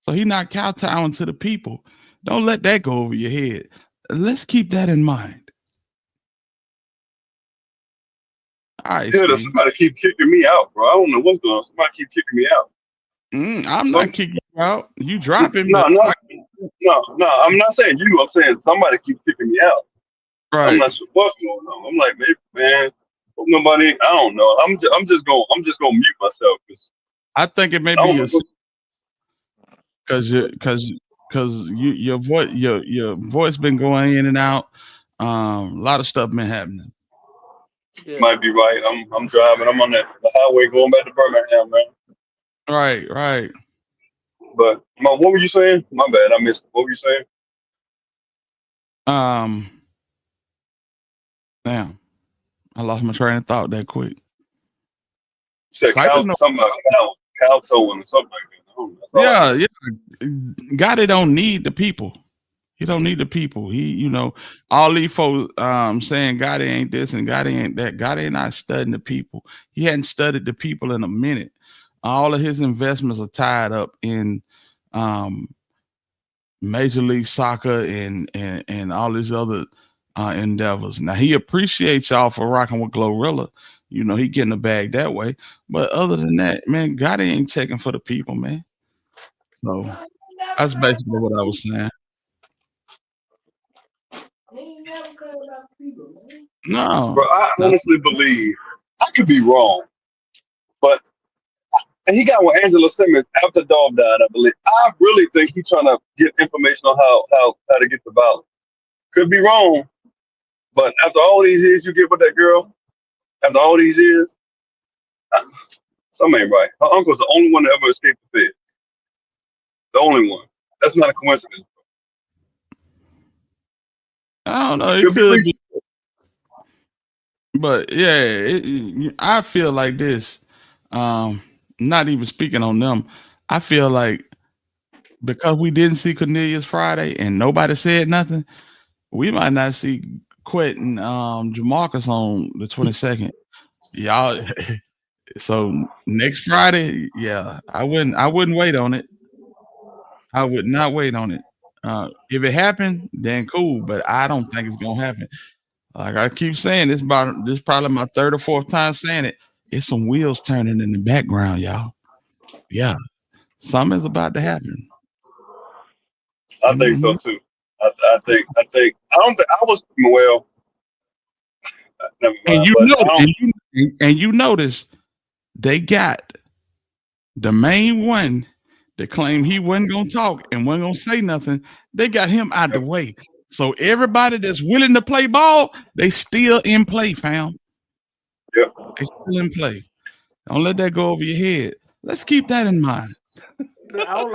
Speaker 4: So he not kowtowing to the people. Don't let that go over your head. Let's keep that in mind. All right,
Speaker 16: Hitta, somebody keep kicking me out, bro. I don't know what's going on. Somebody keep kicking me out.
Speaker 4: I'm not kicking you out. You dropping?
Speaker 16: No, I'm not saying you. I'm saying somebody keep kicking me out.
Speaker 4: Right.
Speaker 16: I'm not sure what's going on. I'm like, maybe, man, nobody. I don't know. I'm just gonna mute myself because
Speaker 4: I think it may be because your voice been going in and out. A lot of stuff been happening.
Speaker 16: You might be right. I'm driving. I'm on the highway going back to Birmingham, man.
Speaker 4: Right.
Speaker 16: But what were you saying? My bad, I missed it. What were you saying?
Speaker 4: Damn, I lost my train of thought that quick.
Speaker 16: You said something about cow towing or something like that.
Speaker 4: Yeah. Gotti don't need the people. He don't need the people. He, all these folks saying Gotti ain't this and Gotti ain't that. Gotti ain't not studying the people. He hadn't studied the people in a minute. All of his investments are tied up in Major League Soccer and all these other endeavors. Now he appreciates y'all for rocking with Glorilla. He getting the bag that way. But other than that, man, Gotti ain't checking for the people, man. So that's basically what I was saying. No,
Speaker 16: bro, I honestly believe I could be wrong, but and he got with Angela Simmons after Dolph died. I believe. I really think he's trying to get information on how to get the violence. Could be wrong, but after all these years you get with that girl, after all these years, something ain't right. Her uncle's the only one that ever escaped the feds. The only one. That's not a coincidence.
Speaker 4: I don't know. It could be. But yeah, I feel like this. Not even speaking on them. I feel like because we didn't see Cornelius Friday and nobody said nothing, we might not see Quentin Jamarcus on the 22nd. Y'all. So next Friday, yeah, I wouldn't wait on it. I would not wait on it. If it happened, then cool, but I don't think it's gonna happen. Like I keep saying, this probably my third or fourth time saying it. It's some wheels turning in the background, y'all. Yeah, something's about to happen.
Speaker 16: I think so too. I think I don't think I was well. Never mind,
Speaker 4: And you notice they got the main one that claimed he wasn't gonna talk and wasn't gonna say nothing. They got him out the way. So everybody that's willing to play ball, they still in play, fam.
Speaker 16: Yeah.
Speaker 4: They still in play. Don't let that go over your head. Let's keep that in mind.
Speaker 17: I don't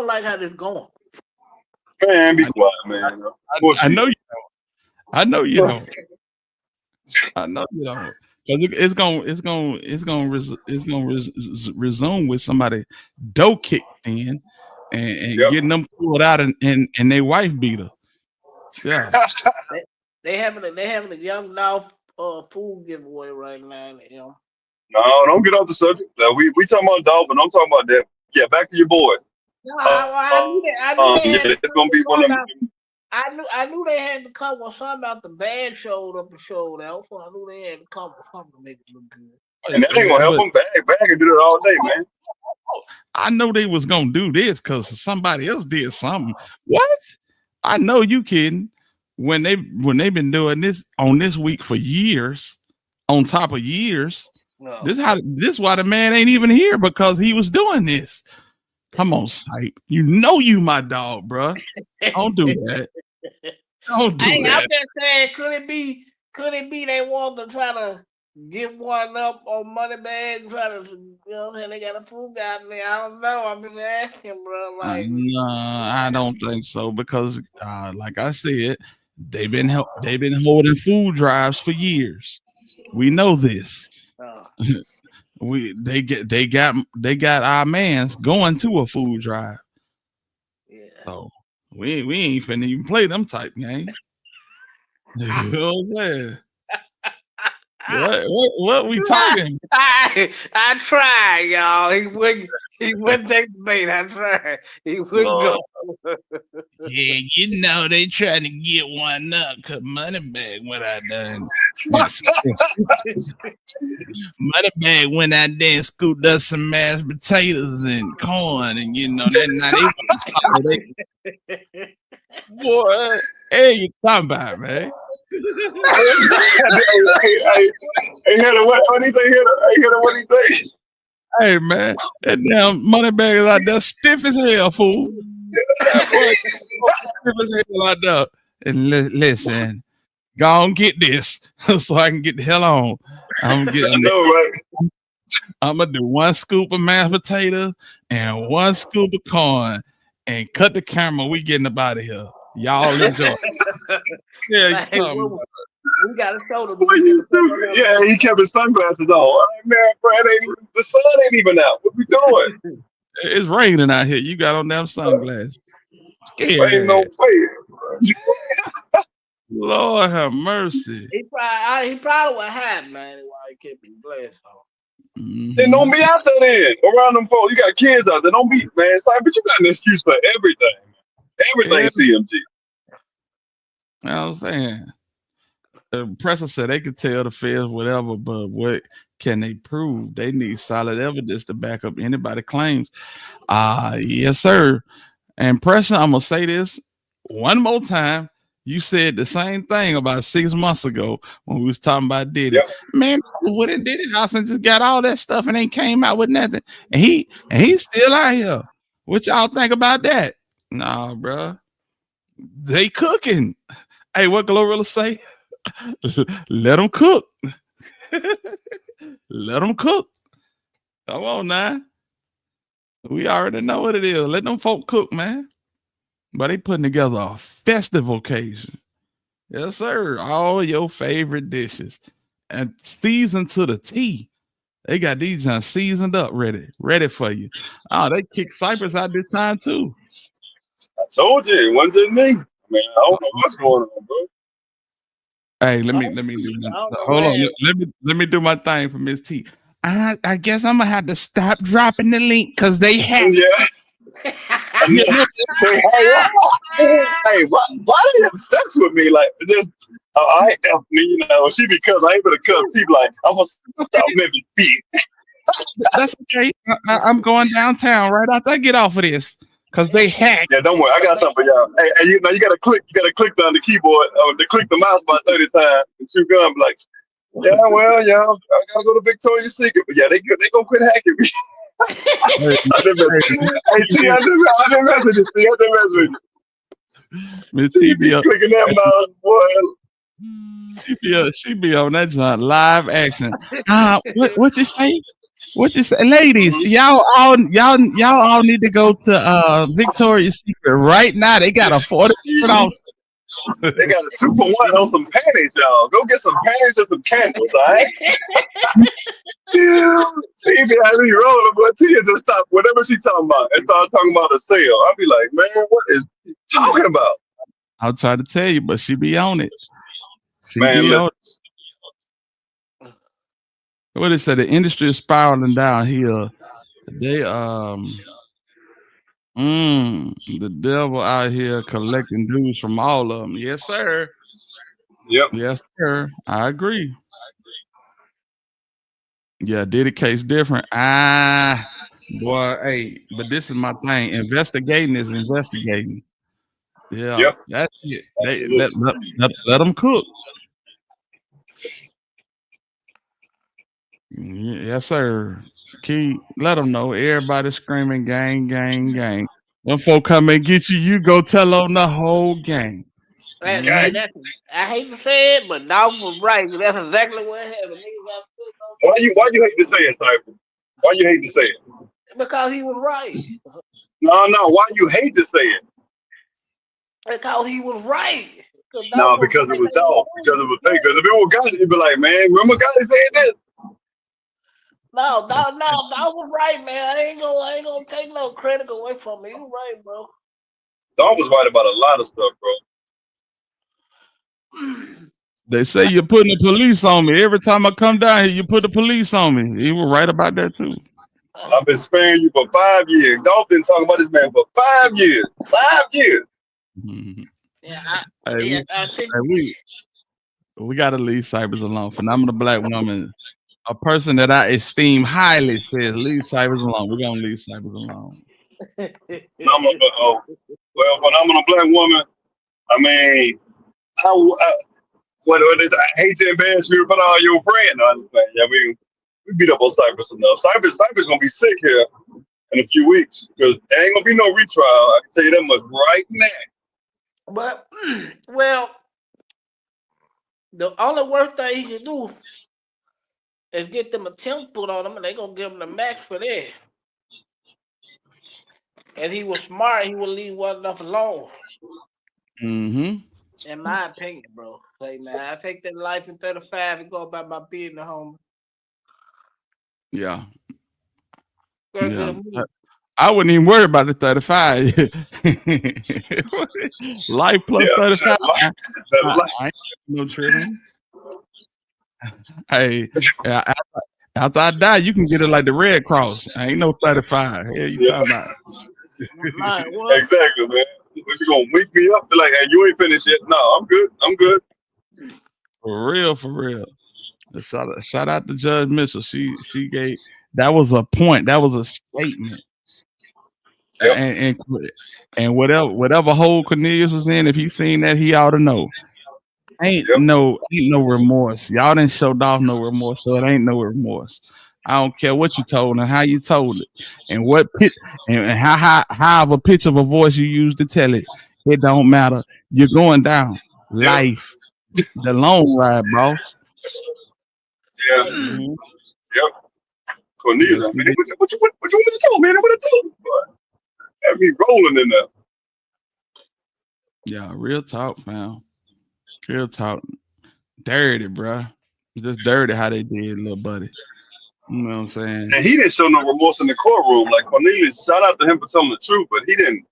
Speaker 17: like how this going.
Speaker 16: Man, be quiet, man.
Speaker 4: I know you don't. I know you don't. I know you don't. Because it's gonna resume with somebody dough kicked in and getting them pulled out and their wife beater. Yeah.
Speaker 17: they having a young Dolph food giveaway right now.
Speaker 16: No, don't get off the subject. We talking about Dolph, but don't talk about that. Yeah, back to your boys.
Speaker 17: No, I knew that.
Speaker 16: It's gonna be one of them.
Speaker 17: I knew they had to come with something about the bag showed up and showed out, so I knew they had to come with something to make it look good.
Speaker 16: And that ain't gonna help them. Bag and do it all day, man.
Speaker 4: I know they was gonna do this because somebody else did something. What? I know you kidding. When they've been doing this on this week for years, on top of years.
Speaker 17: No.
Speaker 4: This why the man ain't even here because he was doing this. Come on, Sipe. You know you my dog, bro. Don't do that. Don't do
Speaker 17: Hey, I'm
Speaker 4: that.
Speaker 17: just saying, could it be they want to try to get one up on Moneybag, try to, you know, and they got a fool guy there. I don't know. I'm just asking, bro. Like,
Speaker 4: No, I don't think so because, like I said, they've been holding food drives for years. We know this. They got our mans going to a food drive.
Speaker 17: Yeah.
Speaker 4: So we ain't finna even play them type games. You know what I'm saying? What we talking?
Speaker 17: I tried, y'all. He wouldn't take the bait. I tried. He wouldn't go.
Speaker 4: Yeah, you know they trying to get one up because Moneybag what I done. Moneybag went out there and scooped up some mashed potatoes and corn, and you know that now they boy, hey, you talking about, man?
Speaker 16: Hey, Hitta, what he say? Hitta, what he say?
Speaker 4: Hey, man, that damn Moneybag is out there stiff as hell, fool. Stiff as hell out there. And listen, go on get this so I can get the hell on. I'm gonna do one scoop of mashed potato and one scoop of corn and cut the camera. We getting up out of here. Y'all enjoy. Yeah,
Speaker 17: Like, we got a shoulder.
Speaker 16: Yeah, he kept his sunglasses on. Man, bro, the sun ain't even out. What we doing?
Speaker 4: It's raining out here. You got on them sunglasses. Scared.
Speaker 16: Ain't no way.
Speaker 4: Lord have mercy.
Speaker 17: He probably would have, man. Why he kept his glasses on.
Speaker 16: Then don't be out there then. Around them folks. You got kids out there. Don't be, man. It's like, but you got an excuse for everything. Everything CMG.
Speaker 4: You know what I'm saying? The presser said they could tell the feds whatever, but what can they prove? They need solid evidence to back up anybody claims. Yes, sir. And Pressure, I'm gonna say this one more time. You said the same thing about 6 months ago when we was talking about Diddy.
Speaker 16: Yep.
Speaker 4: Man, went in Diddy house and just got all that stuff and ain't came out with nothing. And he's still out here. What y'all think about that? Nah, bro. They cooking. Hey, what Glorilla say? Let them cook. Let them cook. Come on now. We already know what it is. Let them folk cook, man. But they putting together a festive occasion. Yes, sir. All your favorite dishes. And seasoned to the T. They got these ones seasoned up, ready for you. Oh, they kicked Cypress out this time too.
Speaker 16: I told you, it wasn't just me. I mean, I don't know what's going on, bro.
Speaker 4: Hey, let me do my, hold on. Let me do my thing for Miss T. I guess I'm gonna have to stop dropping the link because they hacked.
Speaker 16: Yeah. Hey, why they obsessed with me? Like, just, I you know, she because I ain't gonna come. She like, I'm gonna stop maybe beat.
Speaker 4: That's okay. I'm going downtown right after I get off of this because they hacked.
Speaker 16: Yeah, don't worry. I got something for y'all. Hey, you know, you gotta click down the keyboard to click the mouse about 30 times and chew gum. Like, yeah, well, yeah, I gotta go to Victoria's Secret, but yeah, they gonna quit hacking me. I didn't mess with you.
Speaker 4: Miss T be up.
Speaker 16: Clicking that mouse, boy.
Speaker 4: She be on that joint live action. What you say? What you say, ladies? Y'all all need to go to Victoria's Secret right now. They got a $40 off.
Speaker 16: They got a 2-for-1 on some panties, y'all. Go get some panties and some candles, all right? TV had me rolling, but Tia just stopped whatever she talking about and started talking about a sale. I'll be like, man, what is she talking about?
Speaker 4: I'll try to tell you, but she be on it. She
Speaker 16: man,
Speaker 4: be on it. What it said, the industry is spiraling down here. They the devil out here collecting dues from all of them. Yes, sir.
Speaker 16: Yep.
Speaker 4: Yes, sir. I agree. Yeah, Diddy case different. Boy, hey, but this is my thing. Investigating is investigating. Yeah,
Speaker 16: yep.
Speaker 4: That's it. They let them cook. Yes, sir. Let them know. Everybody screaming, gang, gang, gang. When folk come and get you, you go tell on the whole gang.
Speaker 17: And that's, I hate to say it, but Dolph was right. That's exactly what happened.
Speaker 16: Why you hate to say it, Cypher? Why you hate to say it?
Speaker 17: Because he was right.
Speaker 16: No. Why you hate to say it?
Speaker 17: Because he was right.
Speaker 16: No, because it was Dolph. Because it was fake. Because if it was Gotti, you'd be like, man, remember Gotti saying this?
Speaker 17: No, Dolph was right, man. I ain't gonna take no credit away from me. You right, bro.
Speaker 16: Dolph was right about a lot of stuff, bro.
Speaker 4: They say you're putting the police on me. Every time I come down here, you put the police on me. He was right about that too.
Speaker 16: I've been sparing you for 5 years. Dolph been talking about this man for 5 years. 5 years.
Speaker 17: Yeah,
Speaker 4: I think we gotta leave Cypress alone. Phenomenal black woman, a person that I esteem highly, says leave Cypress alone. We're gonna leave Cypress alone.
Speaker 16: Phenomenal black woman. I mean, I hate to embarrass you in front of all your friends. I mean, we beat up on Cypress enough. Cypress gonna be sick here in a few weeks because there ain't gonna be no retrial. I can tell you that much right now.
Speaker 17: But well, the only worst thing he can do is get them attempt put on him, and they gonna give him the max for that. And he was smart. He would leave well enough alone. In my opinion, bro. Hey man, I take that life in 35 and go about my business, home.
Speaker 4: Yeah. I wouldn't even worry about the 35. Life plus 35. I ain't no tripping. Hey, after I die, you can get it like the Red Cross. I ain't no 35. Hell you talking about?
Speaker 16: Exactly, man. But you gonna wake me up? Be like, hey, you ain't finished yet. No, I'm good.
Speaker 4: For real. Shout out to Judge Mitchell. She gave that was a point. That was a statement. Yep. And whatever hole Cornelius was in, if he seen that, he ought to know. Ain't no remorse. Y'all didn't show Dolph no remorse, so it ain't no remorse. I don't care what you told and how you told it, and what pitch and how of a pitch of a voice you use to tell it. It don't matter. You're going down. Life, the long ride, boss.
Speaker 16: Yeah. Yep. Cornelius, what you want to tell, man? What I told you? Have me rolling in there.
Speaker 4: Yeah, real talk, fam. Real talk. Dirty, bro. Just dirty how they did, little buddy. You know what I'm saying?
Speaker 16: And he didn't show no remorse in the courtroom. Like Cornelius, shout out to him for telling the truth, but he didn't.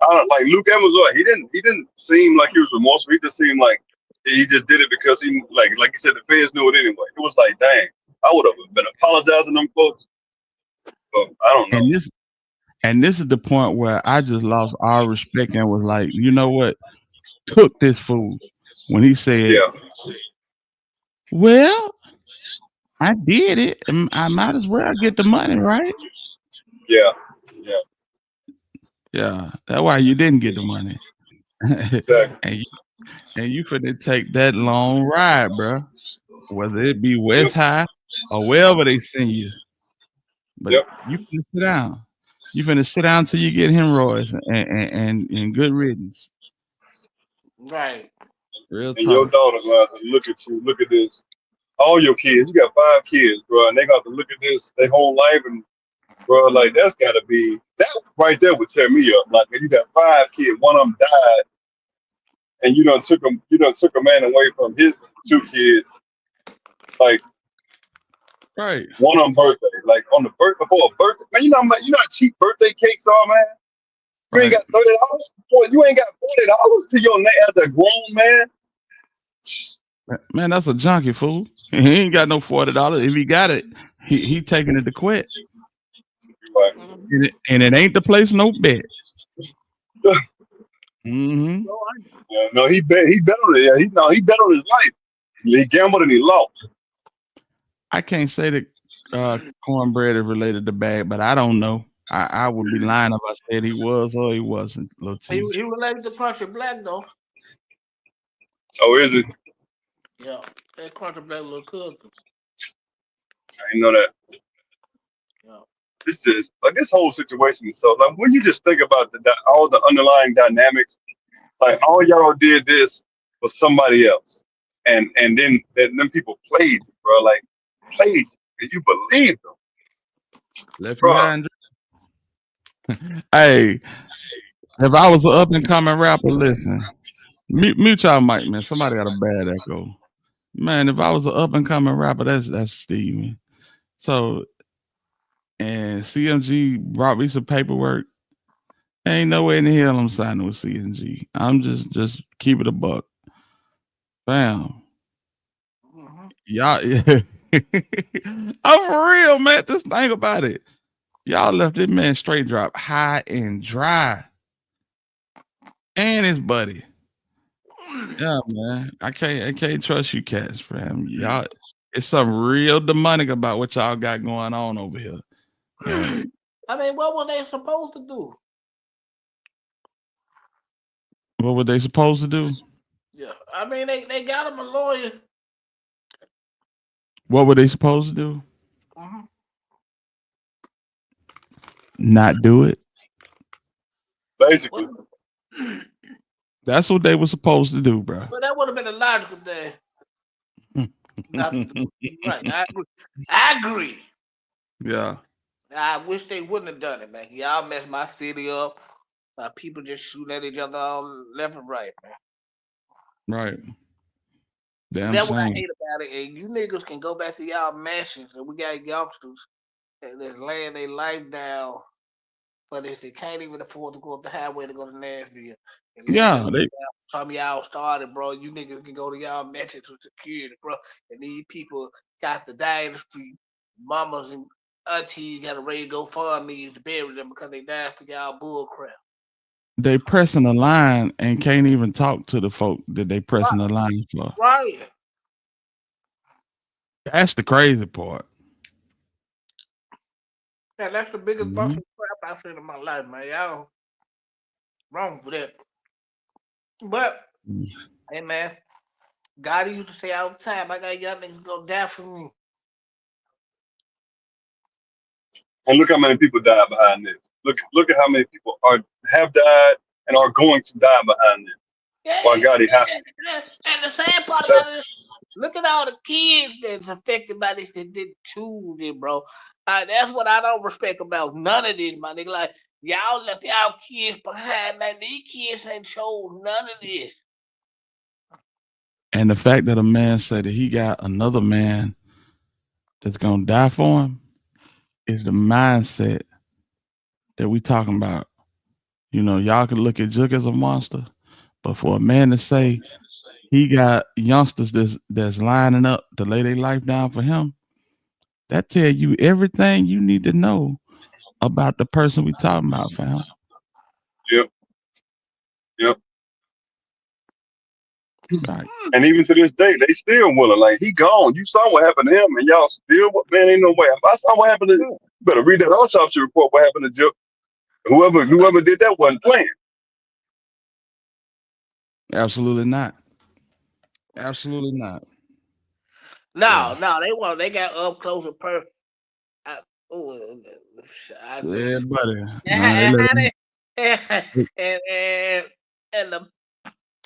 Speaker 16: I don't like Luke Evans. He didn't seem like he was remorseful. He just seemed like he just did it because he like you said, the feds knew it anyway. It was like, dang, I would have been apologizing to them folks, but I don't know.
Speaker 4: And this is the point where I just lost all respect and was like, you know what? Cook this fool when he said, well, I did it. I might as well get the money, right?
Speaker 16: Yeah.
Speaker 4: That's why you didn't get the money.
Speaker 16: Exactly.
Speaker 4: and you finna take that long ride, bro. Whether it be West High or wherever they send you. But you finna sit down. You finna sit down till you get hemorrhoids and good riddance.
Speaker 17: Right.
Speaker 4: Real
Speaker 16: and
Speaker 4: talk.
Speaker 16: your daughter gonna have to look at you, look at this. All your kids, you got 5 kids, bro, and they got to look at this their whole life, and bro, like that's gotta be that right there would tear me up. Like you got 5 kids, one of them died, and you done took a man away from his 2 kids, like
Speaker 4: right.
Speaker 16: One on birthday, like on the before a birthday, man. You know how cheap birthday cakes are, man. You ain't got $30. Boy, you ain't got $40 to your name as a grown man.
Speaker 4: Man, that's a junkie, fool. He ain't got no $40. If he got it, he taking it to quit.
Speaker 16: Right.
Speaker 4: And it ain't the place no bet.
Speaker 16: No, he bet on it. Yeah, he bet on his life. He gambled and he lost.
Speaker 4: I can't say that cornbread is related to bag, but I don't know. I would be lying if I said he was or he wasn't.
Speaker 17: He related to Country Black though.
Speaker 16: Oh, is it?
Speaker 17: Yeah, that Country Black little cousin.
Speaker 16: I didn't know that.
Speaker 17: Yeah.
Speaker 16: It's just like this whole situation is so like when you just think about all the underlying dynamics Like all y'all did this for somebody else, and then people played you, bro. Like played you, and you believed them,
Speaker 4: Left
Speaker 16: bro.
Speaker 4: behind. Hey, if I was an up and coming rapper, listen, mute y'all mic, man. Somebody got a bad echo. Man, if I was an up and coming rapper, that's Steven. So, and CMG brought me some paperwork. Ain't no way in the hell I'm signing with CMG. I'm just keep it a buck. Bam. Y'all, yeah. I'm for real, man. Just think about it. Y'all left this man straight drop high and dry. And his buddy. Yeah, man. I can't trust you cats, fam. Y'all, it's something real demonic about what y'all got going on over here. And
Speaker 17: I mean, what were they supposed to do?
Speaker 4: what were they supposed to do?
Speaker 17: Yeah, I mean, they got him a lawyer.
Speaker 4: What were they supposed to do?
Speaker 17: Mm-hmm.
Speaker 4: Not do it.
Speaker 16: Basically.
Speaker 4: That's what they were supposed to do, bro.
Speaker 17: Well, that would have been a logical thing. Not to do. Right, I agree.
Speaker 4: Yeah.
Speaker 17: I wish they wouldn't have done it, man. Y'all messed my city up. People just shooting at each other all left and right, man.
Speaker 4: Right. Damn
Speaker 17: That's what I
Speaker 4: shame.
Speaker 17: hate about it. And you niggas can go back to y'all mansions, and we got youngsters that just laying their life down, but they can't even afford to go up the highway to go to Nashville.
Speaker 4: Yeah,
Speaker 17: Some of y'all started, bro. You niggas can go to y'all mansions with security, bro. And these people got to die in the street. Mamas and aunties got to raise GoFundMe to bury them because they died for y'all bull crap.
Speaker 4: they pressing the line and can't even talk to the folk that they pressing the line for.
Speaker 17: Right.
Speaker 4: That's the crazy part.
Speaker 17: Yeah, that's the biggest busted crap I've seen in my life, man. Y'all wrong for that. But hey, man, God used to say all the time, I got young niggas gonna die for me.
Speaker 16: And look how many people died behind this. Look at how many people have died and are going to die behind this.
Speaker 17: Yeah,
Speaker 16: Why God he happened.
Speaker 17: and the sad part about it is, look at all the kids that's affected by this that did choose it, bro. That's what I don't respect about none of this, my nigga. Like, y'all left y'all kids behind, man. These kids ain't chose none of this.
Speaker 4: And the fact that a man said that he got another man that's gonna die for him is the mindset that we talking about. You know, y'all can look at Jook as a monster, but for a man to say he got youngsters that's lining up to lay their life down for him, that tell you everything you need to know about the person we talking about, fam.
Speaker 16: Yep.
Speaker 4: Right.
Speaker 16: And even to this day, they still willing. Like he gone. You saw what happened to him, and y'all still, man, ain't no way. I saw what happened to him. You better read that autopsy report. What happened to Joe? Whoever did that wasn't playing.
Speaker 4: Absolutely not. Absolutely not.
Speaker 17: No, they got up close and perfect.
Speaker 4: Yeah, buddy.
Speaker 17: And the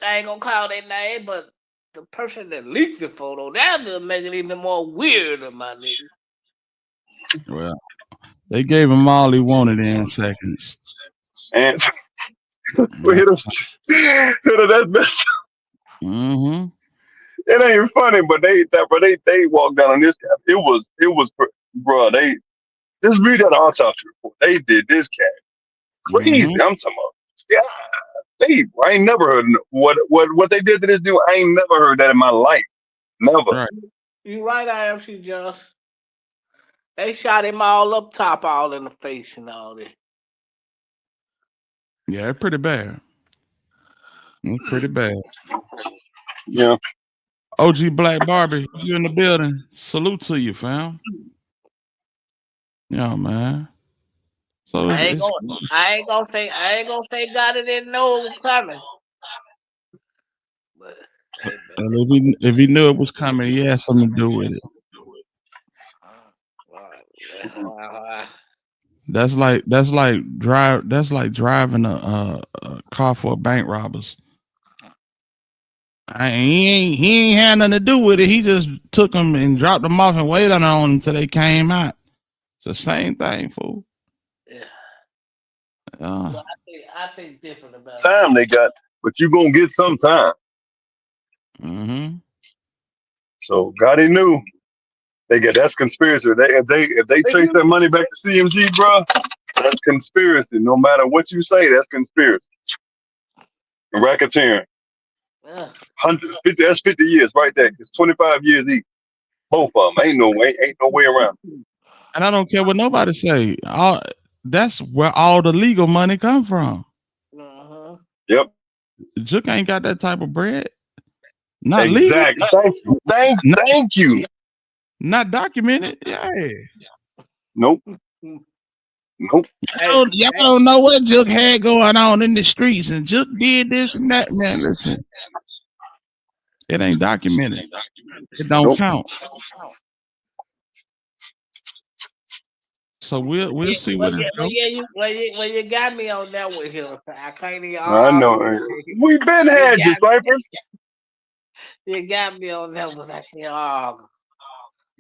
Speaker 17: I ain't gonna call their name, but the person that leaked the photo, that just make it even more weird, my nigga.
Speaker 4: Well, they gave him all he wanted in seconds.
Speaker 16: And that's messed up.
Speaker 4: Mm-hmm.
Speaker 16: It ain't funny, but they walked down on this cat. It was, bro. They just read that autopsy report. They did this cat crazy. I'm talking about, yeah. I ain't never heard what they did to this dude. I ain't never heard that in my life. Never.
Speaker 4: Right.
Speaker 17: You right, IMC Jones. They shot him all up top, all in the face and all that.
Speaker 4: Yeah, pretty bad. It's pretty bad.
Speaker 16: Yeah.
Speaker 4: OG Black Barbie, you in the building. Salute to you, fam. Yeah, man. So
Speaker 17: I ain't gonna say God didn't know it was coming. But hey,
Speaker 4: and if he knew it was coming, he had something to do with it. That's like driving a car for bank robbers He ain't had nothing to do with it. He just took them and dropped them off and waited on them until they came out. It's the same thing, fool.
Speaker 17: Yeah.
Speaker 4: Uh,
Speaker 17: Well, I think different about
Speaker 16: Time they got, but you gonna get some time.
Speaker 4: mm-hmm.
Speaker 16: So God, he knew. That's conspiracy. If they trace that money back to CMG, bro, that's conspiracy. No matter what you say, that's conspiracy. And racketeering. 150. That's 50 years right there. It's 25 years each. Both of them. Ain't no way around.
Speaker 4: And I don't care what nobody say. That's where all the legal money come from.
Speaker 16: Yep.
Speaker 4: Jook ain't got that type of bread. Not
Speaker 16: exactly.
Speaker 4: legal.
Speaker 16: Thank you.
Speaker 4: Not documented. Yeah.
Speaker 16: Nope.
Speaker 4: Y'all don't know what Jook had going on in the streets, and Jook did this and that. Man, listen, it ain't documented. It don't count. So we'll see what it goes.
Speaker 17: You got me on that one here. I can't even.
Speaker 16: I know. We been had you, Cypher.
Speaker 17: You got me on that one. I can't argue.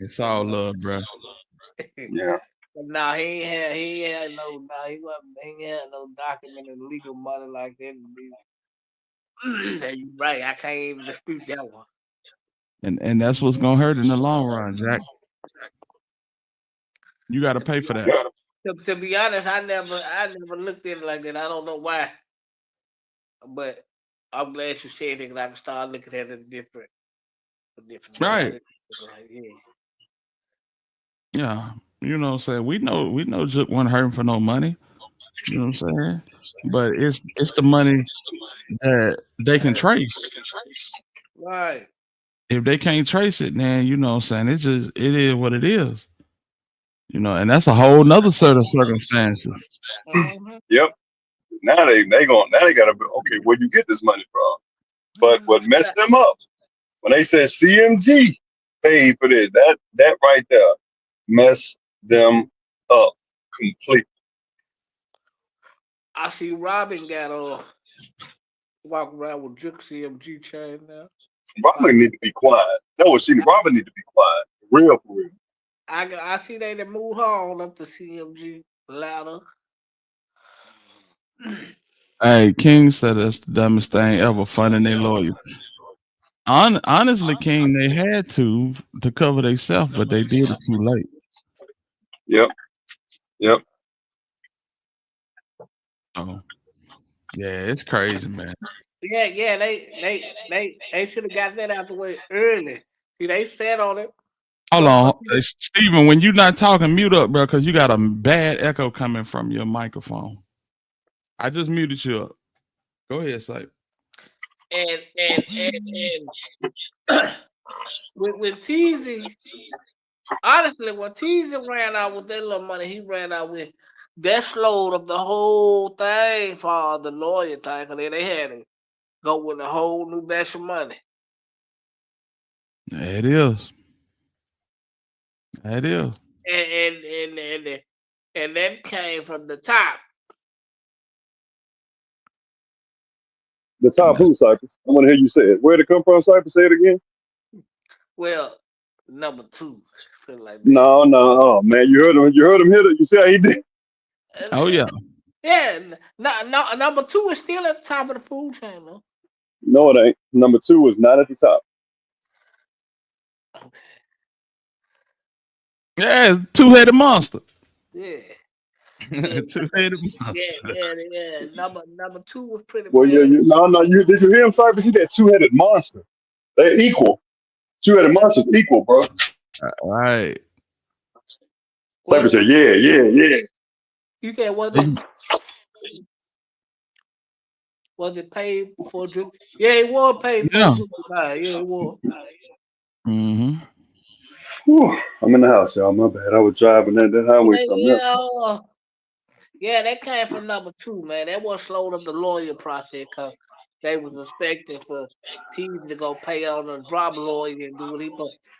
Speaker 4: It's all love, bro.
Speaker 16: Yeah.
Speaker 17: No, he ain't had no. No, he ain't had no documented legal money like that. You right. I can't even dispute that one.
Speaker 4: And that's what's gonna hurt in the long run, Jack. You got to pay for that.
Speaker 17: To be honest, I never looked at it like that. I don't know why, but I'm glad you said it because I can start looking at it different.
Speaker 4: Right. Yeah. You know what I'm saying? We know Jook wasn't hurting for no money. You know what I'm saying? But it's the money that they can trace.
Speaker 17: Right.
Speaker 4: If they can't trace it, then you know what I'm saying, it is what it is. You know, and that's a whole nother set of circumstances.
Speaker 16: Yep. Now they gotta be okay, where you get this money from? But what messed them up when they said CMG paid for this, that right there messed them up completely.
Speaker 17: I see Robin got walk around with Jook CMG chain now.
Speaker 16: Robin need to be quiet. That was Robin need to be quiet. For real.
Speaker 17: I see they done move on up the CMG ladder.
Speaker 4: Hey, King said that's the dumbest thing ever, funding their lawyers. Honestly, King, they had to cover themselves, but they did it too late.
Speaker 16: Yep.
Speaker 4: Oh, yeah, it's crazy, man.
Speaker 17: Yeah, they should have got that out the way early. See, they sat on it.
Speaker 4: Hold on, Steven, when you're not talking, mute up, bro, because you got a bad echo coming from your microphone. I just muted you up. Go ahead, Sipe.
Speaker 17: And with Teasy, honestly, when Teasy ran out with that little money, he ran out with that slowed up the whole thing for the lawyer thing, because they had to go with a whole new batch of money.
Speaker 4: It is. It is.
Speaker 17: And that came from the top.
Speaker 16: The top who, Cypress? I want to hear you say it. Where'd it come from, Cypress? Say it again.
Speaker 17: Well, number 2. Feel like that.
Speaker 16: No. Oh man, you heard him hit it. You see how he did?
Speaker 4: Oh yeah.
Speaker 17: Yeah, no, number 2 is still at the top of the food chain, though.
Speaker 16: No, it ain't. Number 2 is not at the top.
Speaker 17: Okay.
Speaker 4: Yeah, two-headed monster.
Speaker 17: Yeah.
Speaker 4: Two-headed monster.
Speaker 17: Yeah. Number 2 was pretty.
Speaker 16: Well, yeah, did you hear him, Cypress? He that two-headed monster. They're equal. Two-headed monsters equal, bro.
Speaker 4: Right.
Speaker 16: Cypress said, yeah.
Speaker 17: You said was it paid for drink? Yeah, it was paid for drink. Yeah, it was.
Speaker 4: Mm-hmm.
Speaker 16: Whew, I'm in the house, y'all. My bad. I was driving that highway something else.
Speaker 17: Yeah, that came from number 2, man. That was slowed up the lawyer process because they was expecting for Teasy to go pay on the drop lawyer and do what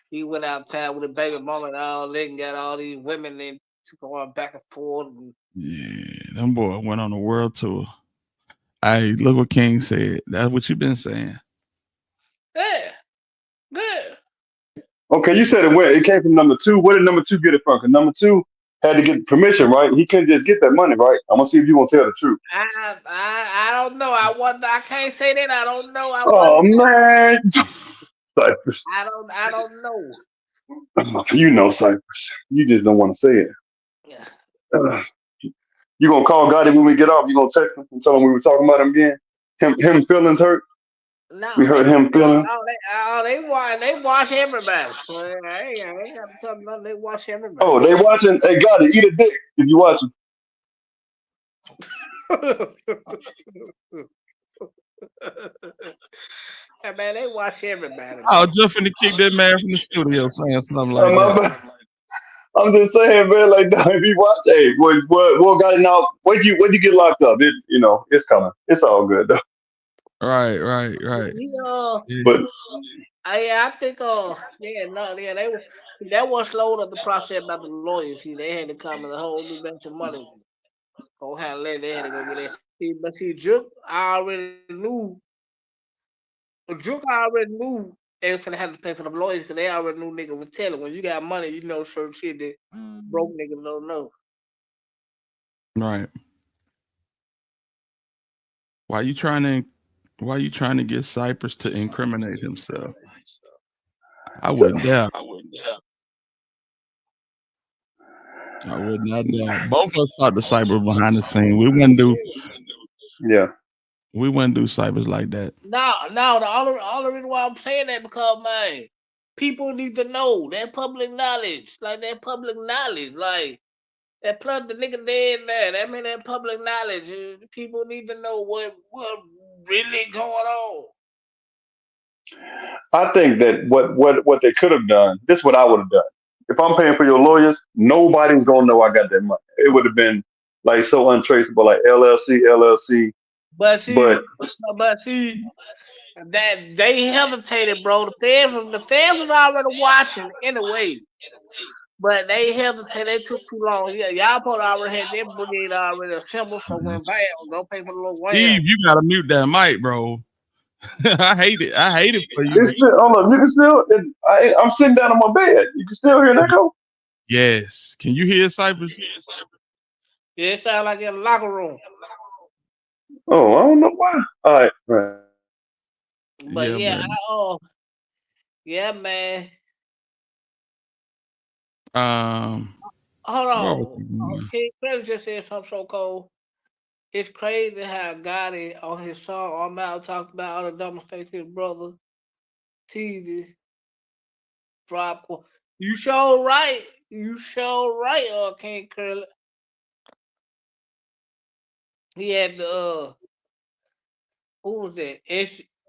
Speaker 17: he went out of town with a baby mama and all that and got all these women and going back and forth.
Speaker 4: Yeah, them boy went on a world tour. Hey, look what King said. That's what you've been saying.
Speaker 16: Okay, you said it came from number two. Where did number two get it from? Because number two had to get permission, right? He couldn't just get that money, right? I'm gonna see if you gonna tell the truth.
Speaker 17: I don't know. I can't say that. I don't know. I
Speaker 16: Oh
Speaker 17: wasn't there.
Speaker 16: man, Cypress.
Speaker 17: I don't know.
Speaker 16: You know Cypress. You just don't want to say it.
Speaker 17: Yeah.
Speaker 16: Uh, you gonna call Gotti when we get off? You gonna text him and tell him we were talking about him again? Him feelings hurt. We
Speaker 17: No,
Speaker 16: hurt him feelings.
Speaker 17: they watch everybody. So I ain't got to tell them nothing. They watch everybody.
Speaker 16: Oh, they watching. Hey, Gotti, eat a dick if you watching.
Speaker 17: Hey, man, they watch everybody,
Speaker 4: I was
Speaker 17: bro.
Speaker 4: just finna kick that man from the studio saying something like
Speaker 16: My
Speaker 4: that.
Speaker 16: bad. I'm just saying, man. Like, if you watch, hey, what Gotti now? When you get locked up, it's coming. It's all good though.
Speaker 4: Right.
Speaker 17: He,
Speaker 4: Yeah.
Speaker 16: But
Speaker 17: I think, that was slowed up the process about the lawyers. See, they had to come with a whole new bunch of money. Go handle that. They had to go get it. But see, Juke, I already knew. Juke, I already knew they was gonna have to pay for the lawyers because they already knew niggas was telling. When you got money, you know certain shit that broke niggas don't know.
Speaker 4: Right. Why you trying to get Cypress to incriminate himself? I wouldn't dare. I would not dare. Both of us talked to Cypress behind the scene.
Speaker 16: yeah,
Speaker 4: We wouldn't do Cypress like that.
Speaker 17: No, the only reason why I'm saying that because man, people need to know that public knowledge, like that public knowledge, like that plus the nigga dead there. That mean that public knowledge. People need to know what really going on.
Speaker 16: I think that what they could have done. This is what I would have done. If I'm paying for your lawyers, nobody's gonna know I got that money. It would have been like so untraceable, like LLC.
Speaker 17: But
Speaker 16: But
Speaker 17: see, that they hesitated, bro. The fans was already watching anyway. But they hesitated. They took too long. Yeah, y'all probably already had their brigade already assembled. So when bam, go pay for the little wham.
Speaker 4: Steve, you gotta mute that mic, bro. I hate it. I hate it for you.
Speaker 16: it's still, hold on, you can still. I'm sitting down on my bed. You can still hear an echo.
Speaker 4: Yes. Can you hear Cypress?
Speaker 17: Yeah, it sound like in the locker room.
Speaker 16: Oh, I don't know why. All right, right.
Speaker 17: But
Speaker 4: Yeah,
Speaker 17: yeah,
Speaker 4: man.
Speaker 17: yeah, man. Hold
Speaker 4: What was
Speaker 17: on.
Speaker 4: he doing?
Speaker 17: King Craig just said something so cold. It's crazy how Gotti on his song on Mal talks about all the dumb mistakes his brother Teasy drop. You sure right. King Curly. He had the who was that?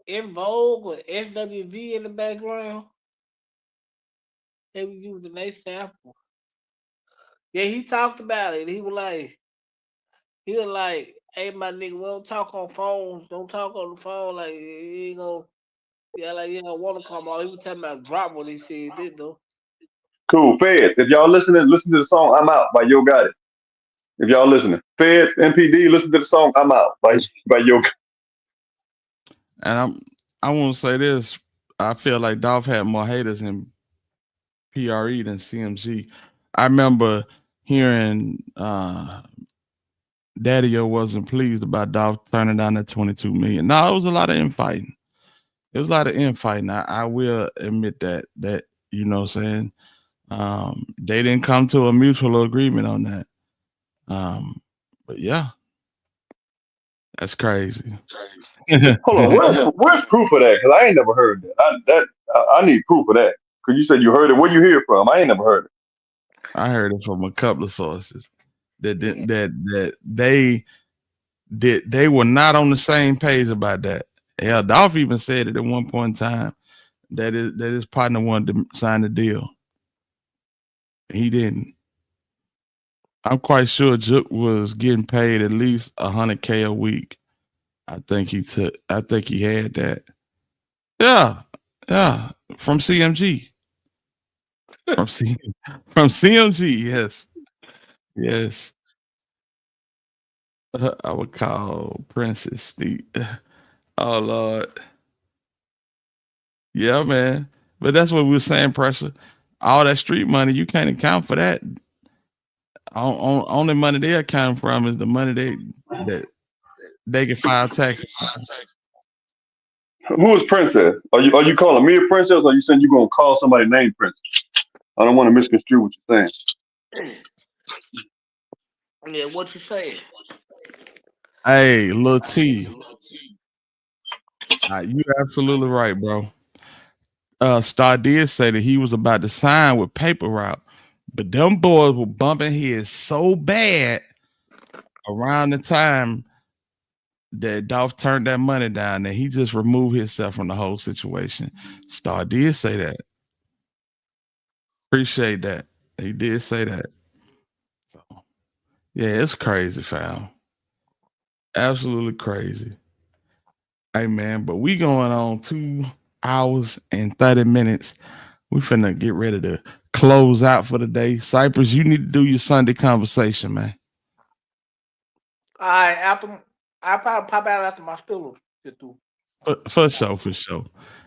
Speaker 17: In Vogue or SWV in the background. They were using their sample. Yeah, he talked about it. He was like, hey my nigga, we don't talk on phones. Don't talk on the phone. Like he ain't gonna you don't wanna come on. He was talking about drop when he said this though.
Speaker 16: Cool. Feds, if y'all listen to the song "I'm Out" by Yo Gotti. If y'all listening, Feds, MPD, listen to the song "I'm Out" by Yo.
Speaker 4: And I want to say this. I feel like Dolph had more haters in PRE than CMG. I remember hearing Daddy-O wasn't pleased about Dolph turning down that 22 million. No, it was a lot of infighting. It was a lot of infighting. I will admit that you know what I'm saying. They didn't come to a mutual agreement on that. But yeah, that's crazy.
Speaker 16: Hold on, where's proof of that? Because I ain't never heard that. I need proof of that. Because you said you heard it. Where you hear it from? I ain't never heard it.
Speaker 4: I heard it from a couple of sources that they were not on the same page about that. Yeah, Dolph even said it at one point in time that his partner wanted to sign the deal. He didn't. I'm quite sure Juke was getting paid at least $100K a week. I think he had that. Yeah. From CMG. From CMG, yes. I would call Princess Steve. Oh Lord. Yeah, man. But that's what we were saying, pressure. All that street money, you can't account for that. Only money they account from is the money they can file taxes.
Speaker 16: Who is Princess? Are you calling me a princess, or are you saying you're gonna call somebody named Princess? I don't want to misconstrue what you're saying.
Speaker 17: Yeah, what you saying?
Speaker 4: Hey, Lil T, you absolutely right, bro. Star did say that he was about to sign with Paper Route, but them boys were bumping his so bad around the time that Dolph turned that money down that he just removed himself from the whole situation. Star did say that. Appreciate that. He did say that. So yeah, it's crazy, fam. Absolutely crazy. Hey man, but we going on 2 hours and 30 minutes. We finna get ready to close out for the day. Cypress, you need to do your Sunday conversation, man.
Speaker 17: All right, I probably pop out after my Steelers get through.
Speaker 4: For sure.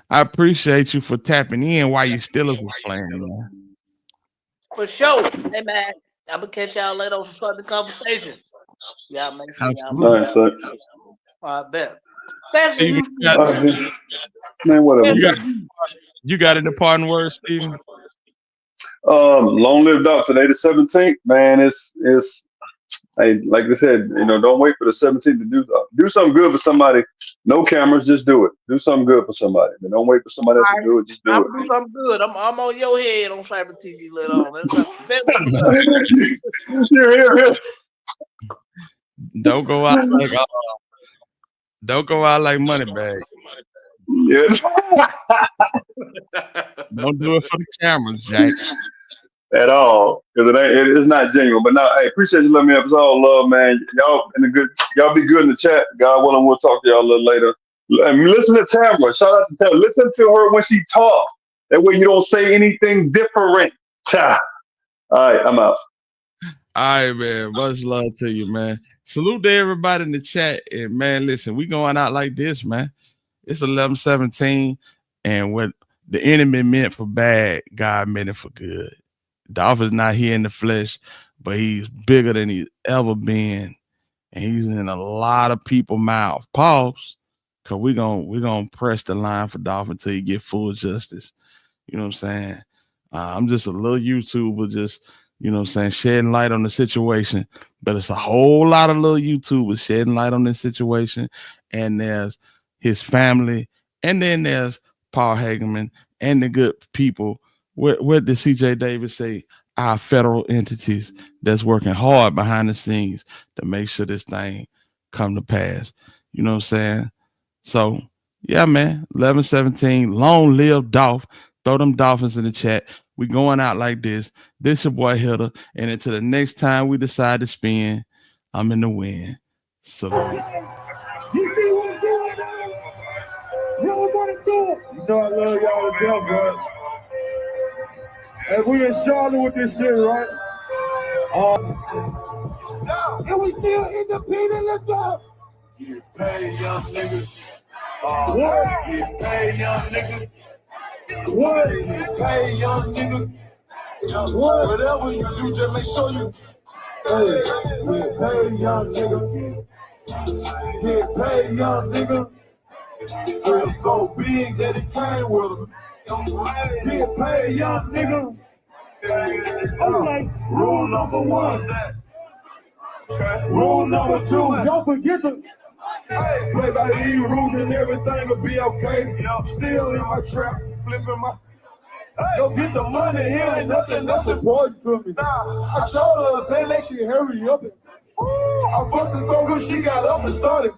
Speaker 4: I appreciate you for tapping in while your Steelers was playing, man.
Speaker 17: For sure. Hey man, I'm gonna catch y'all later on some Sunday conversation. Yeah, make sure y'all. I bet.
Speaker 4: Steven,
Speaker 16: man, whatever.
Speaker 4: You got any parting words, Steven?
Speaker 16: Long live Dolph. Today the 17th, man. It's hey, like I said, don't wait for the 17th to do something good for somebody. No cameras, just do it. Do something good for somebody. Don't wait for somebody else to do it. Just do
Speaker 17: I'm
Speaker 16: it.
Speaker 17: gonna do something good. I'm on your head on Cyber TV later on.
Speaker 16: You're
Speaker 4: Don't go out like Moneybag.
Speaker 16: Yes.
Speaker 4: Don't do it for the cameras, Jack.
Speaker 16: At all, because it's not genuine. But now, hey, appreciate you letting me up. It's all love, man. Y'all be good in the chat. God willing, we'll talk to y'all a little later. Listen to Tamara. Shout out to Tamara. Listen to her when she talks. That way you don't say anything different. All right, I'm out.
Speaker 4: All right, man. Much love to you, man. Salute to everybody in the chat. And man, listen, we going out like this, man. It's 11:17, and what the enemy meant for bad, God meant it for good. Dolph is not here in the flesh, but he's bigger than he's ever been, and he's in a lot of people's mouth. Pause, cause we're gonna press the line for Dolph until he get full justice. You know what I'm saying? I'm just a little YouTuber, just shedding light on the situation. But it's a whole lot of little YouTubers shedding light on this situation, and there's his family, and then there's Paul Hageman and the good people. What did CJ Davis say? Our federal entities that's working hard behind the scenes to make sure this thing come to pass. You know what I'm saying? So yeah, man. 11:17. Long live Dolph. Throw them Dolphins in the chat. We going out like this. This your boy Hitta. And until the next time we decide to spin, I'm in the win. Salute.
Speaker 18: You see what's going on? Y'all want to do it? You know I love y'all to death, bro. And we in Charlotte with this shit, right? And we still independent, let's go. Get paid, young niggas. What? Get paid, young niggas. What? Get paid, young niggas. What? Whatever you do, just make sure you. Hey, get paid, young nigga. Get paid, young nigga. Feel so big that it came with him. Get paid, young nigga. Rule number 1. Rule number 2. Don't forget to play by these rules and everything will be okay. Still in my trap, flipping my. Go get the money, here ain't nothing that's important to me. I showed her, saying that she hurry up. I fucked her so good, she got up and started.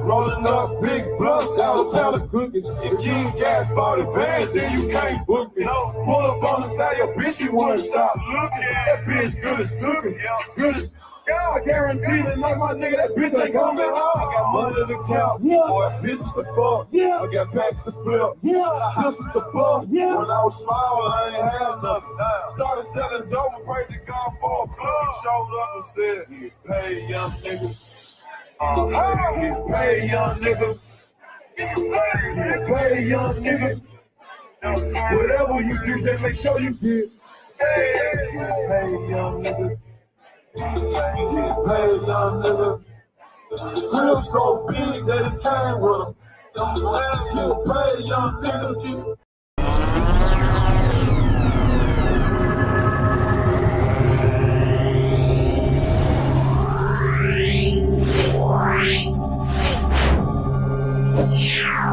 Speaker 18: Rolling up big blunts, out a pound of cookies. If you ain't gas 40 bands, then you can't book me. Pull up on the side, your bitch, she wouldn't stop looking. That bitch good as cooking. Good as I guarantee that like my nigga, that bitch ain't coming home. I got money to count, boy, bitches to fuck. I got packs to flip, pistols to bust. When I was small, I ain't have nothing. Started selling dope and prayed to God for a plug. Showed up and said, get paid, young nigga. Get paid, young nigga. Get paid, young nigga. Whatever you do, just make sure you get. Hey, young nigga. Hey, young nigga. Real so big that it came with him. You pay, young nigga.
Speaker 2: Yeah.